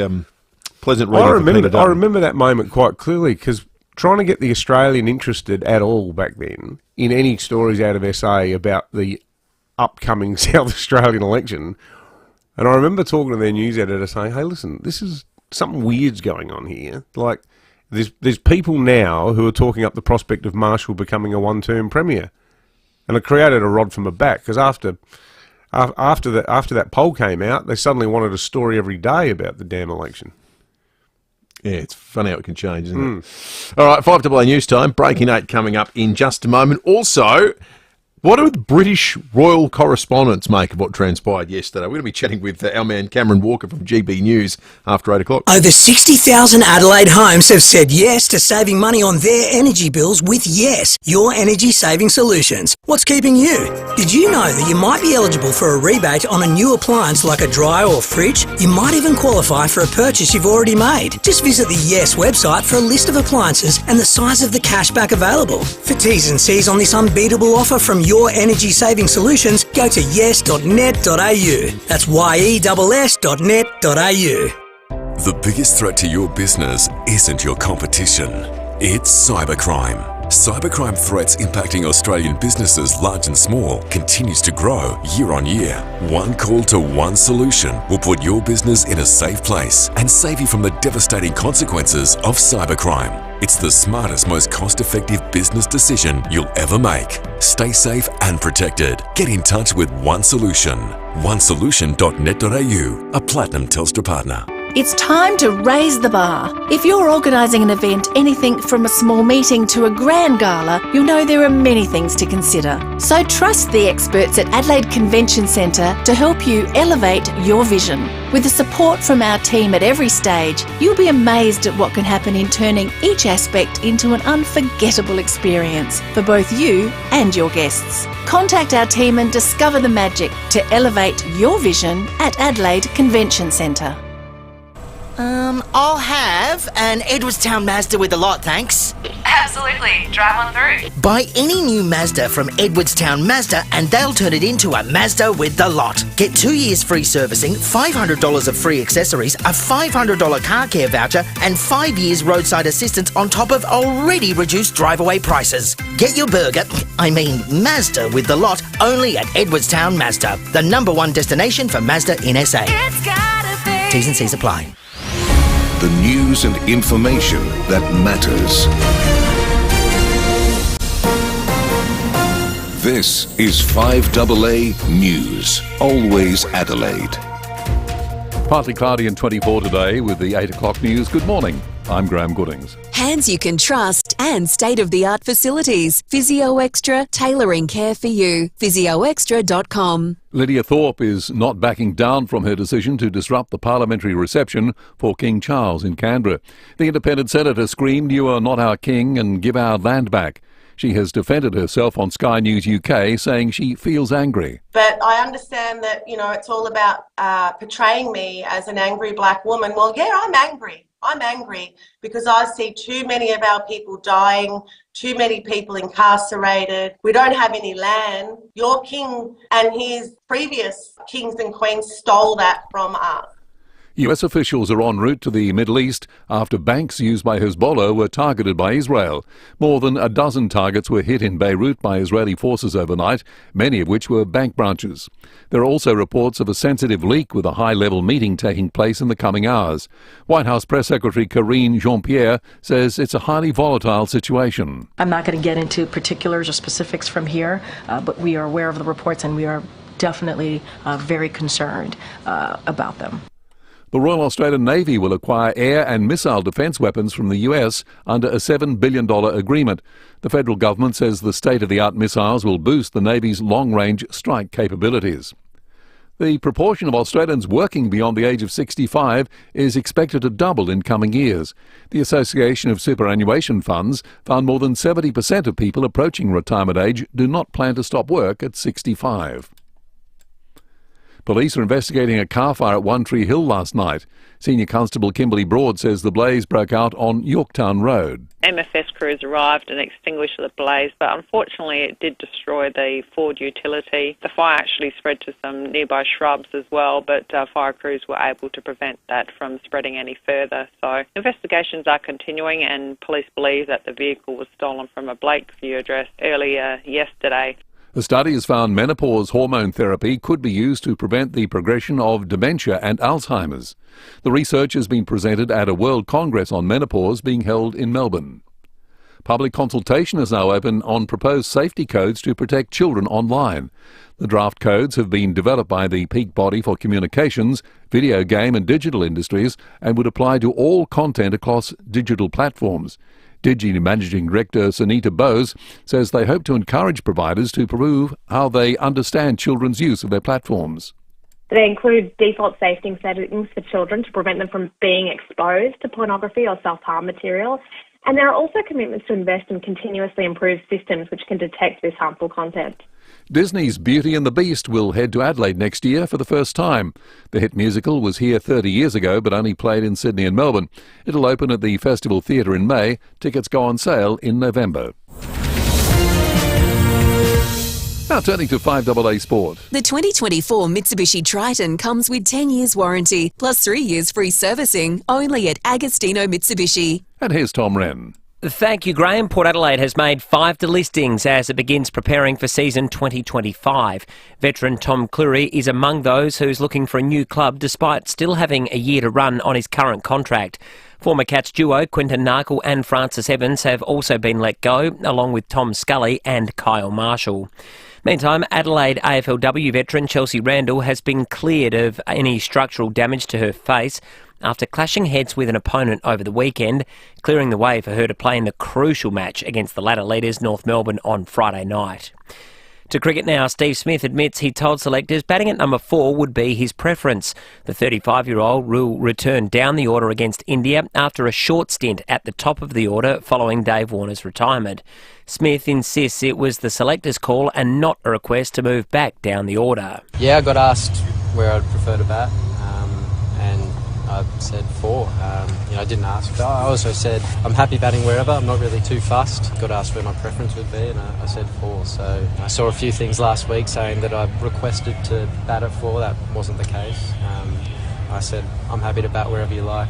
pleasant reading. I remember that moment quite clearly, because trying to get the Australian interested at all back then in any stories out of SA about the upcoming South Australian election, and I remember talking to their news editor saying, hey, listen, this is something weird's going on here. Like, there's people now who are talking up the prospect of Marshall becoming a one-term premier, and it created a rod from a back, because after that poll came out, they suddenly wanted a story every day about the damn election. Yeah, it's funny how it can change, isn't it? All right, 5AA News Time. Breaking 8 coming up in just a moment. Also, what do the British royal correspondents make of what transpired yesterday? We're going to be chatting with our man Cameron Walker from GB News after 8 o'clock. Over 60,000 Adelaide homes have said yes to saving money on their energy bills with Yes, your energy saving solutions. What's keeping you? Did you know that you might be eligible for a rebate on a new appliance like a dryer or fridge? You might even qualify for a purchase you've already made. Just visit the Yes website for a list of appliances and the size of the cashback available. For T's and C's on this unbeatable offer from your energy-saving solutions, go to yes.net.au. That's yes.net.au. The biggest threat to your business isn't your competition. It's cybercrime. Cybercrime threats impacting Australian businesses large and small continues to grow year on year. One call to one solution will put your business in a safe place and save you from the devastating consequences of cybercrime. It's the smartest, most cost-effective business decision you'll ever make. Stay safe and protected. Get in touch with One Solution. onesolution.net.au, a Platinum Telstra partner. It's time to raise the bar. If you're organising an event, anything from a small meeting to a grand gala, you'll know there are many things to consider. So trust the experts at Adelaide Convention Centre to help you elevate your vision. With the support from our team at every stage, you'll be amazed at what can happen in turning each aspect into an unforgettable experience for both you and your guests. Contact our team and discover the magic to elevate your vision at Adelaide Convention Centre. I'll have an Edwardstown Mazda with a lot, thanks. Absolutely. Drive on through. Buy any new Mazda from Edwardstown Mazda and they'll turn it into a Mazda with the lot. Get 2 years free servicing, $500 of free accessories, a $500 car care voucher and 5 years roadside assistance on top of already reduced drive-away prices. Get your Mazda with the lot only at Edwardstown Mazda, the #1 destination for Mazda in SA. It's gotta be. T's and C's apply. The news and information that matters. This is 5AA News, always Adelaide. Partly cloudy and 24 today with the 8 o'clock news. Good morning. I'm Graham Goodings. Hands you can trust and state-of-the-art facilities. Physio Extra, tailoring care for you. physioextra.com. Lydia Thorpe is not backing down from her decision to disrupt the parliamentary reception for King Charles in Canberra. The independent senator screamed, "You are not our king," and "Give our land back." She has defended herself on Sky News UK, saying she feels angry. But I understand that, it's all about portraying me as an angry black woman. Well, yeah, I'm angry. I'm angry because I see too many of our people dying, too many people incarcerated. We don't have any land. Your king and his previous kings and queens stole that from us. US officials are en route to the Middle East after banks used by Hezbollah were targeted by Israel. More than a dozen targets were hit in Beirut by Israeli forces overnight, many of which were bank branches. There are also reports of a sensitive leak with a high-level meeting taking place in the coming hours. White House Press Secretary Karine Jean-Pierre says it's a highly volatile situation. I'm not going to get into particulars or specifics from here, but we are aware of the reports and we are definitely very concerned about them. The Royal Australian Navy will acquire air and missile defence weapons from the US under a $7 billion agreement. The federal government says the state-of-the-art missiles will boost the Navy's long-range strike capabilities. The proportion of Australians working beyond the age of 65 is expected to double in coming years. The Association of Superannuation Funds found more than 70% of people approaching retirement age do not plan to stop work at 65. Police are investigating a car fire at One Tree Hill last night. Senior Constable Kimberly Broad says the blaze broke out on Yorktown Road. MFS crews arrived and extinguished the blaze, but unfortunately it did destroy the Ford utility. The fire actually spread to some nearby shrubs as well, but fire crews were able to prevent that from spreading any further. So investigations are continuing and police believe that the vehicle was stolen from a Blakeview address earlier yesterday. A study has found menopause hormone therapy could be used to prevent the progression of dementia and Alzheimer's. The research has been presented at a World Congress on Menopause being held in Melbourne. Public consultation is now open on proposed safety codes to protect children online. The draft codes have been developed by the peak body for communications, video game and digital industries and would apply to all content across digital platforms. Digi Managing Director Sunita Bose says they hope to encourage providers to prove how they understand children's use of their platforms. They include default safety settings for children to prevent them from being exposed to pornography or self-harm material. And there are also commitments to invest in continuously improved systems which can detect this harmful content. Disney's Beauty and the Beast will head to Adelaide next year for the first time. The hit musical was here 30 years ago but only played in Sydney and Melbourne. It'll open at the Festival Theatre in May. Tickets go on sale in November. Now turning to 5AA Sport. The 2024 Mitsubishi Triton comes with 10 years warranty, plus 3 years free servicing, only at Agostino Mitsubishi. And here's Tom Wren. Thank you, Graham. Port Adelaide has made 5 delistings as it begins preparing for season 2025. Veteran Tom Cleary is among those who's looking for a new club despite still having a year to run on his current contract. Former Cats duo Quinton Narkle and Francis Evans have also been let go, along with Tom Scully and Kyle Marshall. Meantime, Adelaide AFLW veteran Chelsea Randall has been cleared of any structural damage to her face after clashing heads with an opponent over the weekend, clearing the way for her to play in the crucial match against the ladder leaders North Melbourne on Friday night. To cricket now, Steve Smith admits he told selectors batting at number 4 would be his preference. The 35-year-old will return down the order against India after a short stint at the top of the order following Dave Warner's retirement. Smith insists it was the selectors' call and not a request to move back down the order. Yeah, I got asked where I'd prefer to bat, and I said 4. I didn't ask. I also said I'm happy batting wherever. I'm not really too fussed. Got asked where my preference would be, and I said 4. So I saw a few things last week saying that I requested to bat at 4. That wasn't the case. I said I'm happy to bat wherever you like.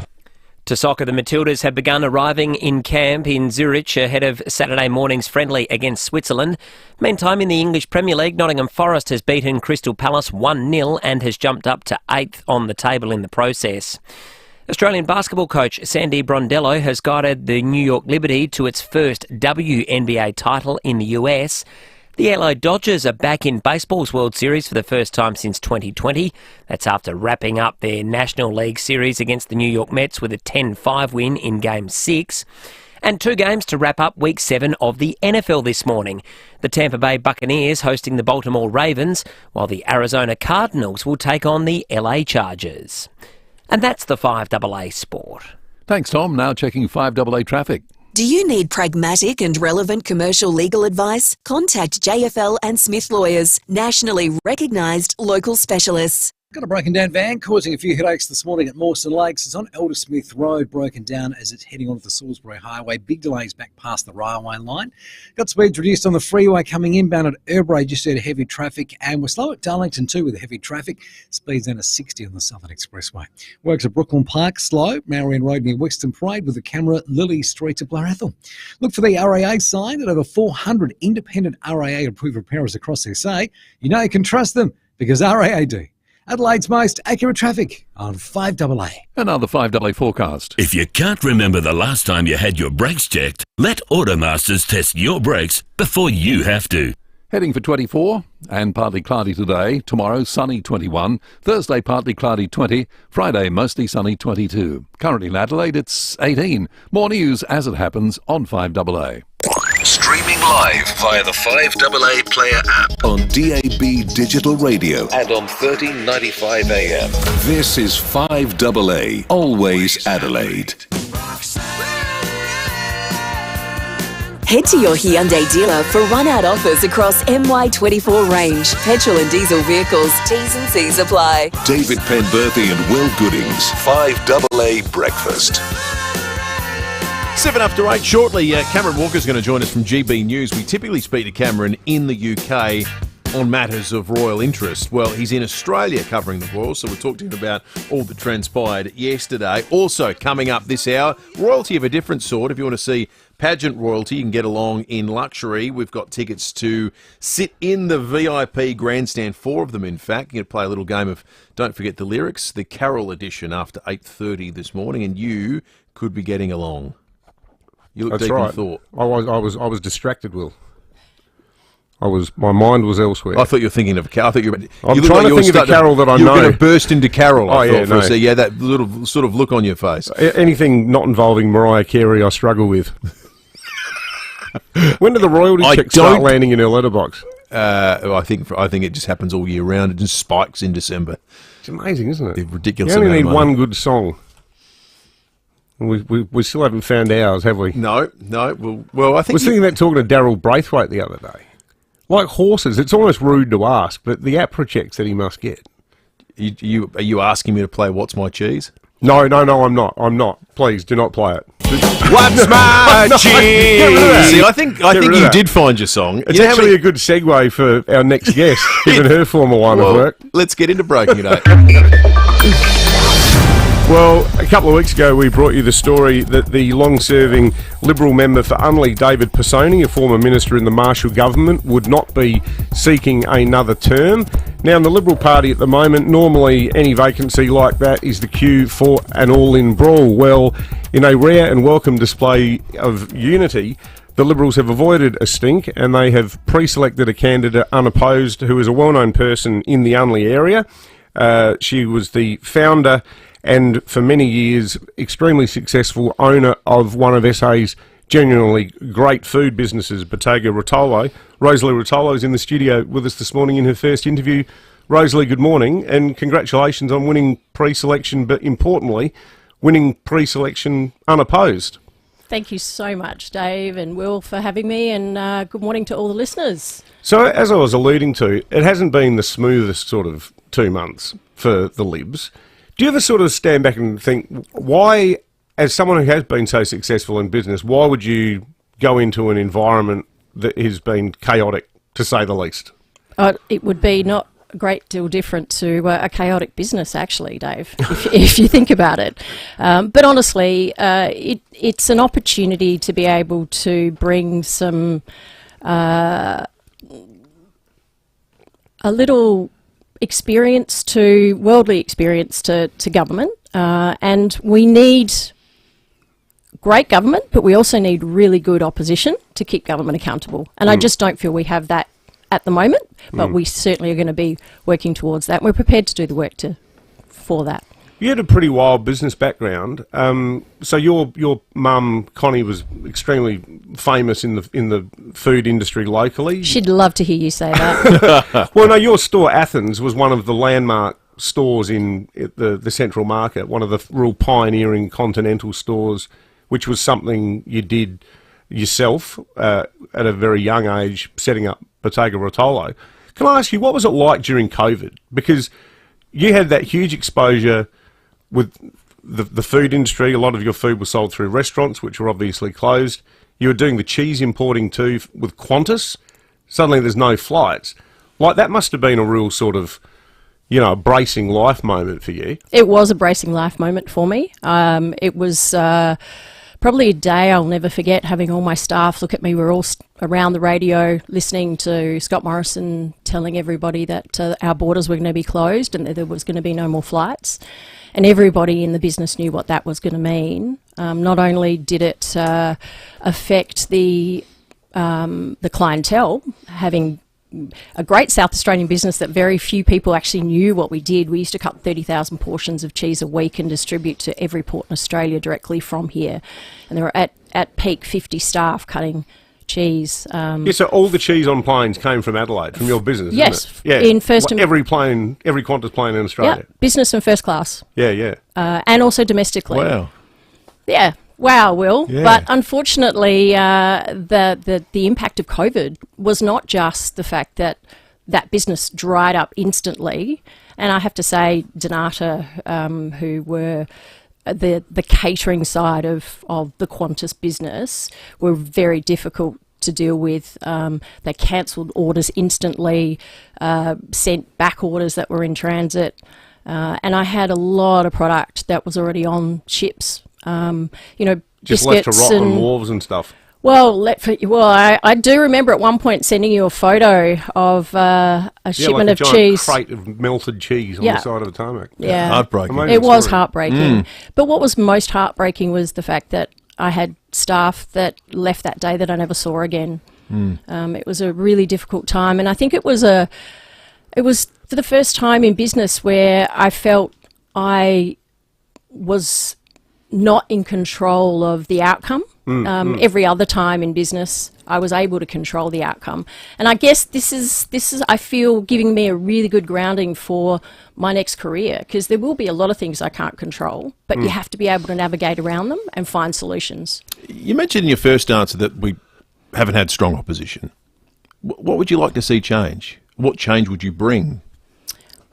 To soccer, the Matildas have begun arriving in camp in Zurich ahead of Saturday morning's friendly against Switzerland. Meantime, in the English Premier League, Nottingham Forest has beaten Crystal Palace 1-0 and has jumped up to 8th on the table in the process. Australian basketball coach Sandy Brondello has guided the New York Liberty to its first WNBA title in the US. The LA Dodgers are back in baseball's World Series for the first time since 2020. That's after wrapping up their National League Series against the New York Mets with a 10-5 win in Game 6. And 2 games to wrap up Week 7 of the NFL this morning. The Tampa Bay Buccaneers hosting the Baltimore Ravens, while the Arizona Cardinals will take on the LA Chargers. And that's the 5AA Sport. Thanks, Tom. Now checking 5AA traffic. Do you need pragmatic and relevant commercial legal advice? Contact JFL and Smith Lawyers, nationally recognised local specialists. Got a broken down van causing a few headaches this morning at Mawson Lakes. It's on Eldersmith Road, broken down as it's heading onto the Salisbury Highway. Big delays back past the railway line. Got speeds reduced on the freeway coming inbound at Erbrae just due to heavy traffic. And we're slow at Darlington too with heavy traffic. Speeds down to 60 on the Southern Expressway. Works at Brooklyn Park, slow. Marion Road near Western Parade with the camera Lily Street to Blair Ethel. Look for the RAA sign that over 400 independent RAA approved repairers across SA. You know you can trust them because RAA do. Adelaide's most accurate traffic on 5AA. Another 5AA forecast. If you can't remember the last time you had your brakes checked, let Automasters test your brakes before you have to. Heading for 24 and partly cloudy today. Tomorrow, sunny 21. Thursday, partly cloudy 20. Friday, mostly sunny 22. Currently in Adelaide, it's 18. More news as it happens on 5AA. Streaming live via the 5AA Player app on DAB Digital Radio and on 1395 AM. This is 5AA, always Adelaide. Head to your Hyundai dealer for run-out offers across MY24 range. Petrol and diesel vehicles. T's and C's apply. David Penberthy and Will Goodings, 5AA Breakfast. 7 after 8 shortly. Cameron Walker's going to join us from GB News. We typically speak to Cameron in the UK on matters of royal interest. Well, he's in Australia covering the royals, so we'll talk to him about all that transpired yesterday. Also, coming up this hour, royalty of a different sort. If you want to see pageant royalty, you can get along in luxury. We've got tickets to sit in the VIP grandstand, 4 of them in fact. You're going to play a little game of Don't Forget the Lyrics, the Carol edition after 8:30 this morning, and you could be getting along. You look deep in thought. I was distracted, Will. My mind was elsewhere. I thought you were thinking of a carol. I'm trying to think of a carol that I know. You're going to burst into carol. Yeah, that little sort of look on your face. Anything not involving Mariah Carey, I struggle with. When do the royalty checks start landing in her letterbox? I think it just happens all year round. It just spikes in December. It's amazing, isn't it? They're ridiculous. You only need one good song. We still haven't found ours, have we? No. Well, I think... I was thinking about talking to Daryl Braithwaite the other day. Like horses, it's almost rude to ask, but the APRA checks that he must get. Are you asking me to play What's My Cheese? No, I'm not. Please, do not play it. What's my cheese? See, I think you did find your song. It's actually a good segue for our next guest, given her former line of work. Let's get into breaking it out. Well, a couple of weeks ago we brought you the story that the long-serving Liberal member for Unley, David Pisoni, a former minister in the Marshall government, would not be seeking another term. Now, in the Liberal Party at the moment, normally any vacancy like that is the cue for an all-in brawl. Well, in a rare and welcome display of unity, the Liberals have avoided a stink and they have pre-selected a candidate unopposed who is a well-known person in the Unley area. She was the founder and for many years extremely successful owner of one of SA's genuinely great food businesses, Bottega Rotolo. Rosalie Rotolo is in the studio with us this morning in her first interview. Rosalie, good morning, and congratulations on winning pre-selection, but importantly, winning pre-selection unopposed. Thank you so much, Dave and Will, for having me, and good morning to all the listeners. So, as I was alluding to, it hasn't been the smoothest sort of 2 months for the Libs. Do you ever sort of stand back and think, why, as someone who has been so successful in business, why would you go into an environment that has been chaotic, to say the least? It would be not a great deal different to a chaotic business, actually, Dave, if you think about it. But honestly, it's an opportunity to be able to bring some a little worldly experience to government, and we need great government, but we also need really good opposition to keep government accountable. And I just don't feel we have that at the moment, but we certainly are going to be working towards that. We're prepared to do the work for that. You had a pretty wild business background. So your mum Connie was extremely famous in the food industry locally. She'd love to hear you say that. Well, no, your store Athens was one of the landmark stores in the Central Market, one of the real pioneering continental stores, which was something you did yourself at a very young age, setting up Bottega Rotolo. Can I ask you, what was it like during COVID? Because you had that huge exposure with the food industry. A lot of your food was sold through restaurants, which were obviously closed. You were doing the cheese importing too with Qantas. Suddenly there's no flights. Like, that must have been a real sort of, bracing life moment for you. It was a bracing life moment for me. It was probably a day I'll never forget, having all my staff look at me. We were all around the radio listening to Scott Morrison telling everybody that our borders were going to be closed and that there was going to be no more flights. And everybody in the business knew what that was going to mean. Not only did it affect the clientele, having a great South Australian business that very few people actually knew what we did. We used to cut 30,000 portions of cheese a week and distribute to every port in Australia directly from here. And there were at peak 50 staff cutting cheese. So all the cheese on planes came from Adelaide, from your business, yes, isn't it? Yeah, in first and every Qantas plane in Australia. Yeah, business and first class. Yeah. And also domestically. Wow. Yeah. Wow, Will. Yeah. But unfortunately, the impact of COVID was not just the fact that business dried up instantly. And I have to say, Donata, who were the catering side of the Qantas business, were very difficult to deal with. They cancelled orders instantly, sent back orders that were in transit. And I had a lot of product that was already on ships. Just left to rot on wharves and stuff. Well, I do remember at one point sending you a photo of a shipment like of cheese. Crate of melted cheese on the side of the tarmac. Yeah, heartbreaking. It was heartbreaking. But what was most heartbreaking was the fact that I had staff that left that day that I never saw again. It was a really difficult time, and I think it was for the first time in business where I felt I was not in control of the outcome. Every other time in business, I was able to control the outcome. And I guess this is I feel, giving me a really good grounding for my next career, because there will be a lot of things I can't control, but you have to be able to navigate around them and find solutions. You mentioned in your first answer that we haven't had strong opposition. What would you like to see change? What change would you bring?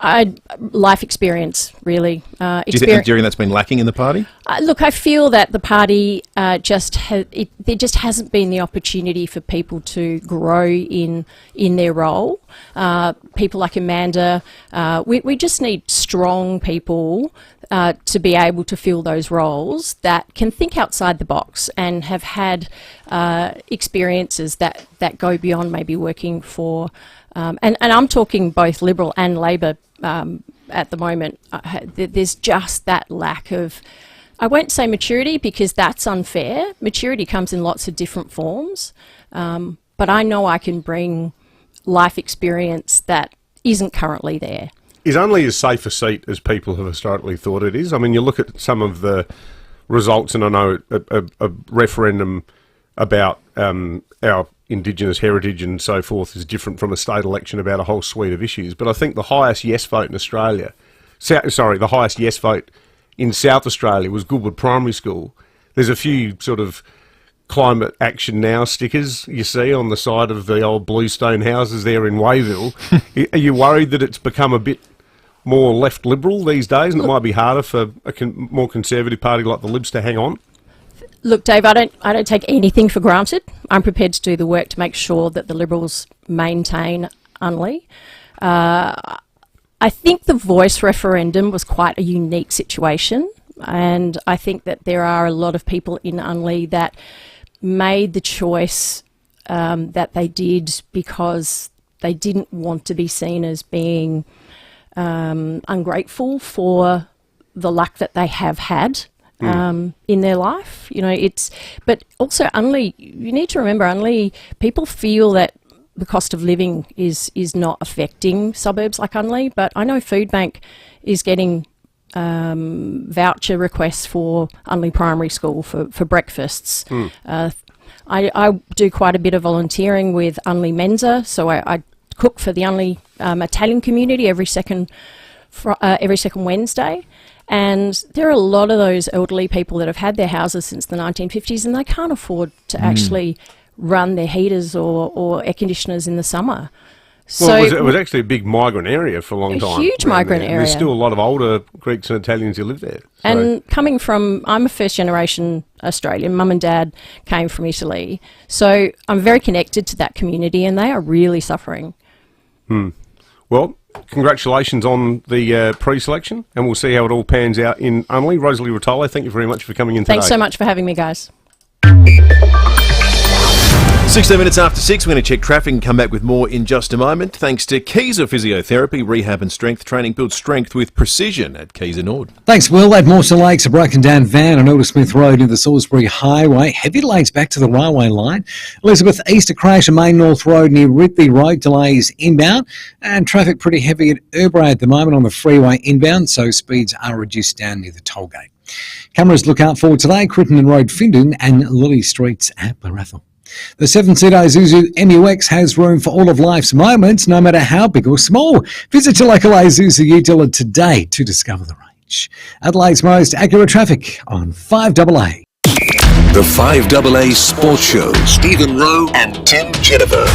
Life experience, really. Do you think that's been lacking in the party? Look, I feel that the party there just hasn't been the opportunity for people to grow in their role. People like Amanda, we just need strong people to be able to fill those roles that can think outside the box and have had experiences that go beyond maybe working for, and I'm talking both Liberal and Labor at the moment. There's just that lack of, I won't say maturity because that's unfair. Maturity comes in lots of different forms, but I know I can bring life experience that isn't currently there. Is Unley as safe a seat as people have historically thought it is? I mean, you look at some of the results, and I know a referendum about our Indigenous heritage and so forth is different from a state election about a whole suite of issues. But I think the highest yes vote in Australia, the highest yes vote in South Australia was Goodwood Primary School. There's a few sort of climate action now stickers you see on the side of the old bluestone houses there in Wayville. Are you worried that it's become a bit more left liberal these days and it might be harder for a more conservative party like the Libs to hang on? Look, Dave, I don't take anything for granted. I'm prepared to do the work to make sure that the Liberals maintain Unley. I think the Voice referendum was quite a unique situation, and I think that there are a lot of people in Unley that made the choice that they did because they didn't want to be seen as being ungrateful for the luck that they have had in their life. You know, but also Unley, you need to remember Unley, people feel that the cost of living is not affecting suburbs like Unley, but I know Foodbank is getting voucher requests for Unley Primary School for breakfasts. I do quite a bit of volunteering with Unley Mensa, so I cook for the Unley Italian community every second Wednesday. And there are a lot of those elderly people that have had their houses since the 1950s and they can't afford to actually run their heaters or air conditioners in the summer. So it was actually a big migrant area for a long time. A huge migrant area. There's still a lot of older Greeks and Italians who live there. So. And coming from, I'm a first generation Australian, mum and dad came from Italy. So I'm very connected to that community and they are really suffering. Well, congratulations on the pre-selection, and we'll see how it all pans out in Unley. Rosalie Rotolo, thank you very much for coming in today. Thanks so much for having me, guys. 16 minutes after 6, we're going to check traffic and come back with more in just a moment. Thanks to Keyser Physiotherapy, Rehab and Strength Training. Build strength with precision at Keyser Nord. Thanks, Will. At Mawson Lakes, a broken down van on Elder Smith Road near the Salisbury Highway. Heavy delays back to the railway line. Elizabeth East, a crash on Main North Road near Ridley Road. Delays inbound. And traffic pretty heavy at Urbray at the moment on the freeway inbound, so speeds are reduced down near the toll gate. Cameras look out for today, Crittenden Road, Findon and Lilly Streets at Blarathal. The 7-seater Isuzu MUX has room for all of life's moments, no matter how big or small. Visit your local Isuzu dealer today to discover the range. Adelaide's most accurate traffic on 5AA. The 5AA Sports Show. Stephen Rowe and Tim Jennifer.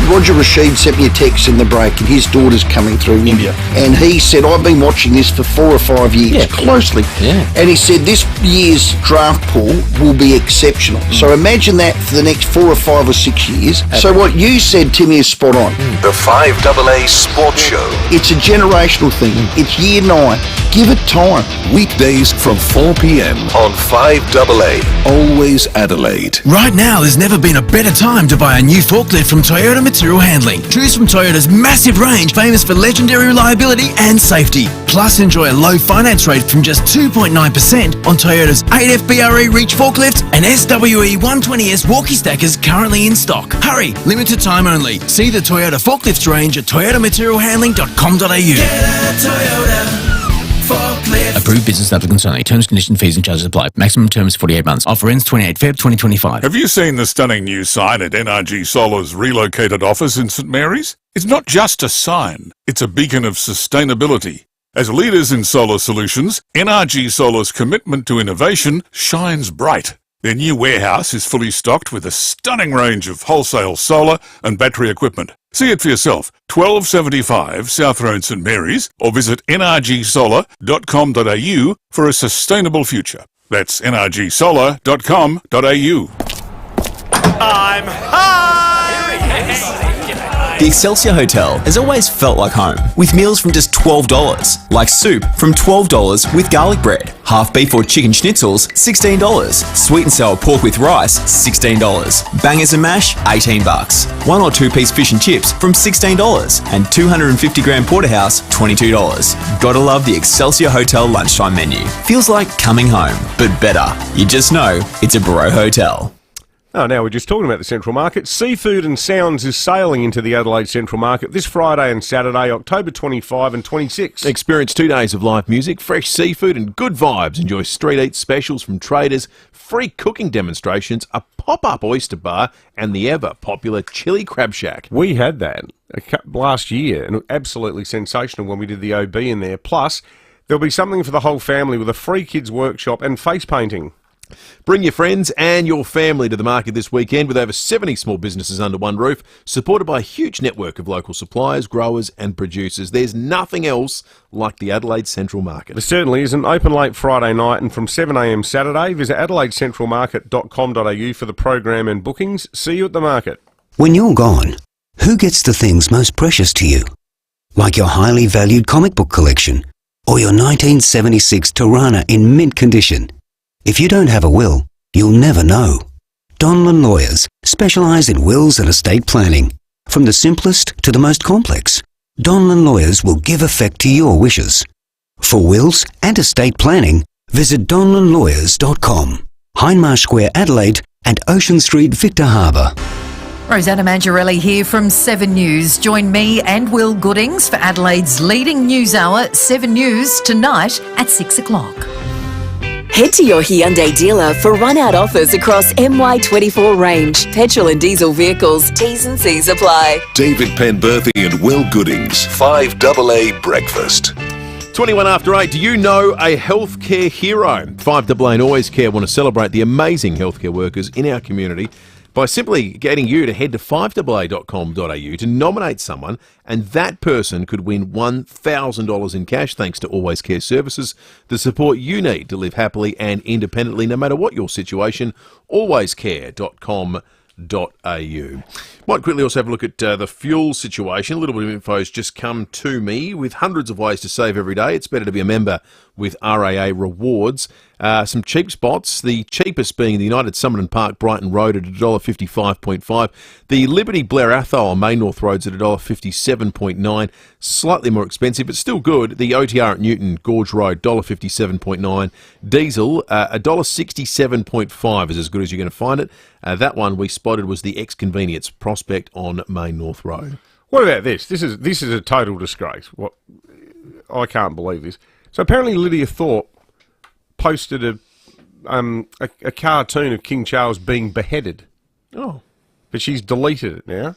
Roger Rashid sent me a text in the break and his daughter's coming through India. And he said, I've been watching this for 4 or 5 years closely. Yeah. And he said, this year's draft pool will be exceptional. So imagine that for the next 4 or 5 or 6 years. So what you said, Timmy, is spot on. The 5AA Sports Show. It's a generational thing. It's year 9. Give it time. Weekdays from 4 p.m. on 5AA. Always Adelaide. Right now, there's never been a better time to buy a new forklift from Toyota Material Handling. Choose from Toyota's massive range, famous for legendary reliability and safety. Plus, enjoy a low finance rate from just 2.9% on Toyota's 8FBRE Reach forklifts and SWE 120S walkie stackers currently in stock. Hurry, limited time only. See the Toyota forklifts range at toyotamaterialhandling.com.au. Get a Toyota. Approved business applicants only. Terms, conditions, fees and charges apply. Maximum term is 48 months. Offer ends 28 Feb 2025. Have you seen the stunning new sign at NRG Solar's relocated office in St Mary's? It's not just a sign. It's a beacon of sustainability. As leaders in solar solutions, NRG Solar's commitment to innovation shines bright. Their new warehouse is fully stocked with a stunning range of wholesale solar and battery equipment. See it for yourself, 1275 South Road, St Mary's, or visit nrgsolar.com.au for a sustainable future. That's nrgsolar.com.au. I'm high! The Excelsior Hotel has always felt like home, with meals from just $12, like soup from $12 with garlic bread, half beef or chicken schnitzels, $16, sweet and sour pork with rice, $16, bangers and mash, $18, 1 or 2 piece fish and chips from $16, and 250 gram porterhouse, $22. Gotta love the Excelsior Hotel lunchtime menu. Feels like coming home, but better. You just know it's a Bro Hotel. Oh, now we're just talking about the Central Market. Seafood and Sounds is sailing into the Adelaide Central Market this Friday and Saturday, October 25 and 26. Experience 2 days of live music, fresh seafood and good vibes. Enjoy street eat specials from traders, free cooking demonstrations, a pop-up oyster bar and the ever-popular chili crab shack. We had that last year and it was absolutely sensational when we did the OB in there. Plus, there'll be something for the whole family with a free kids workshop and face painting. Bring your friends and your family to the market this weekend with over 70 small businesses under one roof, supported by a huge network of local suppliers, growers and producers. There's nothing else like the Adelaide Central Market. There certainly isn't. Open late Friday night and from 7 a.m. Saturday. Visit adelaidecentralmarket.com.au for the program and bookings. See you at the market. When you're gone, who gets the things most precious to you? Like your highly valued comic book collection or your 1976 Tirana in mint condition. If you don't have a will, you'll never know. Donlan Lawyers specialise in wills and estate planning. From the simplest to the most complex, Donlan Lawyers will give effect to your wishes. For wills and estate planning, visit donlanlawyers.com. Hindmarsh Square, Adelaide and Ocean Street, Victor Harbour. Rosanna Mangiarelli here from 7 News. Join me and Will Goodings for Adelaide's leading news hour, 7 News, tonight at 6 o'clock. Head to your Hyundai dealer for run-out offers across MY24 range, petrol and diesel vehicles. T's and C's apply. David Penberthy and Will Goodings, 5AA Breakfast. 21 after 8, do you know a healthcare hero? 5AA and Always Care want to celebrate the amazing healthcare workers in our community by simply getting you to head to 5AA.com.au to nominate someone, and that person could win $1,000 in cash thanks to Always Care Services, the support you need to live happily and independently no matter what your situation. alwayscare.com.au. Might quickly also have a look at the fuel situation. A little bit of info has just come to me. With hundreds of ways to save every day, it's better to be a member with RAA Rewards. Some cheap spots, the cheapest being the United Summerton Park Brighton Road at $1.55.5. The Liberty Blair Athol on Main North Roads at $1.57.9. Slightly more expensive, but still good. The OTR at Newton Gorge Road, $1.57.9. Diesel, $1.67.5 is as good as you're going to find it. That one we spotted was the Ex-Convenience Prospect on Main North Road. What about this? This is a total disgrace. What? I can't believe this. So apparently Lydia Thorpe posted a cartoon of King Charles being beheaded. Oh. But she's deleted it now.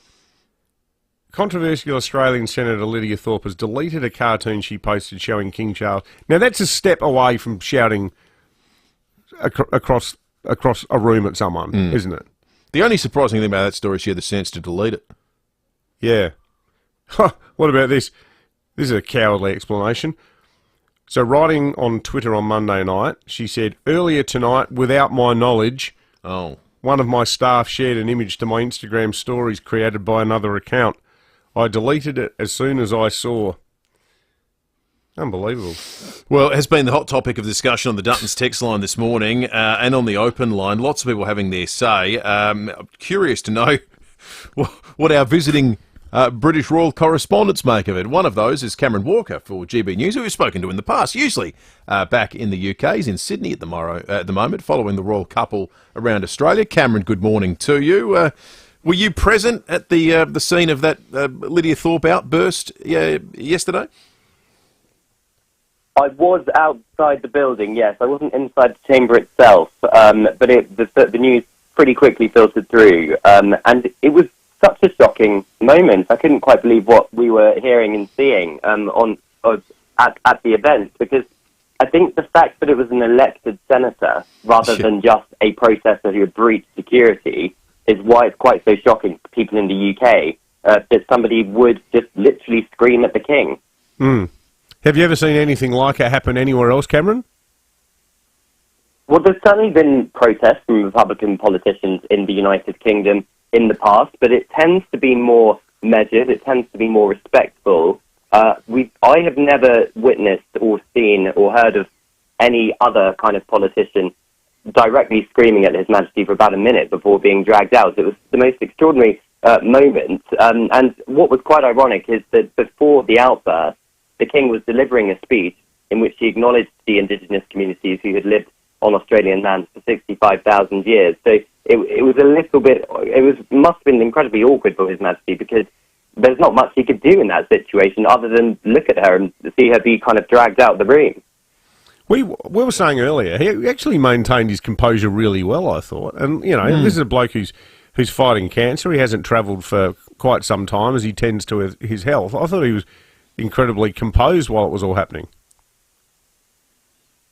Controversial Australian Senator Lydia Thorpe has deleted a cartoon she posted showing King Charles. Now that's a step away from shouting across a room at someone, isn't it? The only surprising thing about that story is she had the sense to delete it. Yeah. What about this? This is a cowardly explanation. So writing on Twitter on Monday night, she said, earlier tonight, without my knowledge, one of my staff shared an image to my Instagram stories created by another account. I deleted it as soon as I saw. Unbelievable. Well, it has been the hot topic of discussion on the Duttons text line this morning and on the open line. Lots of people having their say. I'm curious to know what our visiting British Royal correspondents make of it. One of those is Cameron Walker for GB News, who we've spoken to in the past, usually back in the UK. He's in Sydney at the moment, following the royal couple around Australia. Cameron, good morning to you. Were you present at the scene of that Lydia Thorpe outburst yesterday? I was outside the building, yes. I wasn't inside the chamber itself, but the news pretty quickly filtered through, and it was such a shocking moment. I couldn't quite believe what we were hearing and seeing at the event, because I think the fact that it was an elected senator rather than just a protester who had breached security is why it's quite so shocking to people in the UK that somebody would just literally scream at the king. Have you ever seen anything like it happen anywhere else, Cameron? Well, there's certainly been protests from Republican politicians in the United Kingdom in the past, but it tends to be more measured, it tends to be more respectful. I have never witnessed or seen or heard of any other kind of politician directly screaming at His Majesty for about a minute before being dragged out. It was the most extraordinary moment. And what was quite ironic is that before the outburst, the King was delivering a speech in which he acknowledged the indigenous communities who had lived on Australian land for 65,000 years. So it was a little bit, must have been incredibly awkward for His Majesty because there's not much he could do in that situation other than look at her and see her be kind of dragged out of the room. We were saying earlier, he actually maintained his composure really well, I thought. And, you know, this is a bloke who's fighting cancer. He hasn't travelled for quite some time as he tends to his health. I thought he was incredibly composed while it was all happening.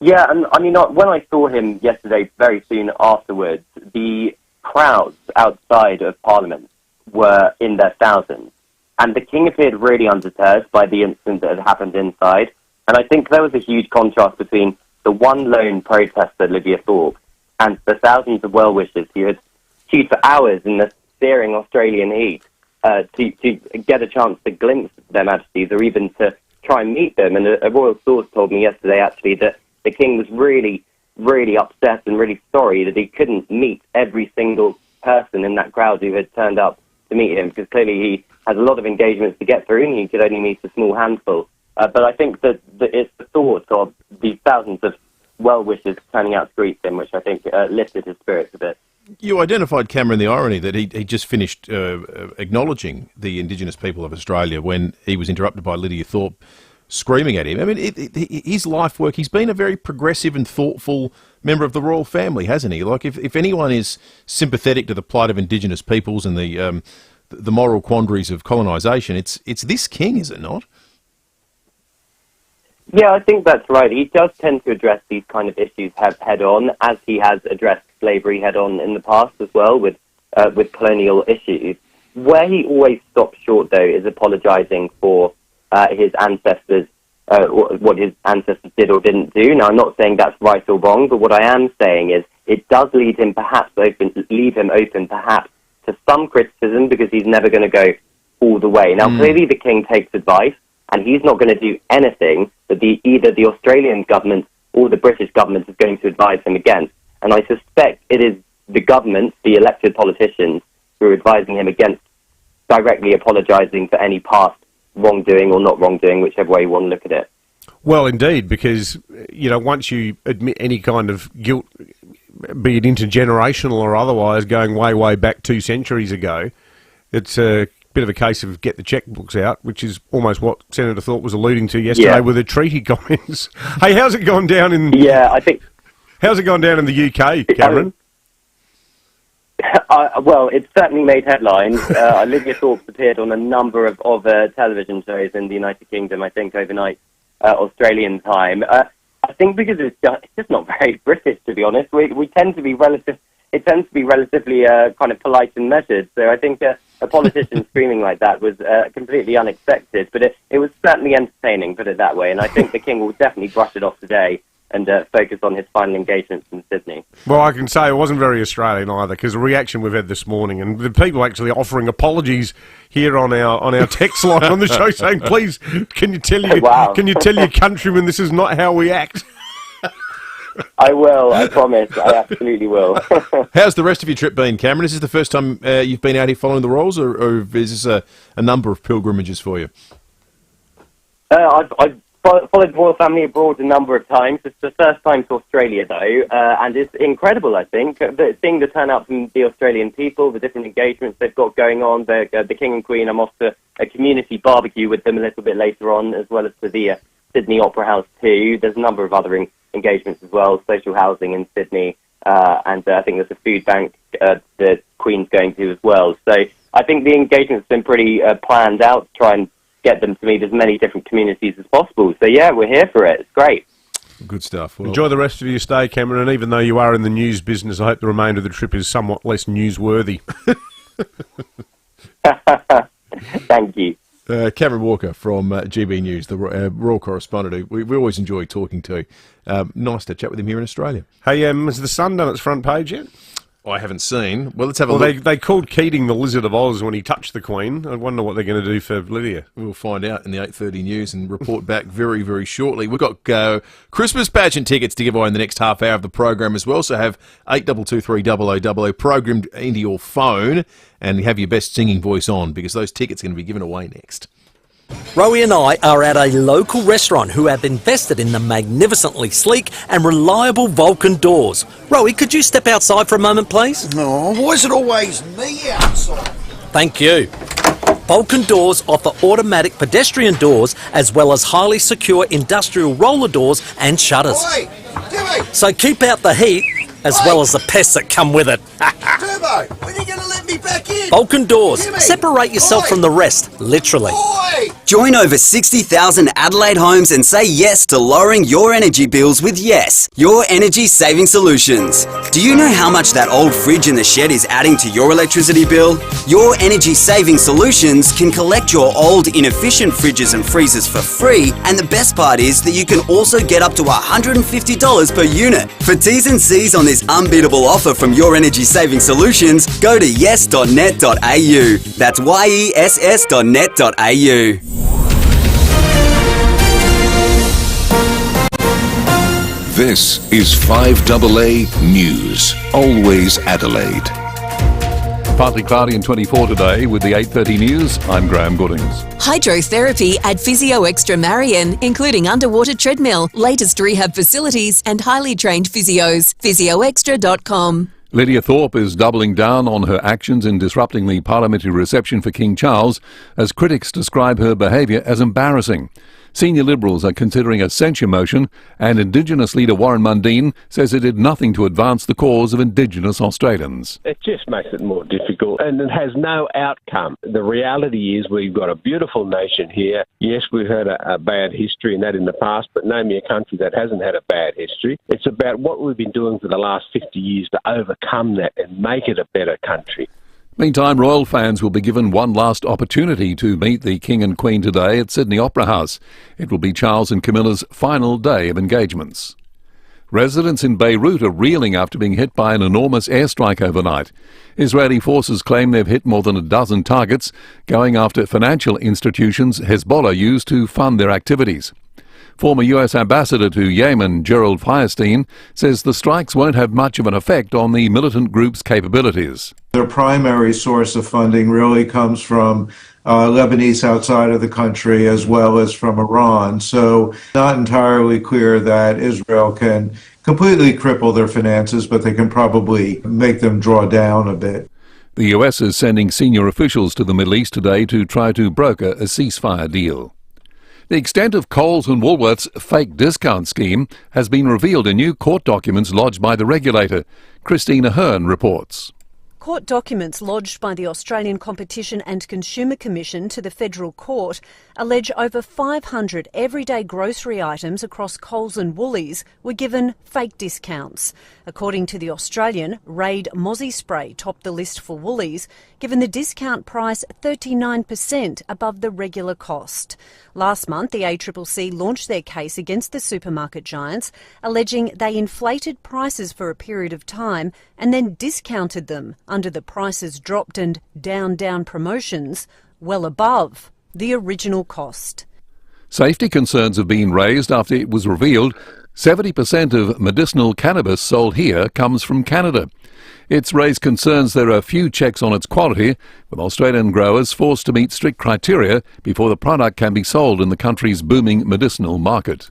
Yeah, and I mean, when I saw him yesterday, very soon afterwards, the crowds outside of Parliament were in their thousands. And the King appeared really undeterred by the incident that had happened inside. And I think there was a huge contrast between the one lone protester, Lydia Thorpe, and the thousands of well-wishers who had queued for hours in the searing Australian heat to get a chance to glimpse their majesties or even to try and meet them. And a royal source told me yesterday, actually, that the King was really, really upset and really sorry that he couldn't meet every single person in that crowd who had turned up to meet him, because clearly he has a lot of engagements to get through and he could only meet a small handful. But I think that it's the thought of these thousands of well-wishers turning out to greet him, which I think lifted his spirits a bit. You identified, Cameron, the irony that he just finished acknowledging the Indigenous people of Australia when he was interrupted by Lydia Thorpe screaming at him. I mean, his life work, he's been a very progressive and thoughtful member of the royal family, hasn't he? Like, if anyone is sympathetic to the plight of Indigenous peoples and the moral quandaries of colonisation, it's this king, is it not? Yeah, I think that's right. He does tend to address these kind of issues head-on, as he has addressed slavery head-on in the past as well with colonial issues. Where he always stops short, though, is apologising for his ancestors, what his ancestors did or didn't do. Now, I'm not saying that's right or wrong, but what I am saying is it does leave him open perhaps to some criticism because he's never going to go all the way. Now, clearly the King takes advice, and he's not going to do anything that either the Australian government or the British government is going to advise him against. And I suspect it is the government, the elected politicians, who are advising him against directly apologising for any past wrongdoing or not wrongdoing, whichever way you want to look at it. Well, indeed, because, you know, once you admit any kind of guilt, be it intergenerational or otherwise, going way, way back 2 centuries ago, it's a bit of a case of get the checkbooks out, which is almost what Senator Thorpe was alluding to yesterday with the treaty comments. Hey, how's it gone down in... Yeah, I think... How's it gone down in the UK, Cameron? Well, it's certainly made headlines. Lydia Thorpe appeared on a number of television shows in the United Kingdom, I think, overnight Australian time. I think because it's just not very British, to be honest. We tend to be it tends to be relatively kind of polite and measured. So I think a politician screaming like that was completely unexpected, but it was certainly entertaining, put it that way. And I think the King will definitely brush it off today and focus on his final engagements in Sydney. Well, I can say it wasn't very Australian either, because the reaction we've had this morning, and the people actually offering apologies here on our text line on the show, saying, "Please, can you tell your countrymen this is not how we act." I will. I promise. I absolutely will. How's the rest of your trip been, Cameron? Is this the first time you've been out here following the royals, or is this a number of pilgrimages for you? I've followed the royal family abroad a number of times. It's the first time to Australia, though, and it's incredible, I think. Seeing the turnout from the Australian people, the different engagements they've got going on, the King and Queen, I'm off to a community barbecue with them a little bit later on, as well as to the Sydney Opera House too. There's a number of other engagements as well, social housing in Sydney, and I think there's a food bank the Queen's going to as well. So I think the engagement's been pretty planned out to try and get them to meet as many different communities as possible. So yeah, we're here for it. It's great. Good stuff. Well, enjoy the rest of your stay, Cameron, and even though you are in the news business, I hope the remainder of the trip is somewhat less newsworthy. Thank you. Cameron Walker from GB News, the Royal correspondent, who we always enjoy talking to. Nice to chat with him here in Australia. Hey, has the Sun done its front page yet? I haven't seen. Well, let's have a look. They called Keating the Lizard of Oz when he touched the Queen. I wonder what they're going to do for Lydia. We'll find out in the 8:30 news and report back very, very shortly. We've got Christmas pageant tickets to give away in the next half hour of the program as well. So have 8223 programmed into your phone and have your best singing voice on, because those tickets are going to be given away next. Rowie and I are at a local restaurant who have invested in the magnificently sleek and reliable Vulcan doors. Rowie, could you step outside for a moment, please? Oh, why is it always me outside? Thank you. Vulcan doors offer automatic pedestrian doors as well as highly secure industrial roller doors and shutters. Oi, Jimmy! So keep out the heat as well as the pests that come with it. Turbo, when are you going to let me back in? Vulcan doors. Jimmy! Separate yourself from the rest, literally. Oi! Join over 60,000 Adelaide homes and say yes to lowering your energy bills with Yes, your energy saving solutions. Do you know how much that old fridge in the shed is adding to your electricity bill? Your energy saving solutions can collect your old inefficient fridges and freezers for free, and the best part is that you can also get up to $150 per unit. For T's and C's on this unbeatable offer from Your Energy Saving Solutions, go to yes.net.au. That's yess.net.au. This is 5AA News, always Adelaide. Partly cloudy and 24 today with the 8:30 news. I'm Graham Goodings. Hydrotherapy at Physio Extra Marion, including underwater treadmill, latest rehab facilities and highly trained physios. physioextra.com. Lydia Thorpe is doubling down on her actions in disrupting the parliamentary reception for King Charles, as critics describe her behaviour as embarrassing. Senior Liberals are considering a censure motion, and Indigenous leader Warren Mundine says it did nothing to advance the cause of Indigenous Australians. It just makes it more difficult, and it has no outcome. The reality is we've got a beautiful nation here. Yes, we've had a bad history and that in the past, but name me a country that hasn't had a bad history. It's about what we've been doing for the last 50 years to overcome that and make it a better country. Meantime, royal fans will be given one last opportunity to meet the King and Queen today at Sydney Opera House. It will be Charles and Camilla's final day of engagements. Residents in Beirut are reeling after being hit by an enormous airstrike overnight. Israeli forces claim they've hit more than a dozen targets, going after financial institutions Hezbollah used to fund their activities. Former US Ambassador to Yemen, Gerald Firestein, says the strikes won't have much of an effect on the militant group's capabilities. Their primary source of funding really comes from Lebanese outside of the country as well as from Iran. So not entirely clear that Israel can completely cripple their finances, but they can probably make them draw down a bit. The US is sending senior officials to the Middle East today to try to broker a ceasefire deal. The extent of Coles and Woolworths' fake discount scheme has been revealed in new court documents lodged by the regulator. Christina Hearn reports. Court documents lodged by the Australian Competition and Consumer Commission to the Federal Court allege over 500 everyday grocery items across Coles and Woolies were given fake discounts. According to the Australian, Raid Mozzie Spray topped the list for Woolies, given the discount price 39% above the regular cost. Last month, the ACCC launched their case against the supermarket giants, alleging they inflated prices for a period of time and then discounted them under the prices dropped and down promotions well above the original cost. Safety concerns have been raised after it was revealed 70% of medicinal cannabis sold here comes from Canada. It's raised concerns there are few checks on its quality, with Australian growers forced to meet strict criteria before the product can be sold in the country's booming medicinal market.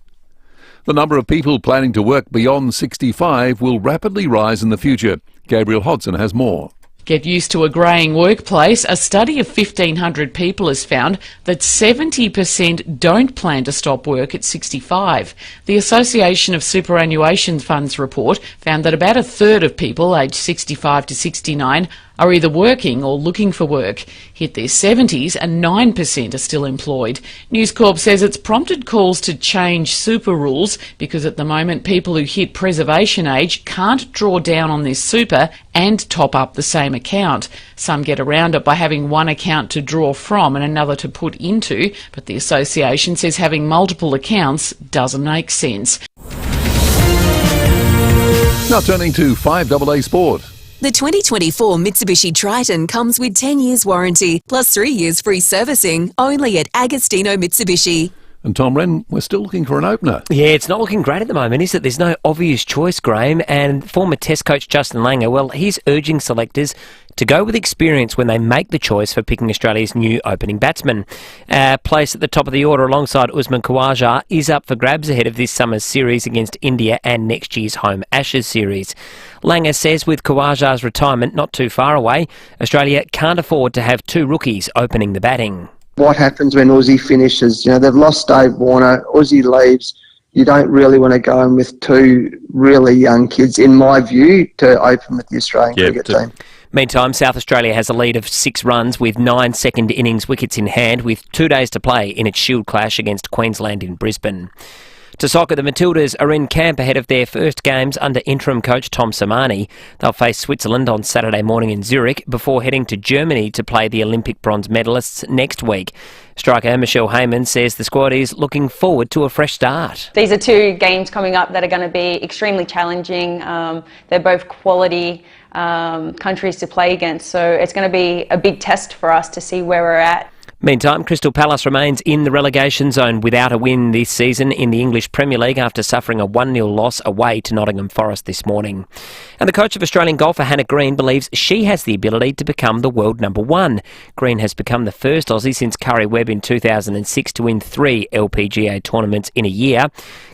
The number of people planning to work beyond 65 will rapidly rise in the future. Gabriel Hodson has more. Get used to a greying workplace. A study of 1,500 people has found that 70% don't plan to stop work at 65. The Association of Superannuation Funds report found that about a third of people aged 65 to 69 are either working or looking for work. Hit their 70s and 9% are still employed. News Corp says it's prompted calls to change super rules because at the moment people who hit preservation age can't draw down on their super and top up the same account. Some get around it by having one account to draw from and another to put into, but the association says having multiple accounts doesn't make sense. Now turning to 5AA Sport. The 2024 Mitsubishi Triton comes with 10 years warranty, plus 3 years free servicing, only at Agostino Mitsubishi. And Tom Wren, we're still looking for an opener. Yeah, it's not looking great at the moment, is it? There's no obvious choice, Graham. And former Test coach Justin Langer, well, he's urging selectors to go with experience when they make the choice for picking Australia's new opening batsman. Place at the top of the order alongside Usman Khawaja is up for grabs ahead of this summer's series against India and next year's home Ashes series. Langer says with Khawaja's retirement not too far away, Australia can't afford to have two rookies opening the batting. What happens when Aussie finishes? You know, they've lost Dave Warner, Aussie leaves. You don't really want to go in with two really young kids, in my view, to open with the Australian cricket team. Meantime, South Australia has a lead of 6 runs with 9 second innings wickets in hand with 2 days to play in its Shield clash against Queensland in Brisbane. To soccer, the Matildas are in camp ahead of their first games under interim coach Tom Samani. They'll face Switzerland on Saturday morning in Zurich before heading to Germany to play the Olympic bronze medalists next week. Striker Michelle Heyman says the squad is looking forward to a fresh start. These are 2 games coming up that are going to be extremely challenging. They're both quality countries to play against, so it's going to be a big test for us to see where we're at. Meantime, Crystal Palace remains in the relegation zone without a win this season in the English Premier League after suffering a 1-0 loss away to Nottingham Forest this morning. And the coach of Australian golfer Hannah Green believes she has the ability to become the world number 1. Green has become the first Aussie since Curry Webb in 2006 to win 3 LPGA tournaments in a year.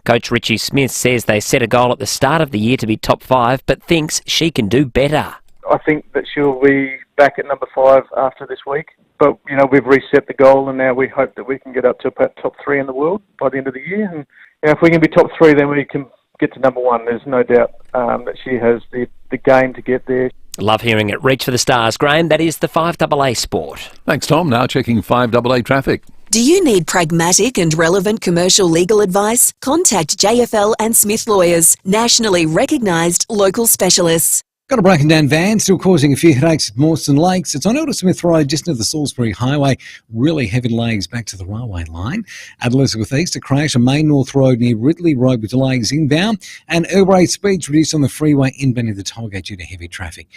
Coach Richie Smith says they set a goal at the start of the year to be top 5, but thinks she can do better. I think that she'll be back at number 5 after this week. But, you know, we've reset the goal and now we hope that we can get up to about top 3 in the world by the end of the year. And you know, if we can be top 3, then we can get to number 1. There's no doubt that she has the game to get there. Love hearing it. Reach for the stars, Graham. That is the 5AA Sport. Thanks, Tom. Now checking 5AA traffic. Do you need pragmatic and relevant commercial legal advice? Contact JFL and Smith Lawyers, nationally recognised local specialists. Got a broken down van still causing a few headaches at Mawson Lakes. It's on Elder Smith Road, just near the Salisbury Highway. Really heavy delays back to the railway line. At Elizabeth East, a crash on Main North Road near Ridley Road with delays inbound. And Urbray speeds reduced on the freeway inbound near the tollgate due to heavy traffic.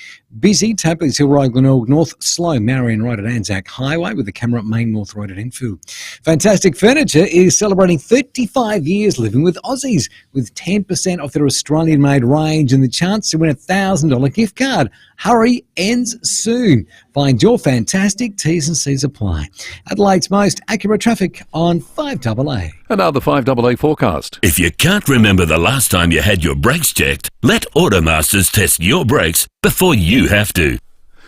Busy, Tapley's Hill Road, Glenelg North. Slow, Marion Road at Anzac Highway with the camera at Main North Road at Enfield. Fantastic Furniture is celebrating 35 years living with Aussies with 10% off their Australian-made range and the chance to win a $1,000 gift card. Hurry, ends soon. Find your fantastic T's and C's apply. Adelaide's most accurate traffic on 5AA. And now the 5AA forecast. If you can't remember the last time you had your brakes checked, let Automasters test your brakes before you have to.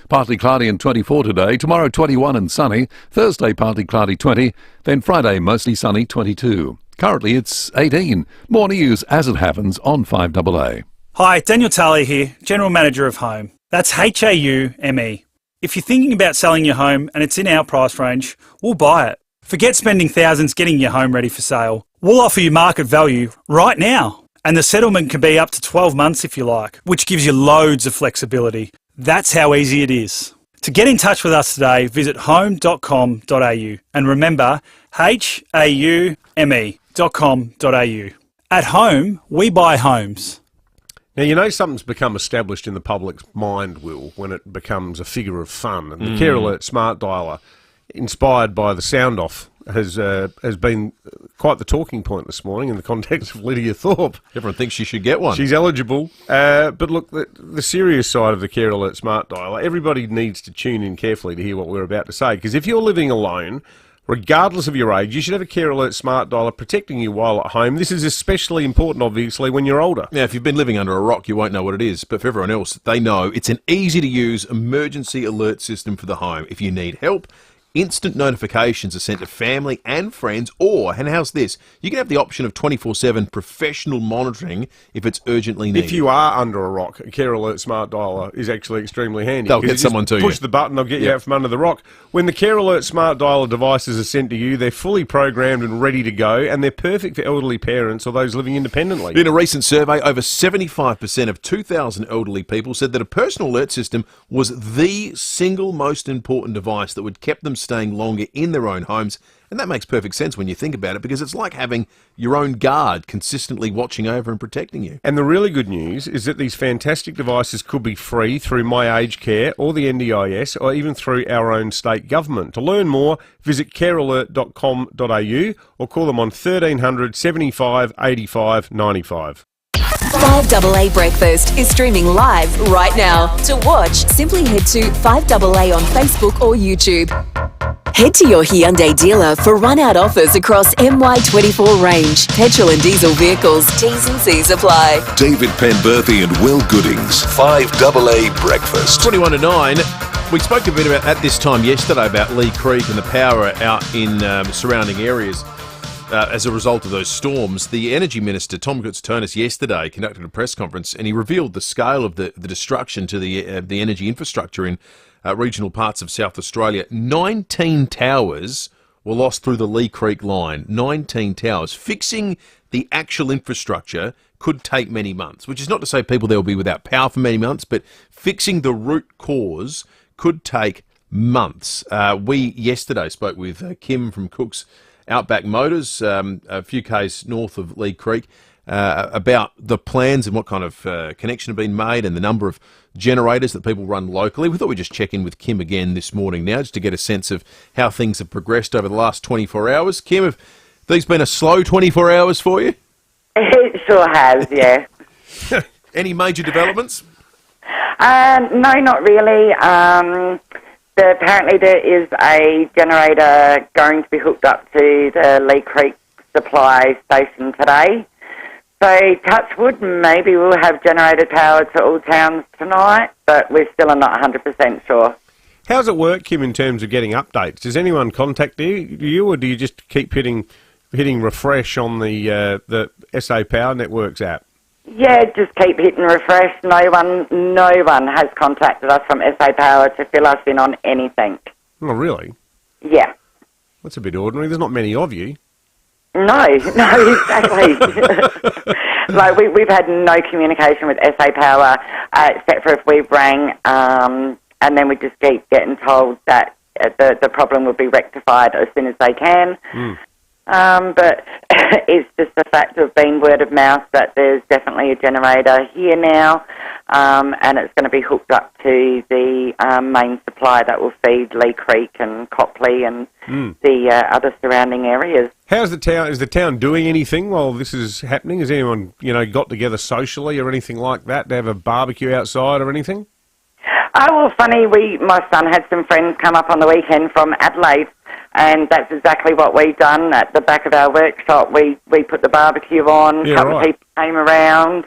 Partly cloudy and 24 today. Tomorrow 21 and sunny. Thursday partly cloudy 20. Then Friday mostly sunny 22. Currently it's 18. More news as it happens on 5AA. Hi, Daniel Talia here, General Manager of Home. That's HAUME. If you're thinking about selling your home and it's in our price range, we'll buy it. Forget spending thousands getting your home ready for sale. We'll offer you market value right now. And the settlement can be up to 12 months if you like, which gives you loads of flexibility. That's how easy it is. To get in touch with us today, visit home.com.au and remember HAUME.com.au. At Home, we buy homes. Now, you know something's become established in the public's mind, Will, when it becomes a figure of fun. And the Care Alert Smart Dialer, inspired by the sound off, has been quite the talking point this morning in the context of Lydia Thorpe. Everyone thinks she should get one. She's eligible. But look, the serious side of the Care Alert Smart Dialer, everybody needs to tune in carefully to hear what we're about to say. Because if you're living alone, regardless of your age, you should have a Care Alert Smart Dialer protecting you while at home. This is especially important, obviously, when you're older. Now, if you've been living under a rock, you won't know what it is. But for everyone else, they know it's an easy-to-use emergency alert system for the home. If you need help instant notifications are sent to family and friends, or, and how's this, you can have the option of 24/7 professional monitoring if it's urgently needed. If you are under a rock, a Care Alert smart dialer is actually extremely handy. They'll 'Cause get you someone just to you. push the button, they'll get you out from under the rock. When the Care Alert smart dialer devices are sent to you, they're fully programmed and ready to go, and they're perfect for elderly parents or those living independently. In a recent survey, over 75% of 2,000 elderly people said that a personal alert system was the single most important device that would keep them staying longer in their own homes. And that makes perfect sense when you think about it, because it's like having your own guard consistently watching over and protecting you. And the really good news is that these fantastic devices could be free through My Aged Care or the NDIS, or even through our own state government. To learn more, visit carealert.com.au or call them on 1300 75 85 95. 5AA Breakfast is streaming live right now. To watch, simply head to 5AA on Facebook or YouTube. Head to your Hyundai dealer for run-out offers across MY24 range, petrol and diesel vehicles. T's and C's apply. David Penberthy and Will Goodings, 5AA Breakfast. 21 to 9. We spoke a bit about at this time yesterday about Lee Creek and the power out in surrounding areas as a result of those storms. The Energy Minister, Tom Koutsotonis, yesterday conducted a press conference, and he revealed the scale of the destruction to the energy infrastructure in regional parts of South Australia. 19 towers were lost through the Lee Creek line. 19 towers. Fixing the actual infrastructure could take many months, which is not to say people there will be without power for many months, but fixing the root cause could take months. We yesterday spoke with Kim from Cook's Outback Motors, a few k's north of Lee Creek, about the plans and what kind of connection have been made and the number of generators that people run locally. We thought we'd just check in with Kim again this morning now, just to get a sense of how things have progressed over the last 24 hours. Kim, have these been a slow 24 hours for you? It sure has, yeah. Any major developments? No, not really. Apparently there is a generator going to be hooked up to the Lee Creek supply station today. So, touch wood, maybe we'll have generator power to all towns tonight, but we're still not 100% sure. How does it work, Kim, in terms of getting updates? Does anyone contact you, or do you just keep hitting refresh on the SA Power Networks app? Yeah, just keep hitting refresh. No one has contacted us from SA Power to fill us in on anything. Oh, really? Yeah. That's a bit ordinary. There's not many of you. No, exactly. Like we've had no communication with SA Power except for if we've rang, and then we just keep getting told that the problem will be rectified as soon as they can. But it's just the fact of being word of mouth that there's definitely a generator here now, and it's going to be hooked up to the main supply that will feed Lee Creek and Copley and the other surrounding areas. How's the town? Is the town doing anything while this is happening? Has anyone, got together socially or anything like that to have a barbecue outside or anything? Oh, well, funny, my son had some friends come up on the weekend from Adelaide, and that's exactly what we've done at the back of our workshop. We put the barbecue on, a couple of people came around,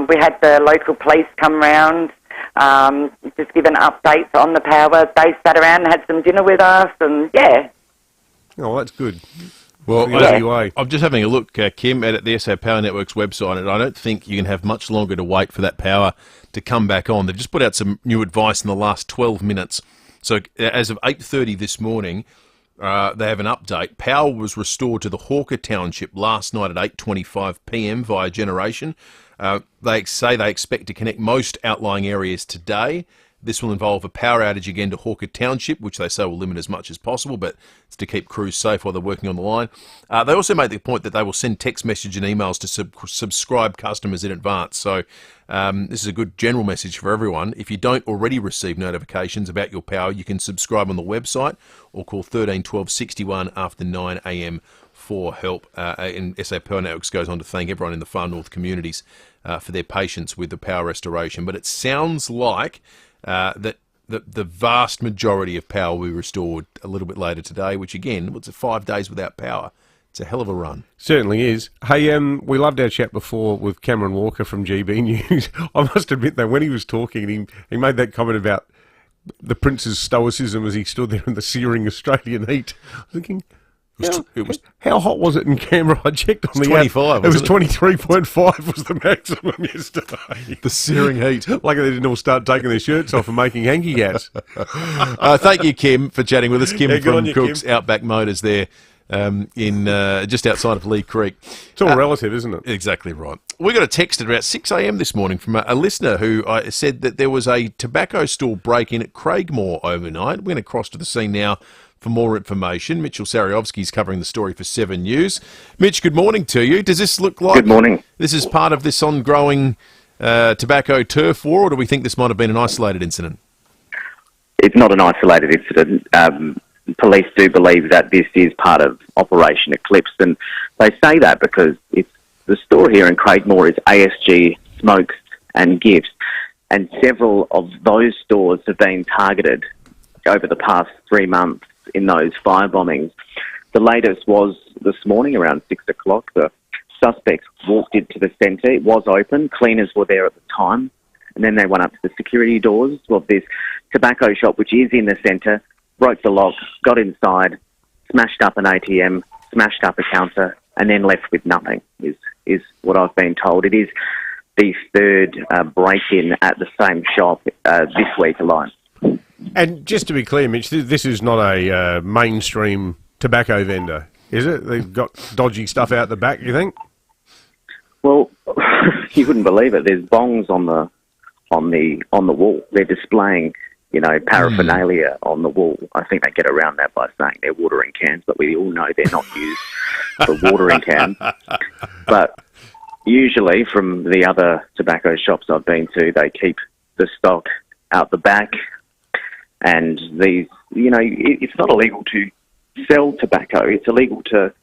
we had the local police come round, just giving updates on the power. They sat around and had some dinner with us, and yeah. Oh, that's good. Well, I'm just having a look, Kim, at the SA Power Network's website, and I don't think you can have much longer to wait for that power to come back on. They've just put out some new advice in the last 12 minutes. So as of 8:30 this morning, they have an update. Power was restored to the Hawker Township last night at 8:25 p.m. via generation. They say they expect to connect most outlying areas today. This will involve a power outage again to Hawker Township, which they say will limit as much as possible, but it's to keep crews safe while they're working on the line. They also made the point that they will send text message and emails to subscribe customers in advance. So this is a good general message for everyone. If you don't already receive notifications about your power, you can subscribe on the website or call 13 12 61 after 9 a.m. for help. And SA Power Networks goes on to thank everyone in the Far North communities for their patience with the power restoration. But it sounds like that the vast majority of power will be restored a little bit later today, which again, what's 5 days without power? It's a hell of a run. Certainly is. Hey, we loved our chat before with Cameron Walker from GB News. I must admit that when he was talking, he made that comment about the Prince's stoicism as he stood there in the searing Australian heat. I was thinking, how hot was it in Canberra? I checked on the 25. It was 23.5 was the maximum yesterday. The searing heat. Like they didn't all start taking their shirts off and making hanky hats. Thank you, Kim, for chatting with us. Kim Yeah, good from on you, Cook's Kim. Outback Motors there. In just outside of Lee Creek. It's all relative, isn't it? Exactly right. We got a text at about 6 a.m. this morning from a listener who said that there was a tobacco store break-in at Craigmore overnight. We're going to cross to the scene now for more information. Mitchell Sariovsky's covering the story for 7 News. Mitch, good morning to you. Does this look like... Good morning. This is part of this ongoing tobacco turf war, or do we think this might have been an isolated incident? It's not an isolated incident. Police do believe that this is part of Operation Eclipse, and they say that because it's the store here in Craigmore is ASG Smokes and Gifts, and several of those stores have been targeted over the past 3 months in those fire bombings. The latest was this morning around 6 o'clock. The suspects walked into the centre. It was open. Cleaners were there at the time, and then they went up to the security doors of this tobacco shop, which is in the centre, broke the lock, got inside, smashed up an ATM, smashed up a counter, and then left with nothing, is what I've been told. It is the third break-in at the same shop this week alone. And just to be clear, Mitch, this is not a mainstream tobacco vendor, is it? They've got dodgy stuff out the back, you think? Well, you wouldn't believe it. There's bongs on the wall. They're displaying paraphernalia on the wall. I think they get around that by saying they're watering cans, but we all know they're not used for watering cans. But usually from the other tobacco shops I've been to, they keep the stock out the back. And these, it's not illegal to sell tobacco. It's illegal to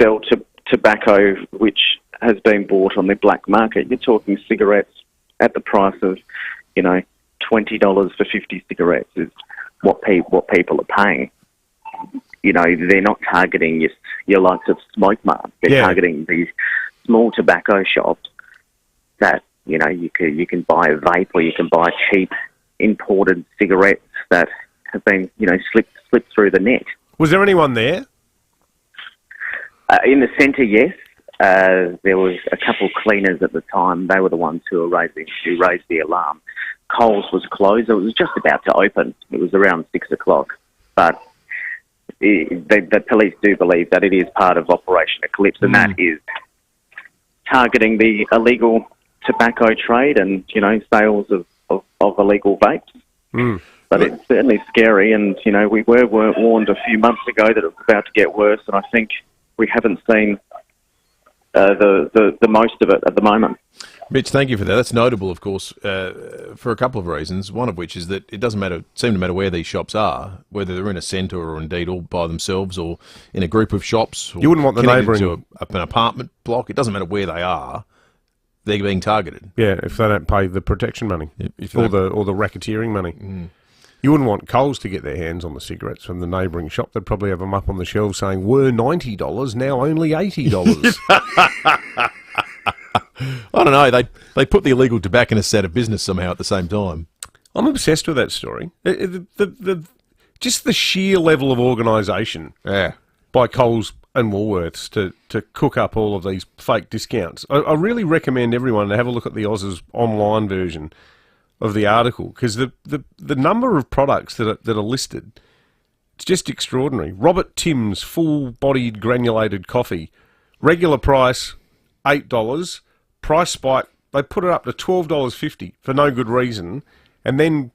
sell tobacco which has been bought on the black market. You're talking cigarettes at the price of, $20 for 50 cigarettes is what people are paying. They're not targeting your likes of Smoke Mart. They're targeting these small tobacco shops that you can buy a vape, or you can buy cheap imported cigarettes that have been slipped through the net. Was there anyone there? In the centre, yes. There was a couple of cleaners at the time. They were the ones who raised the alarm. Coles was closed. It was just about to open. It was around 6 o'clock. But the police do believe that it is part of Operation Eclipse, and that is targeting the illegal tobacco trade and, sales of illegal vapes. But it's certainly scary, and, we were warned a few months ago that it was about to get worse, and I think we haven't seen the most of it at the moment. Mitch, thank you for that. That's notable, of course, for a couple of reasons. One of which is that it doesn't seem to matter where these shops are, whether they're in a centre or indeed all by themselves or in a group of shops. You wouldn't want the neighbouring to an apartment block. It doesn't matter where they are; they're being targeted. Yeah, if they don't pay the protection money or the racketeering money. You wouldn't want Coles to get their hands on the cigarettes from the neighbouring shop. They'd probably have them up on the shelves saying, were $90, now only $80. I don't know. They put the illegal tobacconists out of business somehow at the same time. I'm obsessed with that story. Just the sheer level of organisation by Coles and Woolworths to cook up all of these fake discounts. I really recommend everyone to have a look at the Oz's online version of the article, because the number of products that are listed, it's just extraordinary. Robert Tim's full-bodied granulated coffee, regular price $8, price spike, they put it up to $12.50 for no good reason, and then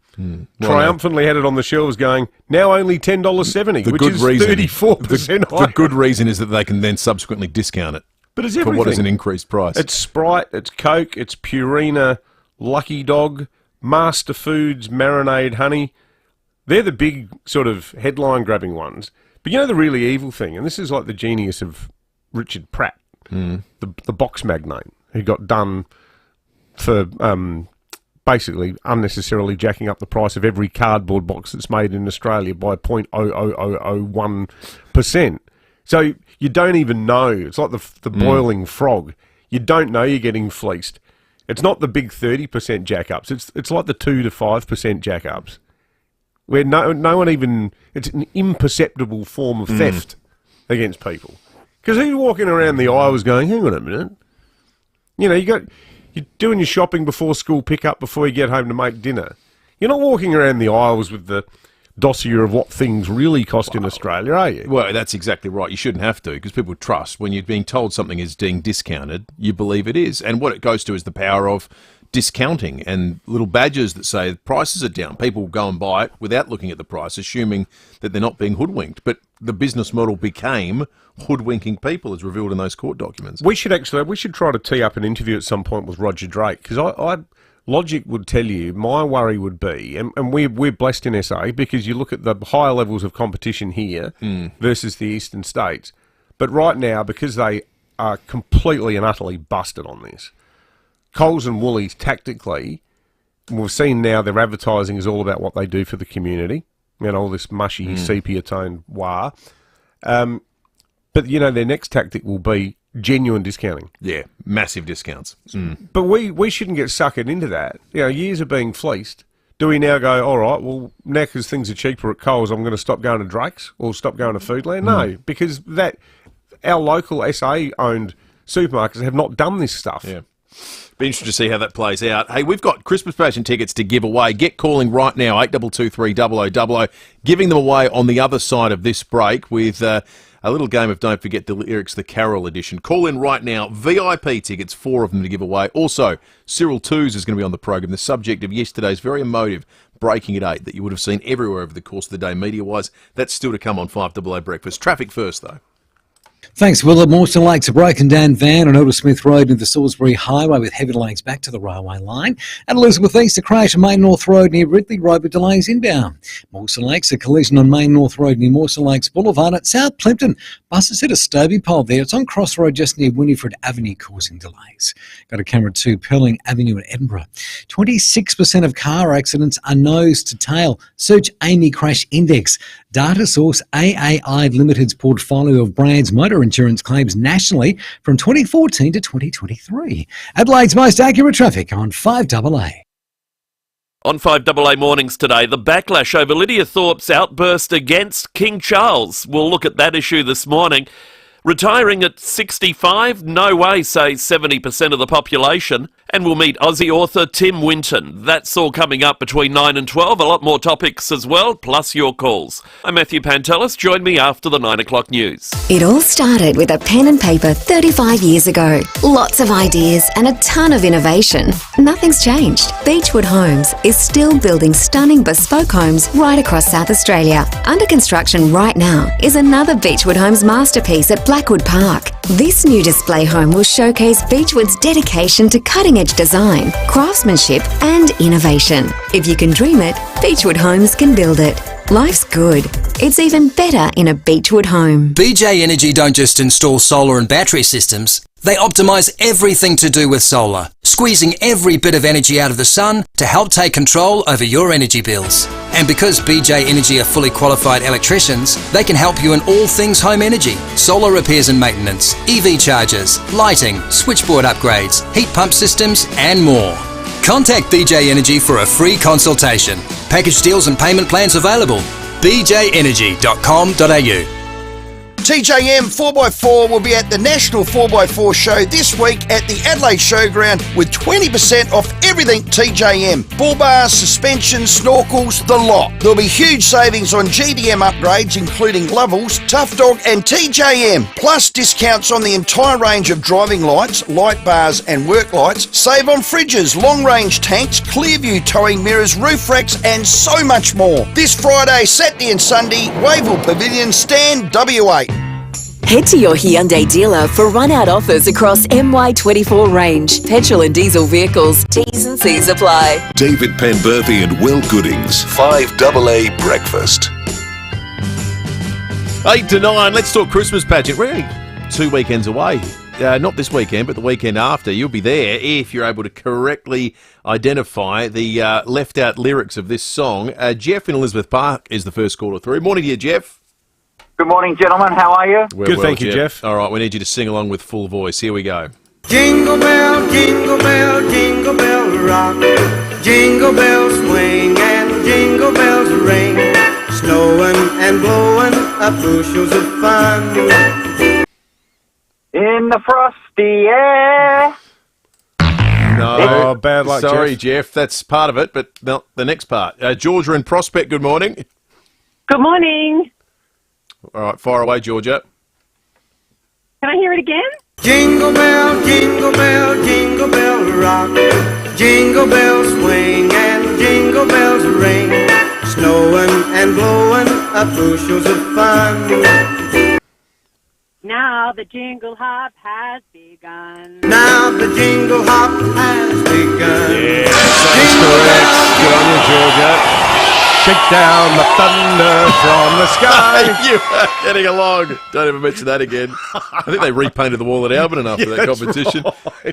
triumphantly had it on the shelves going, now only $10.70, which is 34% higher. The good reason is that they can then subsequently discount it. But it's for everything. what is an increased price. It's Sprite, it's Coke, it's Purina, Lucky Dog, Master Foods, Marinade Honey. They're the big sort of headline-grabbing ones. But you know the really evil thing, and this is like the genius of Richard Pratt, the box magnate, who got done for basically unnecessarily jacking up the price of every cardboard box that's made in Australia by 0.00001%. So you don't even know. It's like the boiling frog. You don't know you're getting fleeced. It's not the big 30% jack-ups. It's like the 2 to 5% jack-ups. where no one even, it's an imperceptible form of theft against people. Because who's walking around the aisles going, hang on a minute, you know, you're doing your shopping before school pickup before you get home to make dinner. You're not walking around the aisles with the dossier of what things really cost in Australia, are you? Well, that's exactly right. You shouldn't have to, because people trust. When you're being told something is being discounted, you believe it is. And what it goes to is the power of discounting and little badges that say prices are down. People go and buy it without looking at the price, assuming that they're not being hoodwinked. But the business model became hoodwinking people, as revealed in those court documents. We should try to tee up an interview at some point with Roger Drake, because I logic would tell you, my worry would be, and we're blessed in SA because you look at the higher levels of competition here versus the eastern states. But right now, because they are completely and utterly busted on this, Coles and Woolies tactically, we've seen now their advertising is all about what they do for the community, you know, all this mushy sepia-toned wah. But, you know, their next tactic will be genuine discounting. Yeah, massive discounts. But we shouldn't get suckered into that. You know, years of being fleeced. Do we now go, all right, well, now because things are cheaper at Coles, I'm going to stop going to Drake's or stop going to Foodland? No, because our local SA-owned supermarkets have not done this stuff. Yeah. Be interested to see how that plays out. Hey, we've got Christmas passion tickets to give away. Get calling right now, 8223 0000, giving them away on the other side of this break with a little game of Don't Forget the Lyrics, the Carol edition. Call in right now. VIP tickets, 4 of them to give away. Also, Cyril Twos is going to be on the program, the subject of yesterday's very emotive Breaking at 8 that you would have seen everywhere over the course of the day media-wise. That's still to come on 5AA Breakfast. Traffic first, though. Thanks, Will. Mawson Lakes, a broken down van on Aldersmith Road near the Salisbury Highway with heavy delays back to the railway line. At Elizabeth East, a crash on Main North Road near Ridley Road with delays inbound. Mawson Lakes, a collision on Main North Road near Mawson Lakes Boulevard at South Plimpton. Buses hit a Stobie pole there. It's on Crossroad just near Winifred Avenue, causing delays. Got a camera to Pearling Avenue in Edinburgh. 26% of car accidents are nose to tail. Search Amy Crash Index. Data source AAI Limited's portfolio of brands motor insurance claims nationally from 2014 to 2023. Adelaide's most accurate traffic on 5AA. On 5AA Mornings today, the backlash over Lydia Thorpe's outburst against King Charles. We'll look at that issue this morning. Retiring at 65? No way, say 70% of the population. And we'll meet Aussie author Tim Winton. That's all coming up between 9 and 12. A lot more topics as well, plus your calls. I'm Matthew Pantelis. Join me after the 9 o'clock news. It all started with a pen and paper 35 years ago. Lots of ideas and a ton of innovation. Nothing's changed. Beechwood Homes is still building stunning bespoke homes right across South Australia. Under construction right now is another Beechwood Homes masterpiece at Blackwood Park. This new display home will showcase Beechwood's dedication to cutting-edge design, craftsmanship and innovation. If you can dream it, Beechwood Homes can build it. Life's good. It's even better in a Beechwood home. BJ Energy don't just install solar and battery systems. They optimise everything to do with solar, squeezing every bit of energy out of the sun to help take control over your energy bills. And because BJ Energy are fully qualified electricians, they can help you in all things home energy, solar repairs and maintenance, EV chargers, lighting, switchboard upgrades, heat pump systems and more. Contact BJ Energy for a free consultation. Package deals and payment plans available. bjenergy.com.au. TJM 4x4 will be at the National 4x4 Show this week at the Adelaide Showground with 20% off everything TJM. Bull bars, suspensions, snorkels, the lot. There'll be huge savings on GDM upgrades including Lovells, Tough Dog and TJM. Plus discounts on the entire range of driving lights, light bars and work lights. Save on fridges, long range tanks, clear view towing mirrors, roof racks and so much more. This Friday, Saturday and Sunday, Wavell Pavilion, Stand W8. Head to your Hyundai dealer for run-out offers across MY24 range. Petrol and diesel vehicles. T's and C's apply. David Penberthy and Will Goodings. 5AA Breakfast. 8 to 9, let's talk Christmas pageant. We're only 2 weekends away. Not this weekend, but the weekend after. You'll be there if you're able to correctly identify the left-out lyrics of this song. Jeff in Elizabeth Park is the first caller through. Morning to you, Jeff. Good morning, gentlemen. How are you? Good, thank you, Jeff. All right, we need you to sing along with full voice. Here we go. Jingle bell, jingle bell, jingle bell rock. Jingle bells swing and jingle bells ring, snowing and blowing up bushels of fun. In the frosty air. No, bad luck, sorry, Jeff. That's part of it, but no, the next part. Georgia in Prospect, good morning. Good morning. All right, fire away, Georgia. Can I hear it again? Jingle bell, jingle bell, jingle bell rock. Jingle bells swing and jingle bells ring, snowing and blowing up bushels of fun. Now the jingle hop has begun. Now the jingle hop has begun. Yeah, that's correct. Good on you, Georgia. Shake down the thunder from the sky. You are getting along. Don't ever mention that again. I think they repainted the wall at Albion after that competition.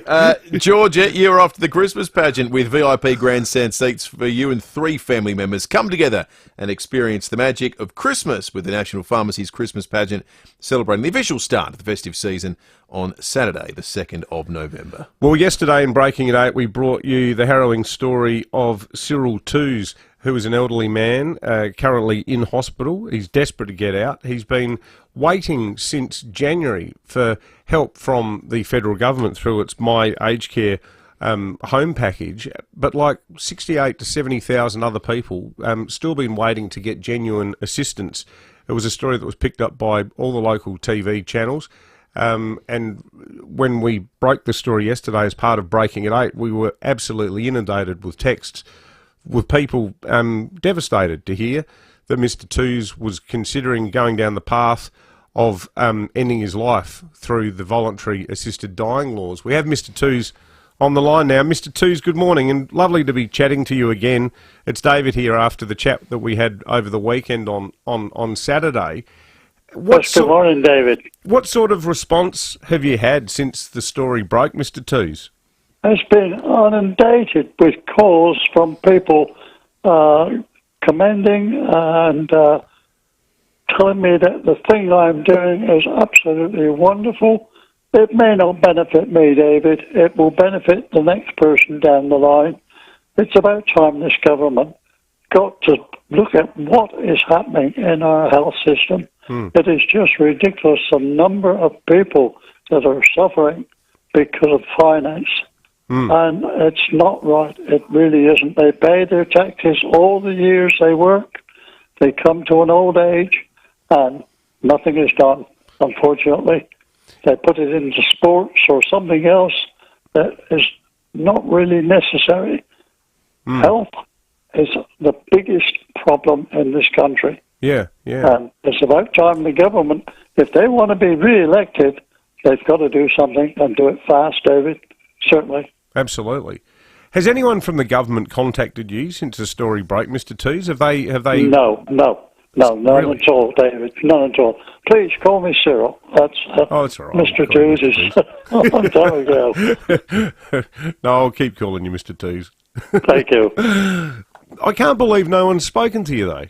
Right. Georgia, you're off to the Christmas pageant with VIP grandstand seats for you and 3 family members. Come together and experience the magic of Christmas with the National Pharmacy's Christmas pageant, celebrating the official start of the festive season on Saturday, the 2nd of November. Well, yesterday in Breaking at 8, we brought you the harrowing story of Cyril Toos, who is an elderly man currently in hospital. He's desperate to get out. He's been waiting since January for help from the federal government through its My Aged Care home package, but like 68 to 70,000 other people, still been waiting to get genuine assistance. It was a story that was picked up by all the local TV channels. And when we broke the story yesterday as part of Breaking at 8, we were absolutely inundated with texts with people devastated to hear that Mr. Toos was considering going down the path of ending his life through the voluntary assisted dying laws. We have Mr. Toos on the line now. Mr. Toos, good morning, and lovely to be chatting to you again. It's David here after the chat that we had over the weekend on Saturday. Good morning, David. What sort of response have you had since the story broke, Mr. Toos? It's been inundated with calls from people commending and telling me that the thing I'm doing is absolutely wonderful. It may not benefit me, David. It will benefit the next person down the line. It's about time this government got to look at what is happening in our health system. It is just ridiculous, the number of people that are suffering because of finance. And it's not right. It really isn't. They pay their taxes all the years they work. They come to an old age and nothing is done, unfortunately. They put it into sports or something else that is not really necessary. Health is the biggest problem in this country. Yeah. And it's about time the government, if they want to be re-elected, they've got to do something and do it fast, David. Certainly. Absolutely. Has anyone from the government contacted you since the story broke, Mr. Toos? Have they? No, none Really? at all, David. None at all. Please call me Cyril. That's that's all right. Mr. Toos is a long time ago. No, I'll keep calling you Mr. Toos. Thank you. I can't believe no one's spoken to you, though.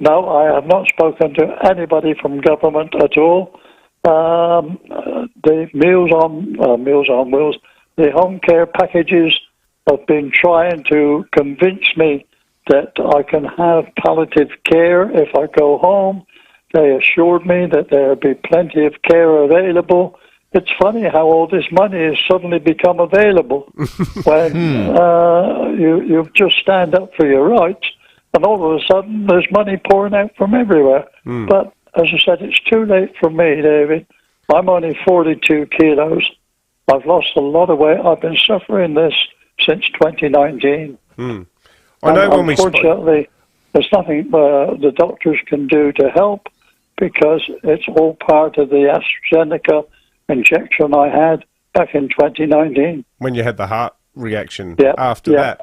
No, I have not spoken to anybody from government at all. The Meals on Wheels, the home care packages have been trying to convince me that I can have palliative care if I go home. They assured me that there will be plenty of care available. It's funny how all this money has suddenly become available when you just stand up for your rights, and all of a sudden there's money pouring out from everywhere. But as I said, it's too late for me, David. I'm only 42 kilos. I've lost a lot of weight. I've been suffering this since 2019. I know when we spoke. Unfortunately, there's nothing the doctors can do to help because it's all part of the AstraZeneca injection I had back in 2019. When you had the heart reaction after that.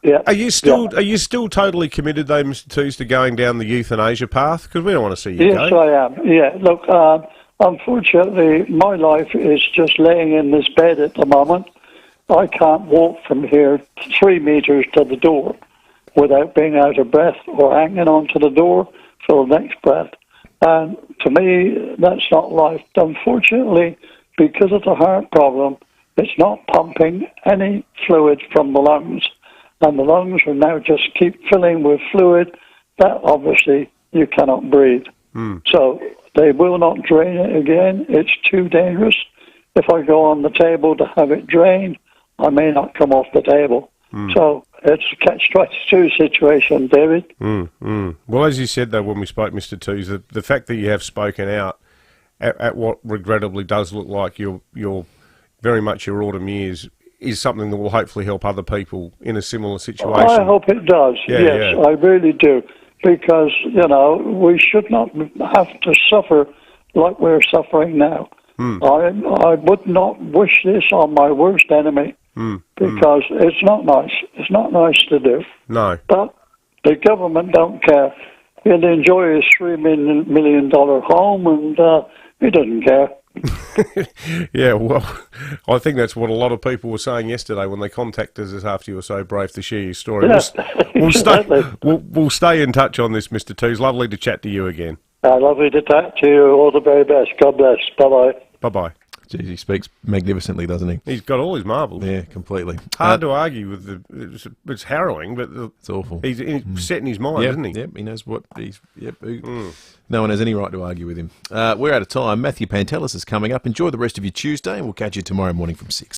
Yeah. Are you still totally committed though, Mr. Toos, to going down the euthanasia path? Because we don't want to see you go. Yes, I am. Yeah. Look, unfortunately, my life is just laying in this bed at the moment. I can't walk from here 3 meters to the door without being out of breath or hanging onto the door for the next breath. And to me, that's not life. Unfortunately, because of the heart problem, it's not pumping any fluid from the lungs. and the lungs will now just keep filling with fluid that obviously you cannot breathe. So they will not drain it again. It's too dangerous. If I go on the table to have it drained, I may not come off the table. So it's a catch-22 situation, David. Well, as you said, though, when we spoke, Mr. Tews, the fact that you have spoken out at what regrettably does look like your very much your autumn years is something that will hopefully help other people in a similar situation. I hope it does. Yes, I really do. Because, we should not have to suffer like we're suffering now. I would not wish this on my worst enemy because it's not nice. It's not nice to do. No. But the government don't care. He'll enjoy his $3 million home and he doesn't care. Yeah, well, I think that's what a lot of people were saying yesterday when they contacted us after you were so brave to share your story. Yeah, We'll stay in touch on this, Mr. Tews. Lovely to chat to you again. Lovely to talk to you. All the very best. God bless. Bye-bye. Bye-bye. Jeez, he speaks magnificently, doesn't he? He's got all his marbles. Yeah, completely. Hard to argue with it's harrowing, but it's awful. He's set in his mind, isn't he? Yep, he knows what he's. Yep. No one has any right to argue with him. We're out of time. Matthew Pantelis is coming up. Enjoy the rest of your Tuesday, and we'll catch you tomorrow morning from 6.